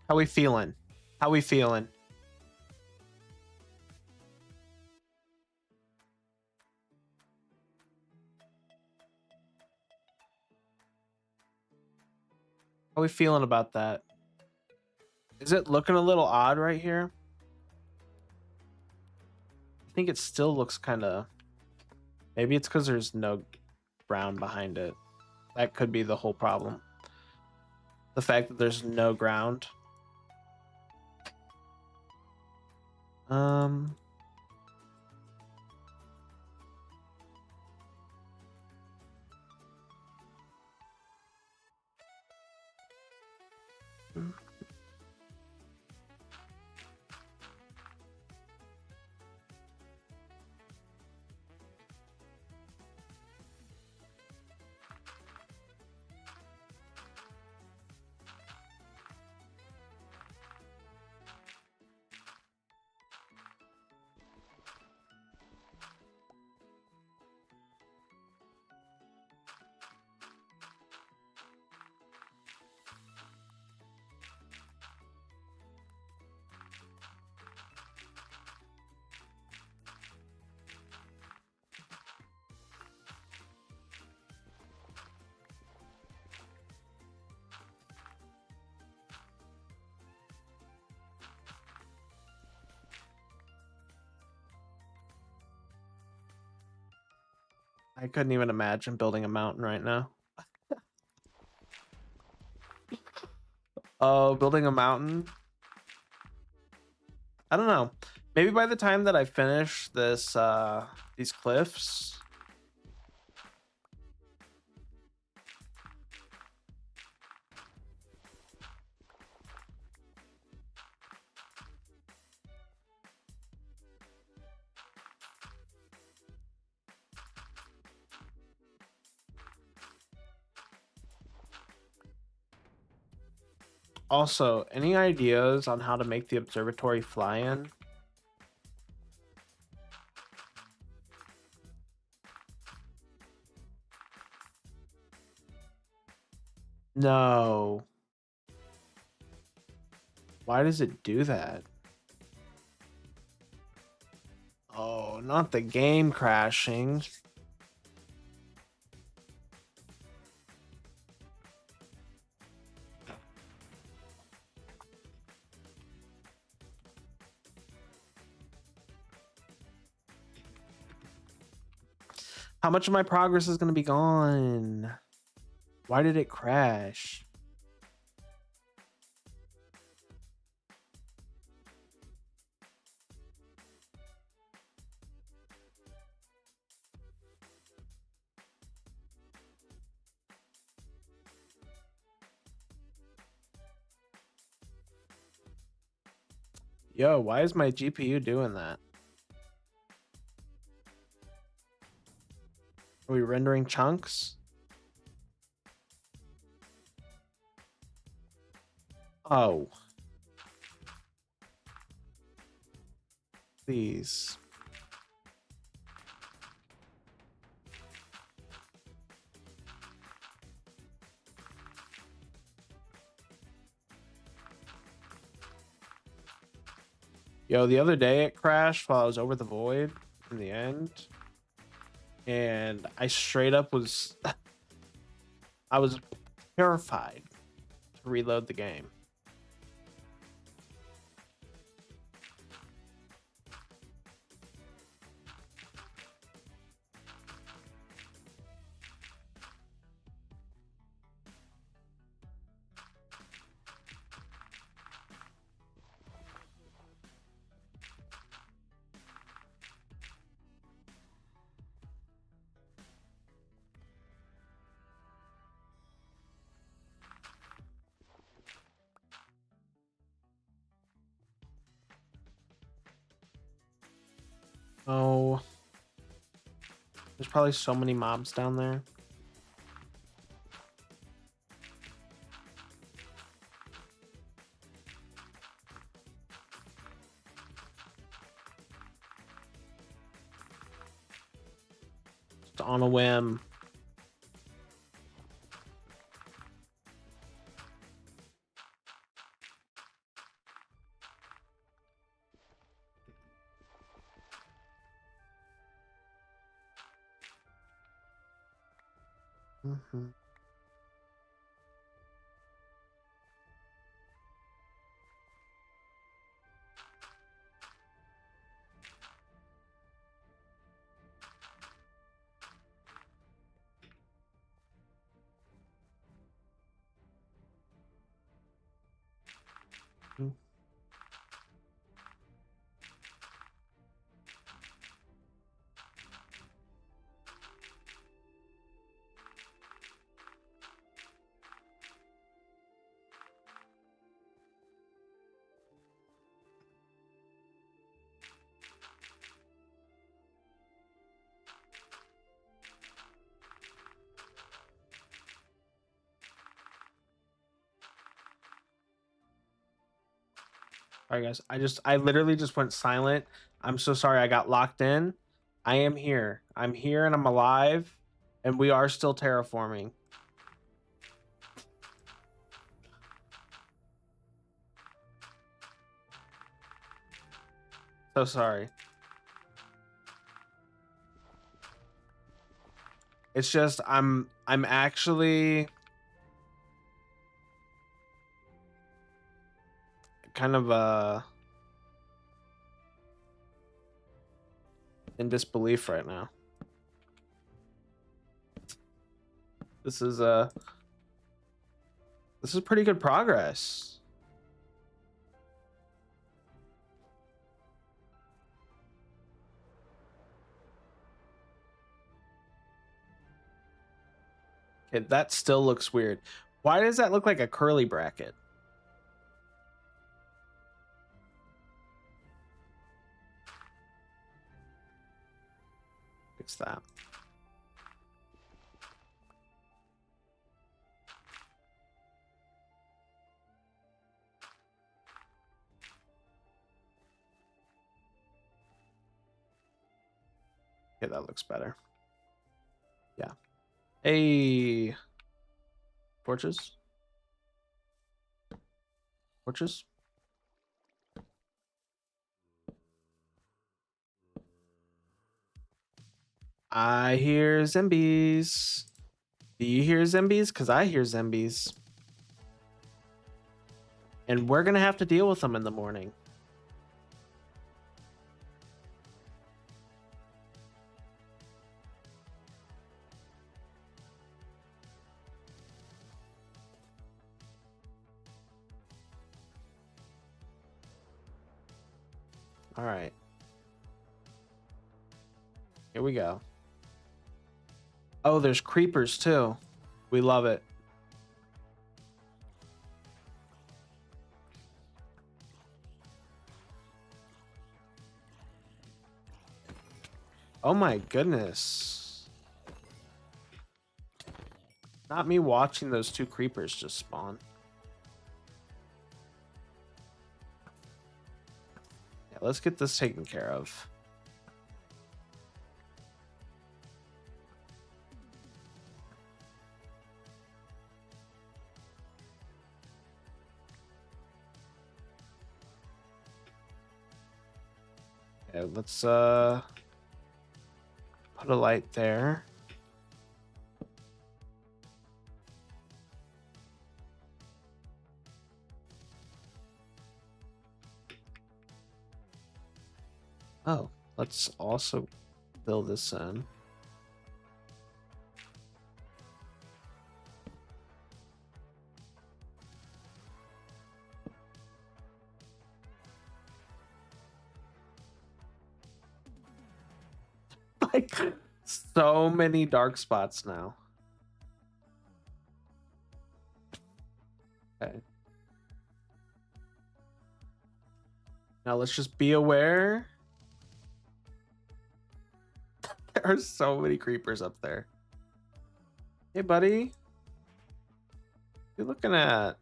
S1: How we feeling? How we feeling? How we feeling about that? Is it looking a little odd right here? I think it still looks kind of... Maybe it's because there's no ground behind it. That could be the whole problem. The fact that there's no ground. I couldn't even imagine building a mountain right now. Oh, building a mountain? I don't know. Maybe by the time that I finish this, these cliffs. Also, any ideas on how to make the observatory fly in? No. Why does it do that? Oh, not the game crashing. How much of my progress is going to be gone? Why did it crash? Yo, why is my GPU doing that? Are we rendering chunks? Oh. Please. Yo, the other day it crashed while I was over the void in the end. And I straight up was... I was terrified to reload the game.
S2: Oh, there's probably so many mobs down there. Just on a whim. Mm-hmm. All right, guys. I literally just went silent. I'm so sorry. I got locked in. I am here. I'm here and I'm alive, and we are still terraforming. So sorry. It's just I'm actually kind of in disbelief right now. This is pretty good progress. Okay, that still looks weird. Why does that look like a curly bracket? Fix that. Okay, that looks better. Yeah. Hey. Torches. Torches. I hear zombies. Do you hear zombies? Because I hear zombies. And we're going to have to deal with them in the morning. All right. Here we go. Oh, there's creepers too. We love it. Oh my goodness. Not me watching those two creepers just spawn. Yeah, let's get this taken care of. Yeah, let's put a light there. Oh, let's also fill this in. Like so many dark spots now. Okay. Now let's just be aware. There are so many creepers up there. Hey, buddy. What you looking at?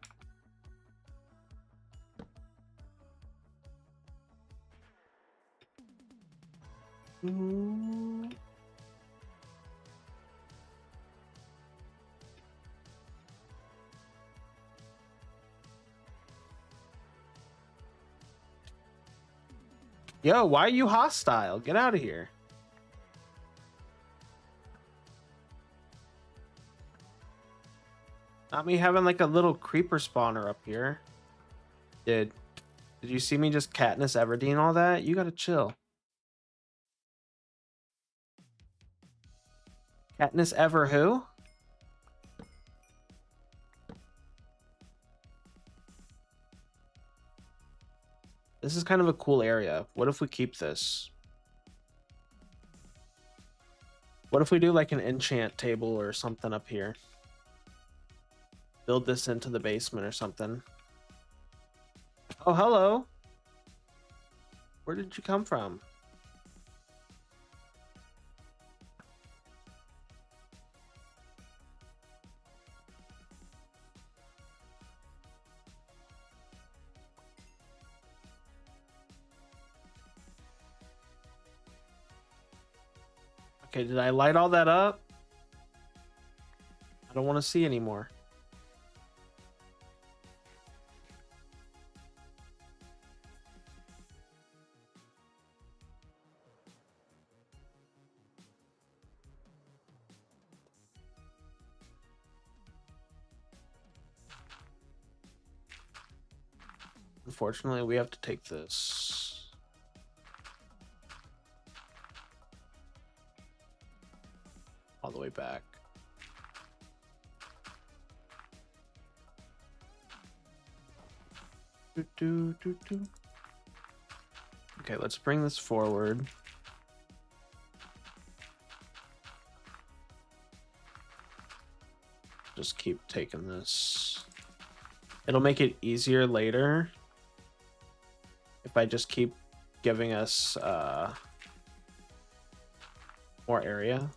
S2: Mm. Yo, why are you hostile? Get out of here. Not me having like a little creeper spawner up here. Did you see me just Katniss Everdeen all that? You gotta chill. Katniss Ever who? This is kind of a cool area. What if we keep this? What if we do like an enchant table or something up here? Build this into the basement or something. Oh, hello. Where did you come from? Okay, did I light all that up? I don't want to see anymore. Unfortunately, we have to take this. All the way back. Okay, let's bring this forward. Just keep taking this. It'll make it easier later if I just keep giving us more area.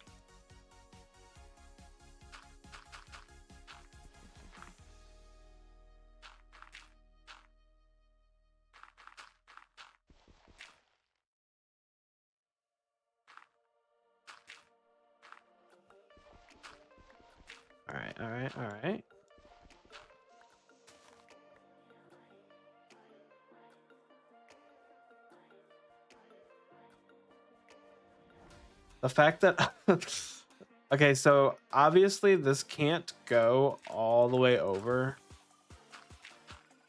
S2: All right. The fact that okay, so obviously this can't go all the way over.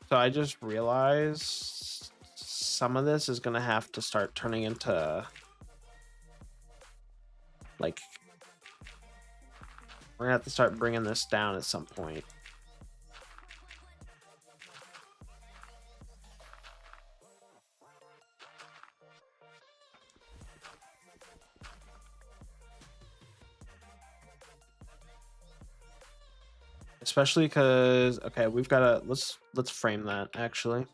S2: So I just realized some of this is gonna have to start turning into like we're gonna have to start bringing this down at some point. Especially because okay, we've got to let's frame that actually.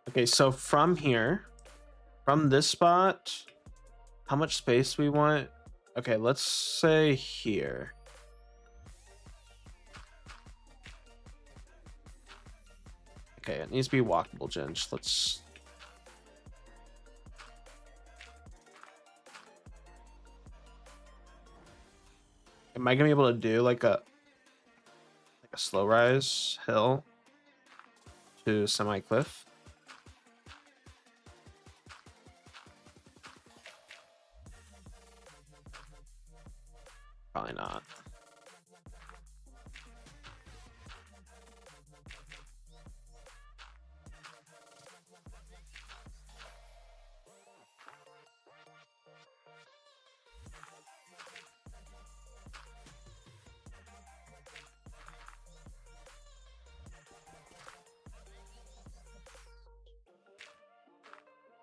S2: Okay, so from here, from this spot, how much space we want? Okay, let's say here. Okay, it needs to be walkable, Ginge. Let's. Am I gonna be able to do like a slow rise hill to semi cliff? Probably not.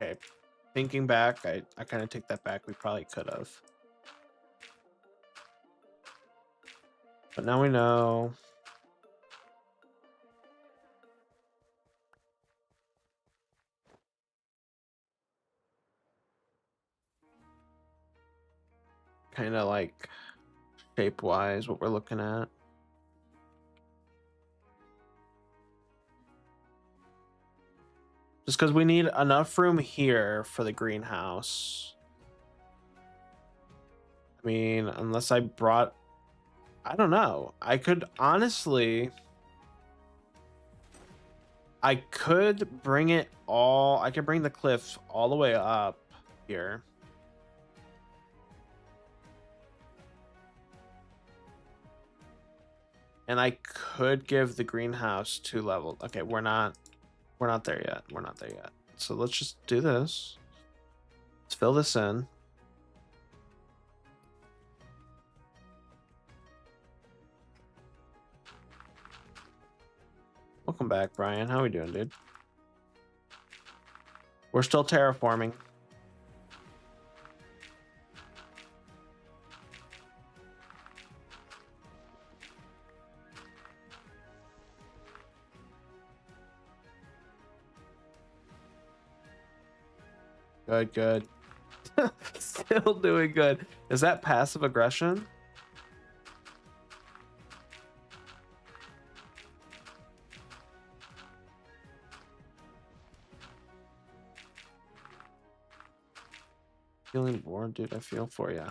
S2: Okay, thinking back, I kind of take that back. We probably could have. But now we know. kind of like shape wise what we're looking at. Just because we need enough room here for the greenhouse. I mean, unless I brought, I don't know. I could honestly, I could bring it all, I could bring the cliffs all the way up here. And I could give the greenhouse 2 levels. Okay, we're not there yet. We're not there yet. So let's just do this. Let's fill this in. Welcome back, Brian. How we doing, dude? We're still terraforming. Good, good. Still doing good. Is that passive aggression? Feeling bored, dude? I feel for you.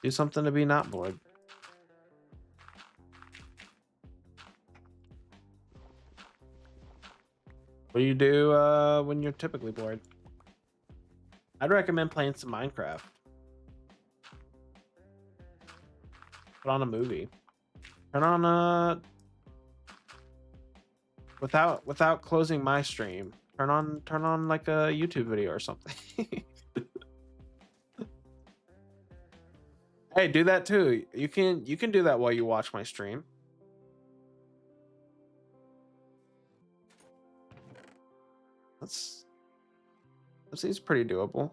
S2: Do something to be not bored. What do you do when you're typically bored? I'd recommend playing some Minecraft. Put on a movie. Turn on without closing my stream. Turn on like a YouTube video or something. Hey, do that too. You can do that while you watch my stream. That seems pretty doable.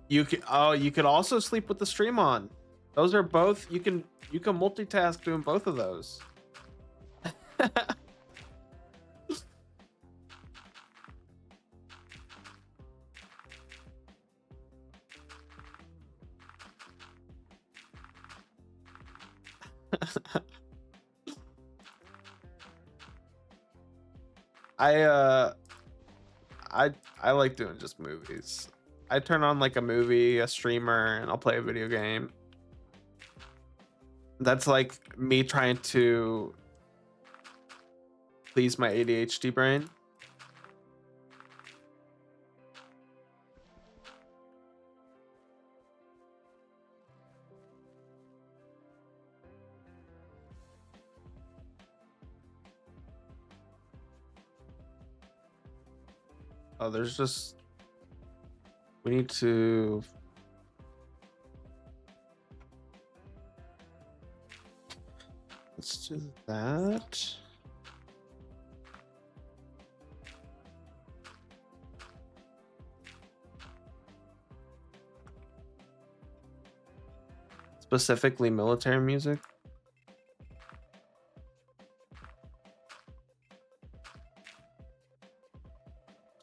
S2: You could also sleep with the stream on. Those are both, you can multitask doing both of those. I like doing just movies. I turn on like a movie, a streamer, and I'll play a video game. That's like me trying to please my ADHD brain. Oh, there's just, we need to, let's do that. Specifically military music.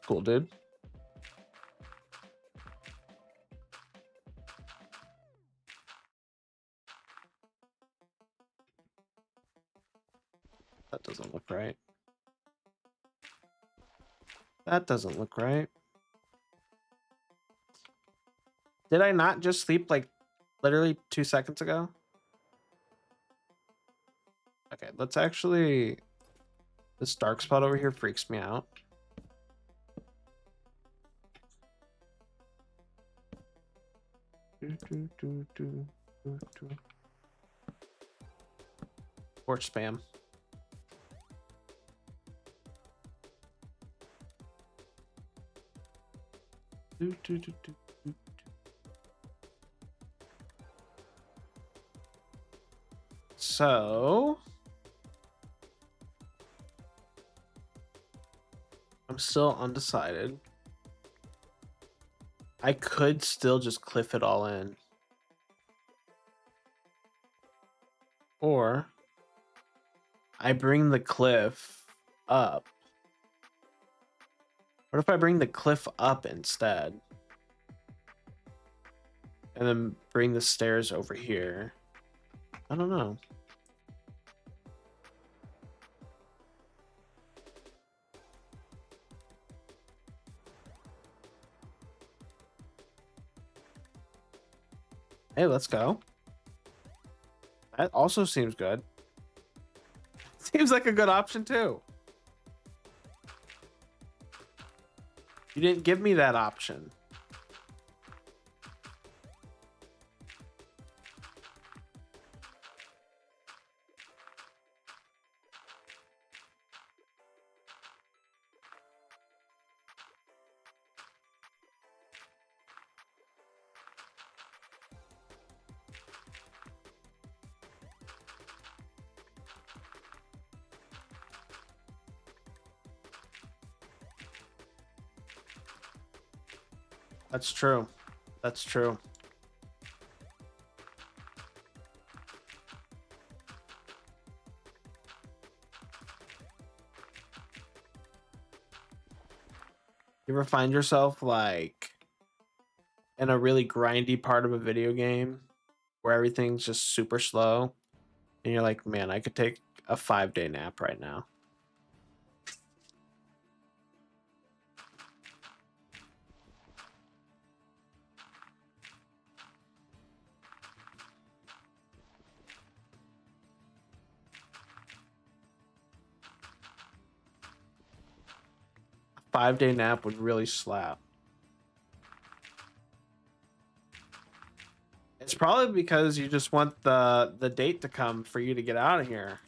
S2: Cool, dude. That doesn't look right. That doesn't look right. Did I not just sleep like literally 2 seconds ago? Okay, let's actually, this dark spot over here freaks me out. Torch spam. So I'm still undecided. I could still just cliff it all in. Or I bring the cliff up. What if I bring the cliff up instead? And then bring the stairs over here. I don't know. Hey, let's go. That also seems good. Seems like a good option too. You didn't give me that option. That's true. That's true. You ever find yourself like in a really grindy part of a video game where everything's just super slow and you're like, man, I could take a 5-day nap right now. A 5-day nap would really slap. It's probably because you just want the date to come for you to get out of here.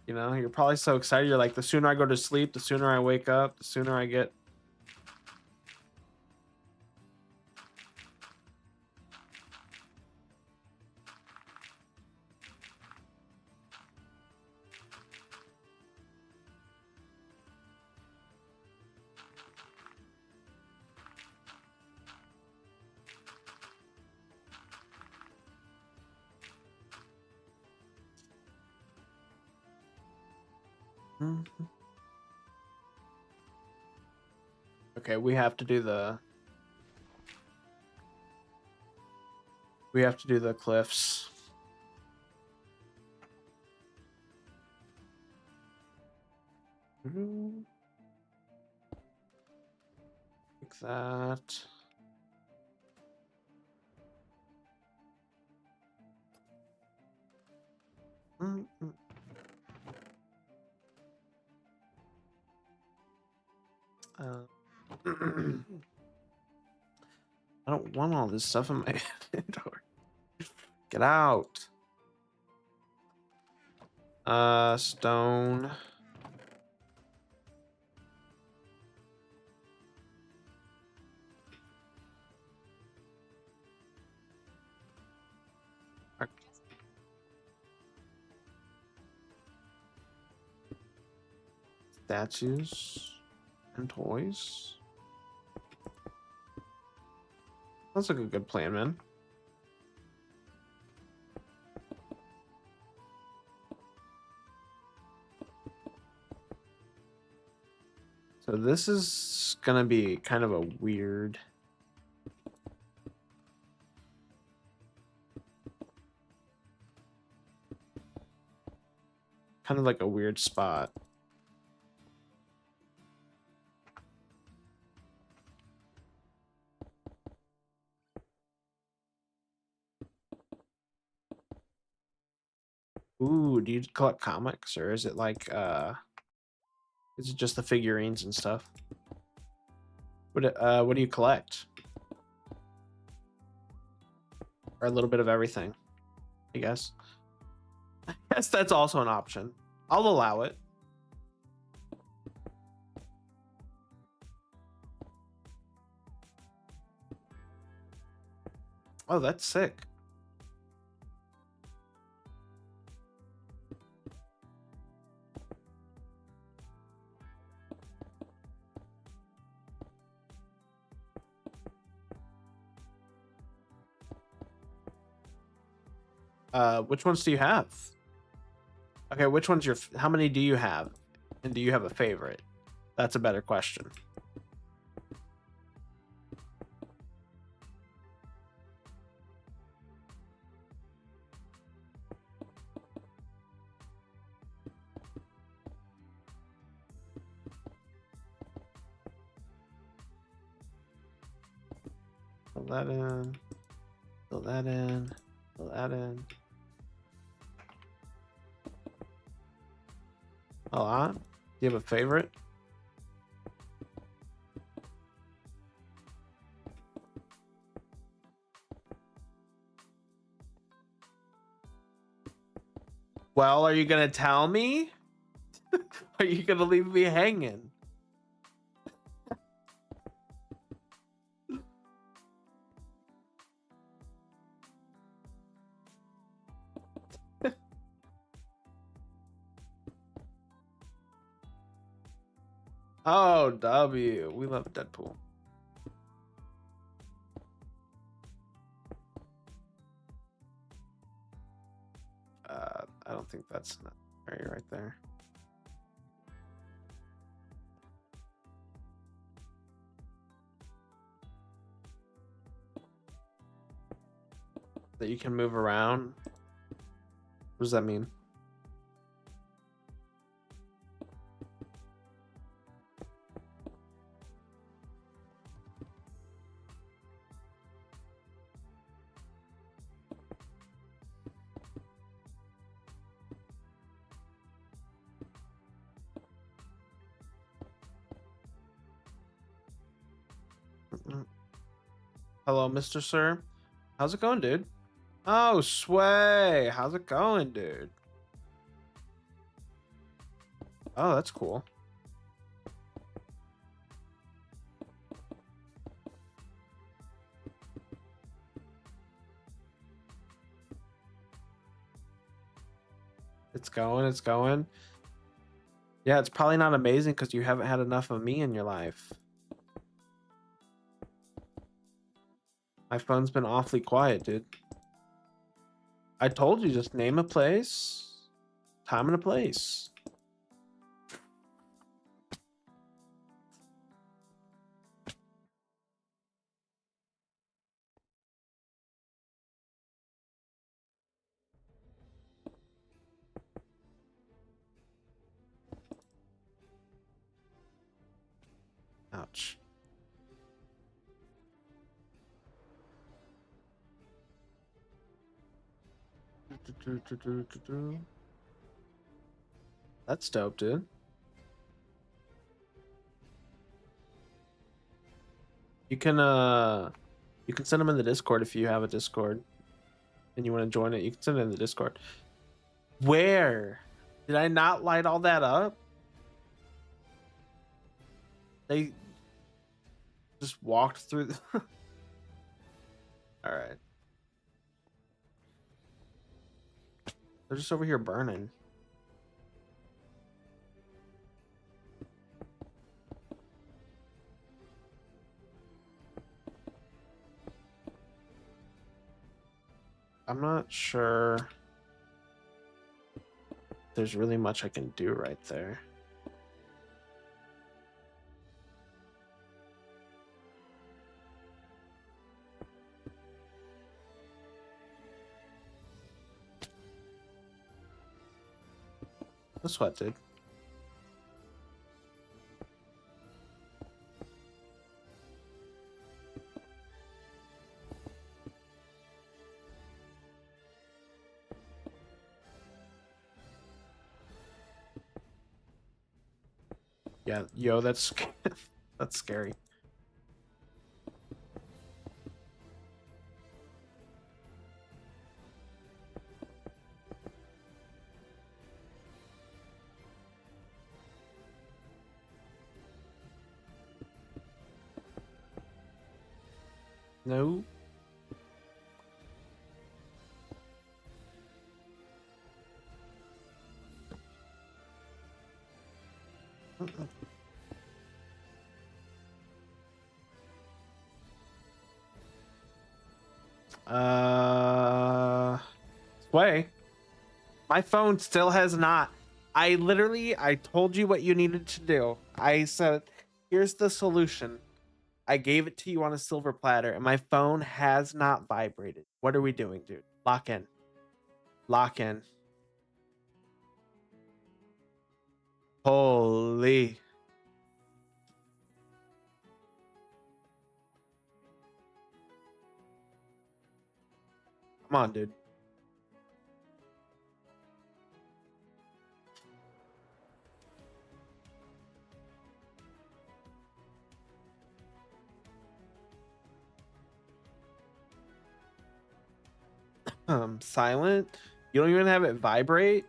S2: You know, you're probably so excited. You're like, the sooner I go to sleep, the sooner I wake up, the sooner I get. Okay, we have to do the cliffs. Like that. I don't want all this stuff in my inventory. Get out. Stone. Statues and toys. That's like a good plan, man. So this is gonna be kind of a weird. Kind of like a weird spot. Ooh, do you collect comics or is it like is it just the figurines and stuff? What do you collect? Or a little bit of everything, I guess. I guess that's also an option. I'll allow it. Oh, that's sick. Which ones do you have? Okay, which one's how many do you have? And do you have a favorite? That's a better question. Fill that in. Fill that in. Fill that in. A lot? Do you have a favorite? Well, are you gonna tell me? Are you gonna leave me hanging? Oh, W. We love Deadpool. I don't think that's necessary right there. That you can move around. What does that mean? Hello, Mr. Sir. How's it going, dude? Oh, Sway. How's it going, dude? Oh, that's cool. It's going, it's going. Yeah, it's probably not amazing because you haven't had enough of me in your life. My phone's been awfully quiet, dude. I told you, just name a place, time and a place. Ouch. That's dope, dude. You can send them in the Discord if you have a Discord and you want to join it. You can send it in the Discord. Where? Did I not light all that up? They just walked through the all right. They're just over here burning. I'm not sure there's really much I can do right there. That's what, dude. Yeah, yo, that's that's scary. No. Uh, Sway, my phone still has not. I told you what you needed to do. I said, here's the solution. I gave it to you on a silver platter, and my phone has not vibrated. What are we doing, dude? Lock in. Lock in. Holy. Come on, dude. Silent. You don't even have it vibrate.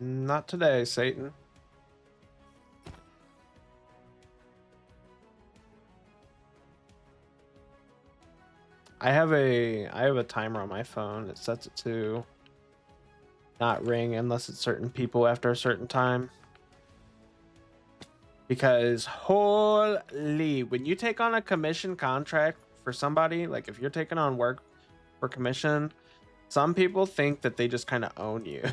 S2: Not today, Satan. I have a timer on my phone. It sets it to not ring unless it's certain people after a certain time. Because holy, when you take on a commission contract for somebody, like if you're taking on work for commission, some people think that they just kind of own you.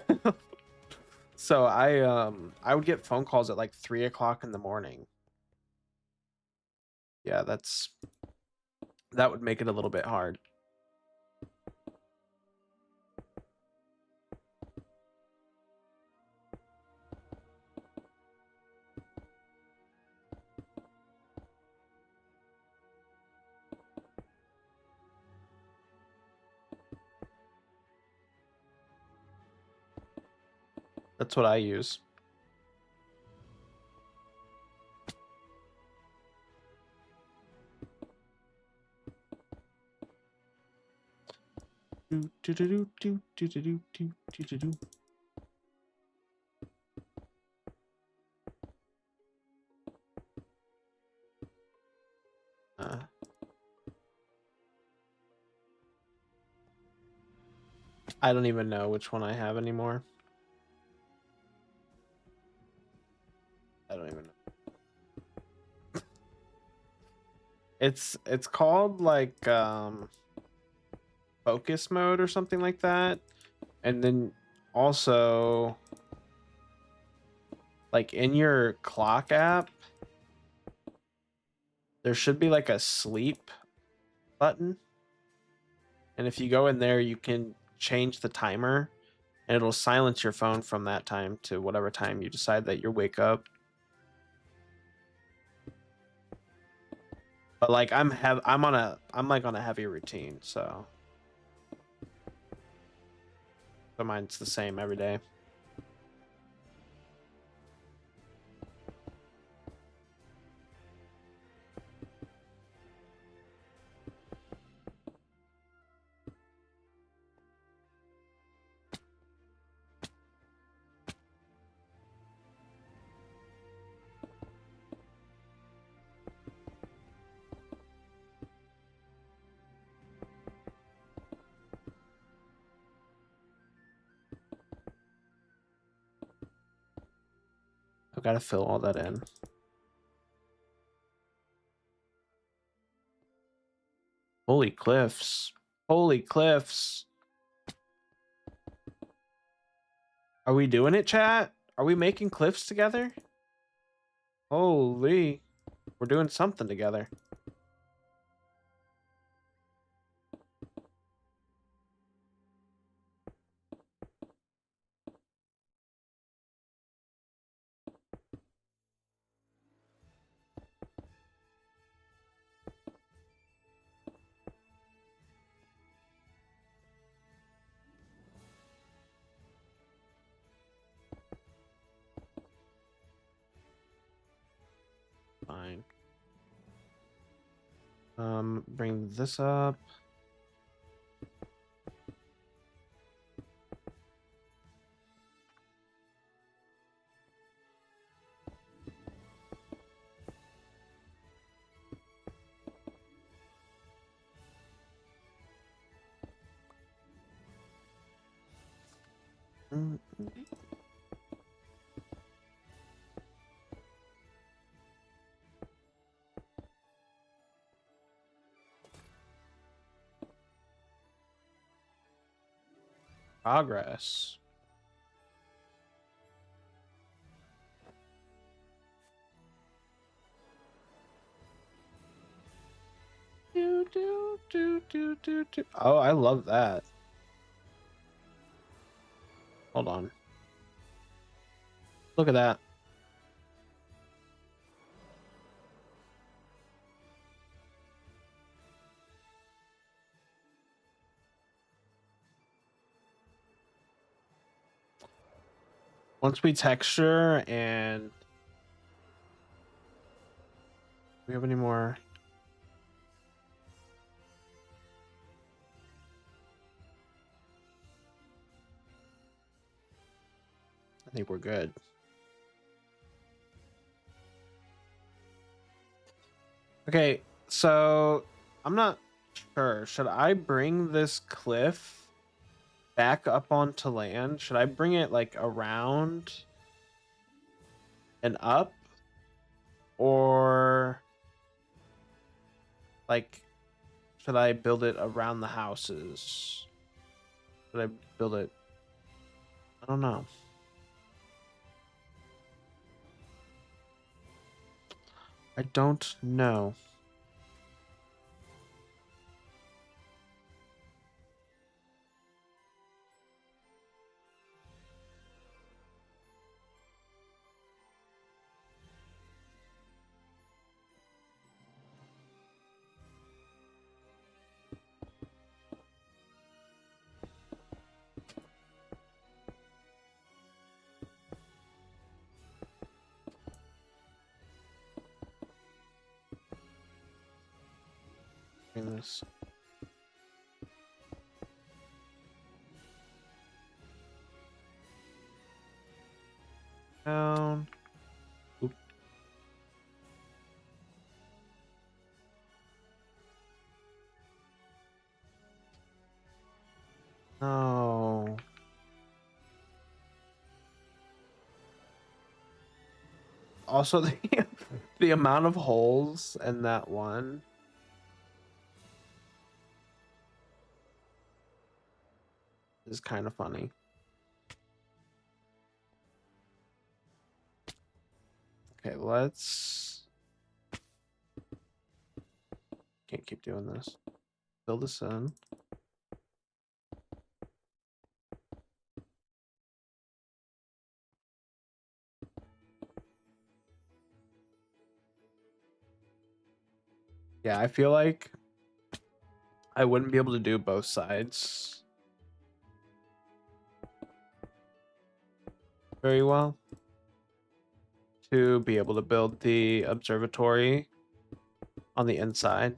S2: So I would get phone calls at like 3 o'clock in the morning. Yeah, that would make it a little bit hard. That's what I use. I don't even know which one I have anymore. I don't even know. It's called like focus mode or something like that. And then also like in your clock app there should be like a sleep button. And if you go in there you can change the timer and it'll silence your phone from that time to whatever time you decide that you wake up. But like I'm like on a heavy routine, so mine's the same every day. I've got to fill all that in. Holy cliffs. Holy cliffs. Are we doing it, chat? Are we making cliffs together? Holy. We're doing something together. Fine. Bring this up. Progress. Oh, I love that. Hold on. Look at that. Once we texture and we have any more? I think we're good. Okay, so I'm not sure. Should I bring this cliff back up onto land? Should I bring it like around and up? Or like should I build it around the houses? Should I build it? I don't know. I don't know. Bring this. Down. Oop. No. Also, the amount of holes in that one is kind of funny. Okay, let's. Can't keep doing this. Fill this in. Yeah, I feel like I wouldn't be able to do both sides very well to be able to build the observatory on the inside.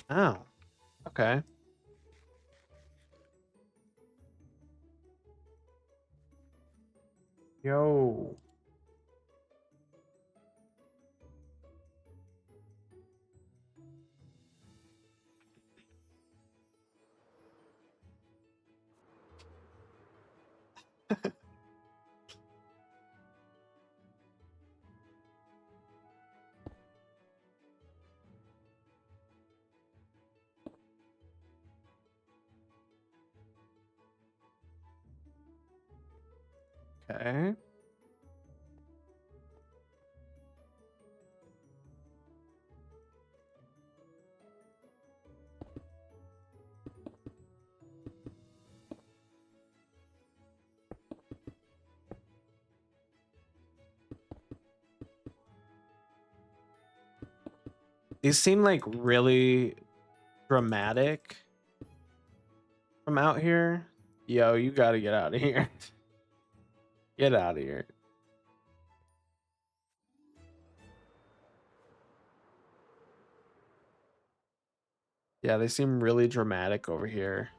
S2: Oh, okay. Yo. Okay. These seem like really dramatic from out here. Yo, you gotta get out of here. Get out of here. Yeah, they seem really dramatic over here.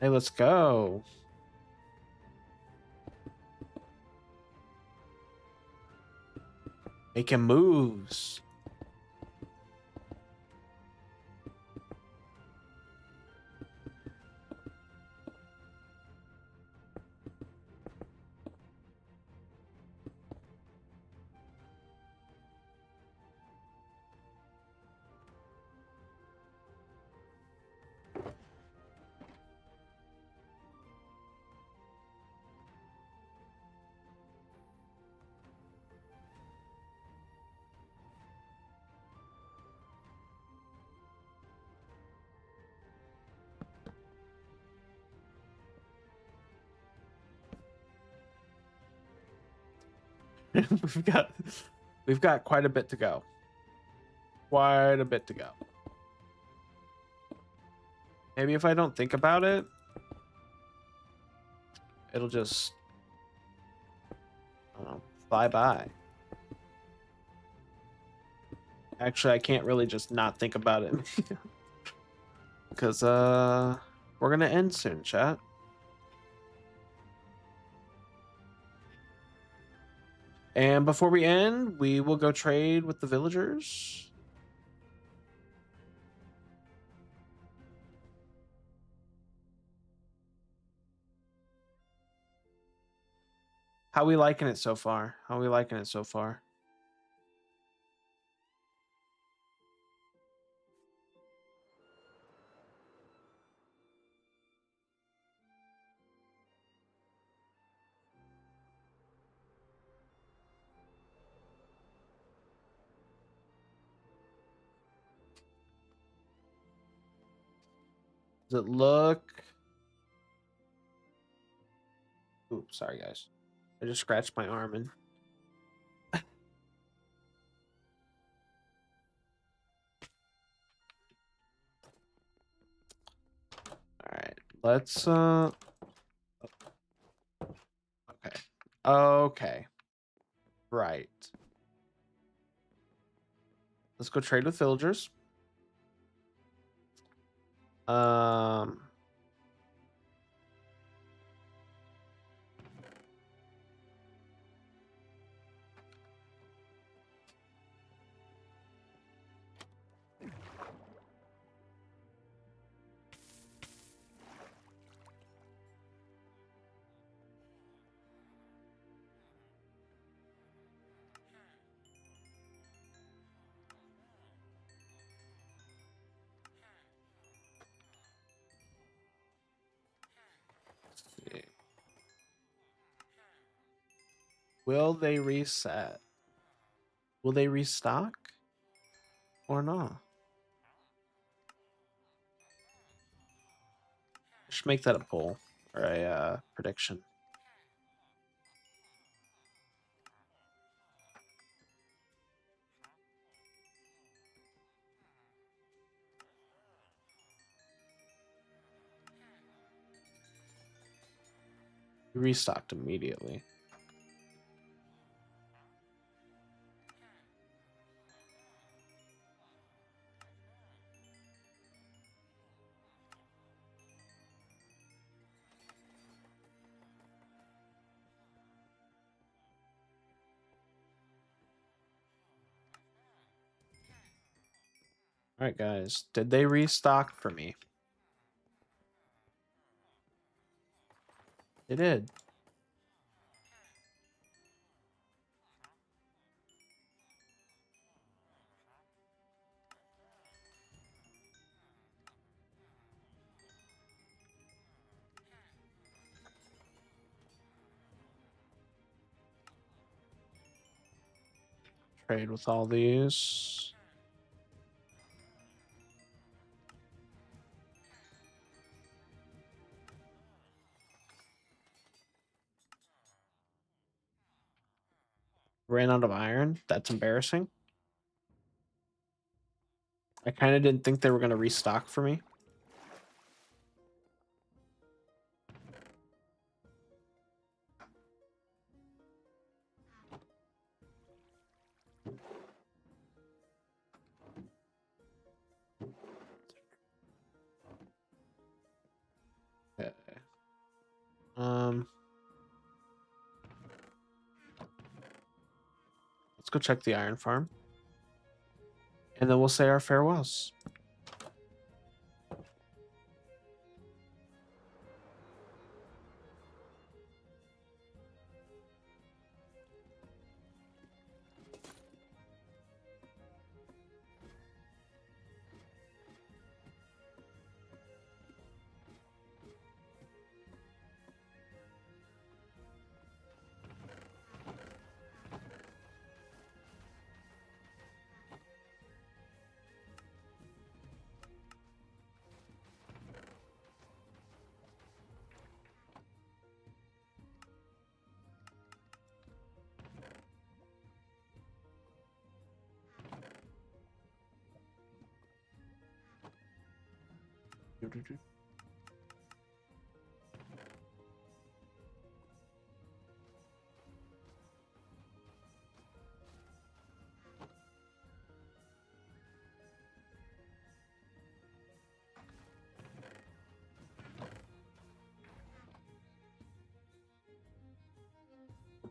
S2: Hey, let's go. Making moves. we've got quite a bit to go. Quite a bit to go. Maybe if I don't think about it, it'll just, I don't know, fly by. Actually, I can't really just not think about it. Because we're gonna end soon, chat. And before we end, we will go trade with the villagers. How we liking it so far? How we liking it so far? Does it look... Oops, sorry guys. I just scratched my arm and... Alright, let's okay. Okay. Right. Let's go trade with villagers. Will they reset? Will they restock? Or not? Should make that a poll or a prediction. Restocked immediately. All right, guys. Did they restock for me? They did. Trade with all these. Ran out of iron. That's embarrassing. I kind of didn't think they were going to restock for me. Okay. go check the iron farm. And then we'll say our farewells.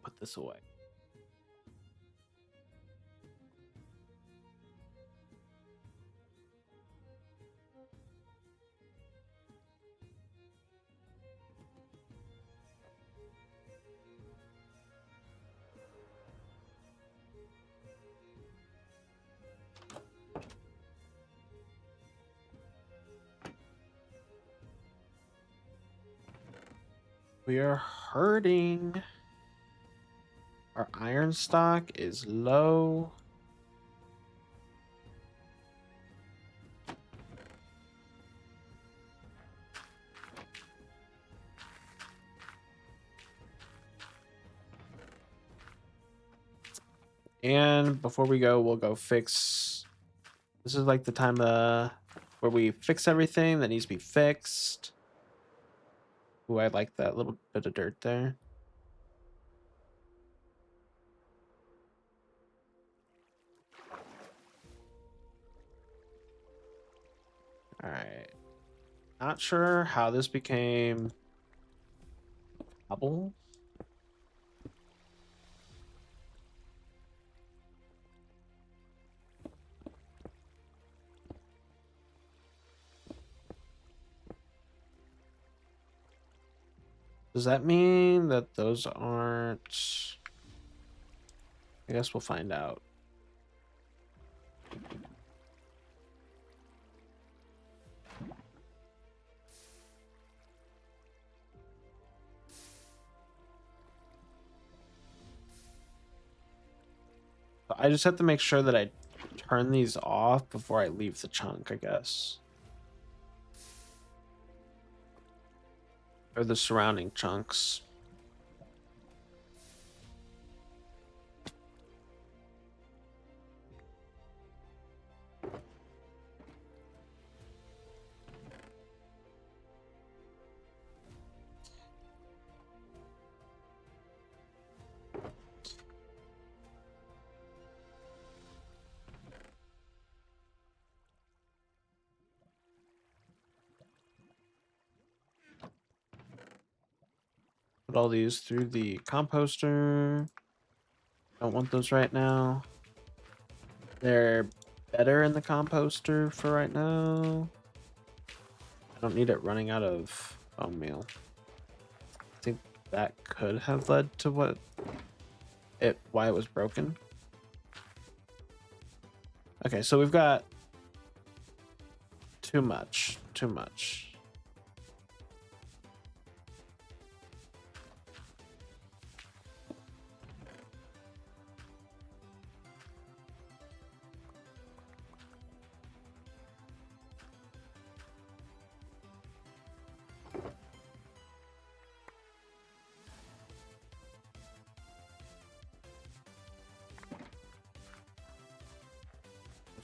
S2: Put this away. We are hurting. Our iron stock is low. And before we go, we'll go fix. This is like the time where we fix everything that needs to be fixed. Ooh, I like that little bit of dirt there. All right. Not sure how this became bubble. Does that mean that those aren't? I guess we'll find out. I just have to make sure that I turn these off before I leave the chunk, I guess. Or the surrounding chunks. Put all these through the composter. Don't want those right now. They're better in the composter for right now. I don't need it running out of bone meal. I think that could have led to why it was broken. Okay, so we've got too much.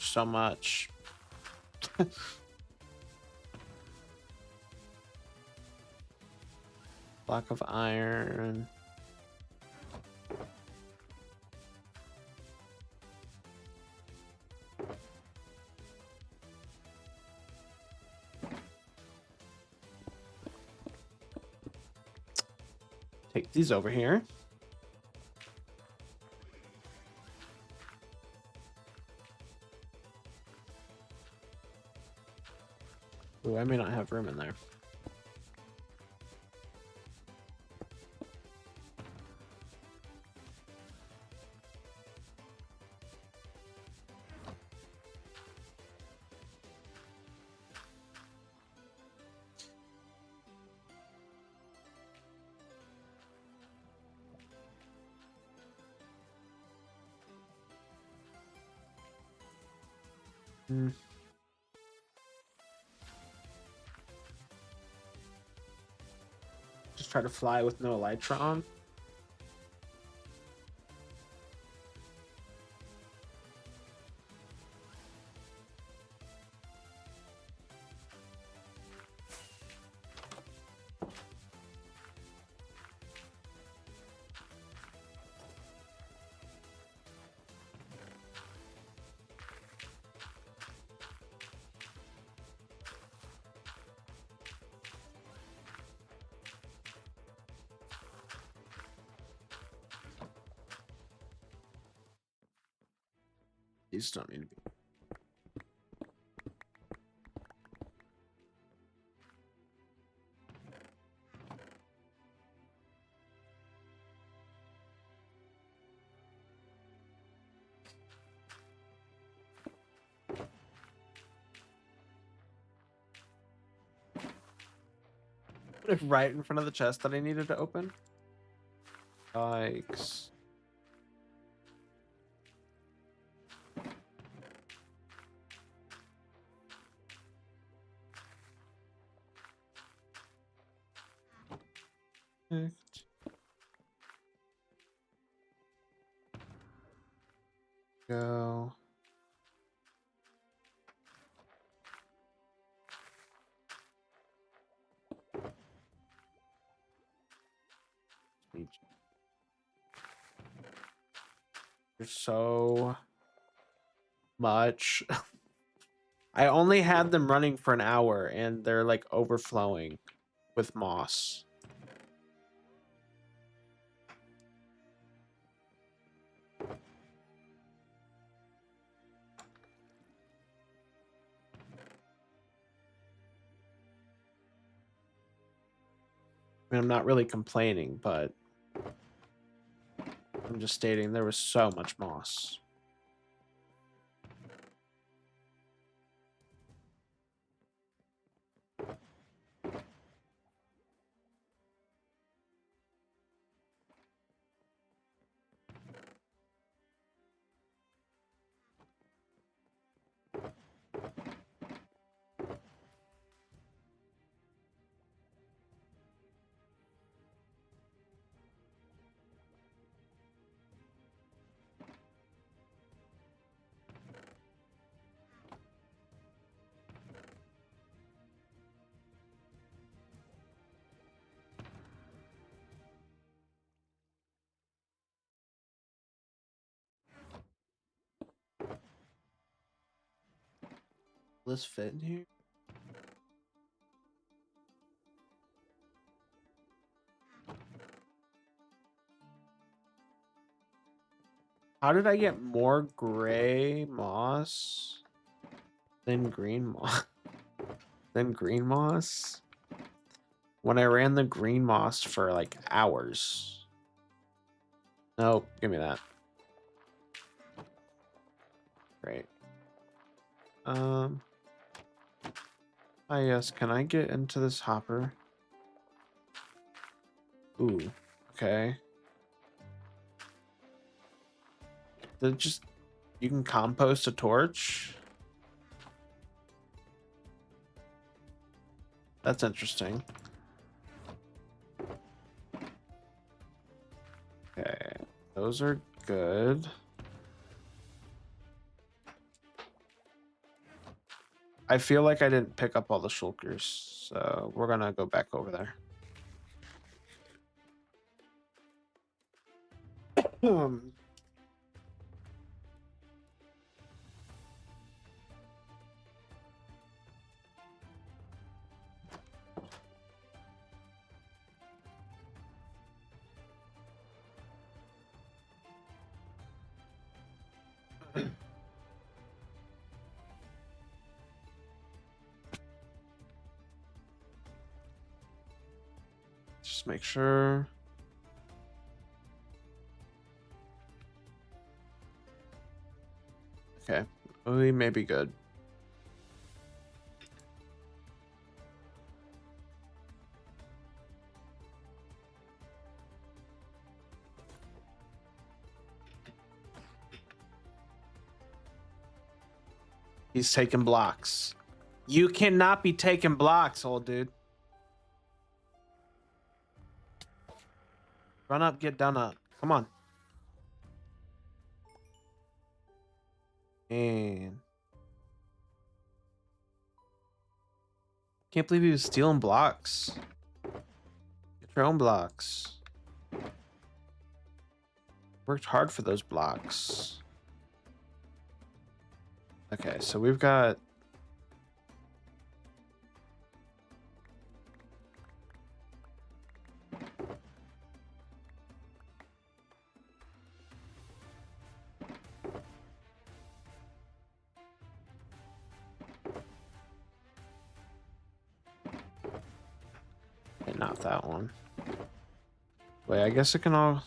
S2: So much. Block of iron. Take these over here. Ooh, I may not have room in there. Hmm. Just try to fly with no elytra on. These don't need to be. Put it right in front of the chest that I needed to open. Yikes. Perfect. Go. There's so much. I only had them running for an hour and they're like overflowing with moss. I mean, I'm not really complaining, but I'm just stating there was so much moss. Will this fit in here? How did I get more gray moss than green moss? Than green moss? When I ran the green moss for like hours. Nope, give me that. Great. Yes, can I get into this hopper? Ooh, okay. Just you can compost a torch. That's interesting. Okay, those are good. I feel like I didn't pick up all the shulkers, so we're gonna go back over there. Just make sure. Okay, we may be good. He's taking blocks. You cannot be taking blocks, old dude. Run up, get done up. Come on. And can't believe he was stealing blocks. Get your own blocks. Worked hard for those blocks. Okay, so we've got not that one. Wait, I guess it can all.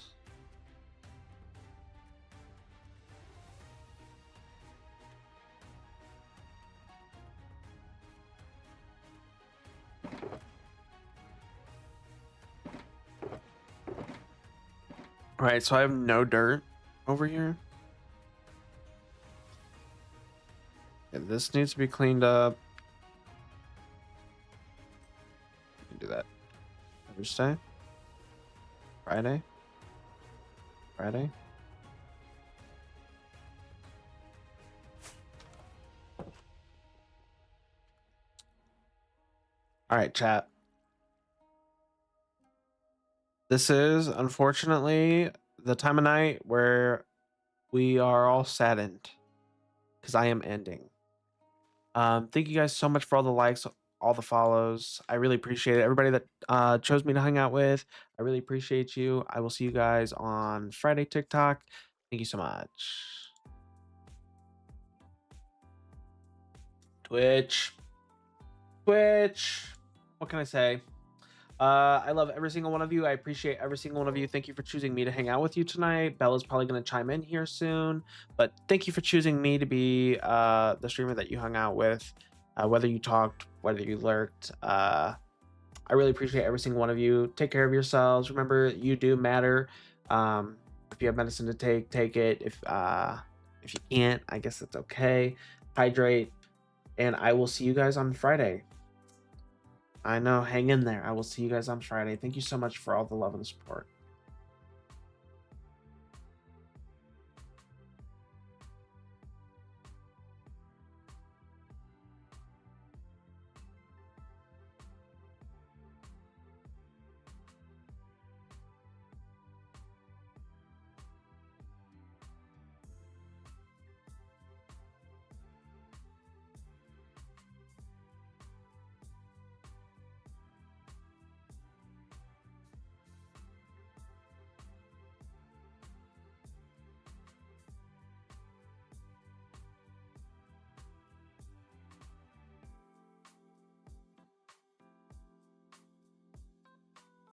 S2: All right, so I have no dirt over here. Okay, this needs to be cleaned up. Do that. Thursday, Friday. All right, chat. This is unfortunately the time of night where we are all saddened because I am ending. Thank you guys so much for all the likes, all the follows. I really appreciate it. Everybody that chose me to hang out with, I really appreciate you. I will see you guys on Friday TikTok. Thank you so much. Twitch. What can I say? I love every single one of you. I appreciate every single one of you. Thank you for choosing me to hang out with you tonight. Bella's probably going to chime in here soon, but thank you for choosing me to be the streamer that you hung out with. Whether you talked, whether you lurked, I really appreciate every single one of you. Take care of yourselves. Remember, you do matter. If you have medicine to take it. If you can't, I guess that's okay. Hydrate, and I will see you guys on Friday. I know, hang in there. I will see you guys on Friday. Thank you so much for all the love and support.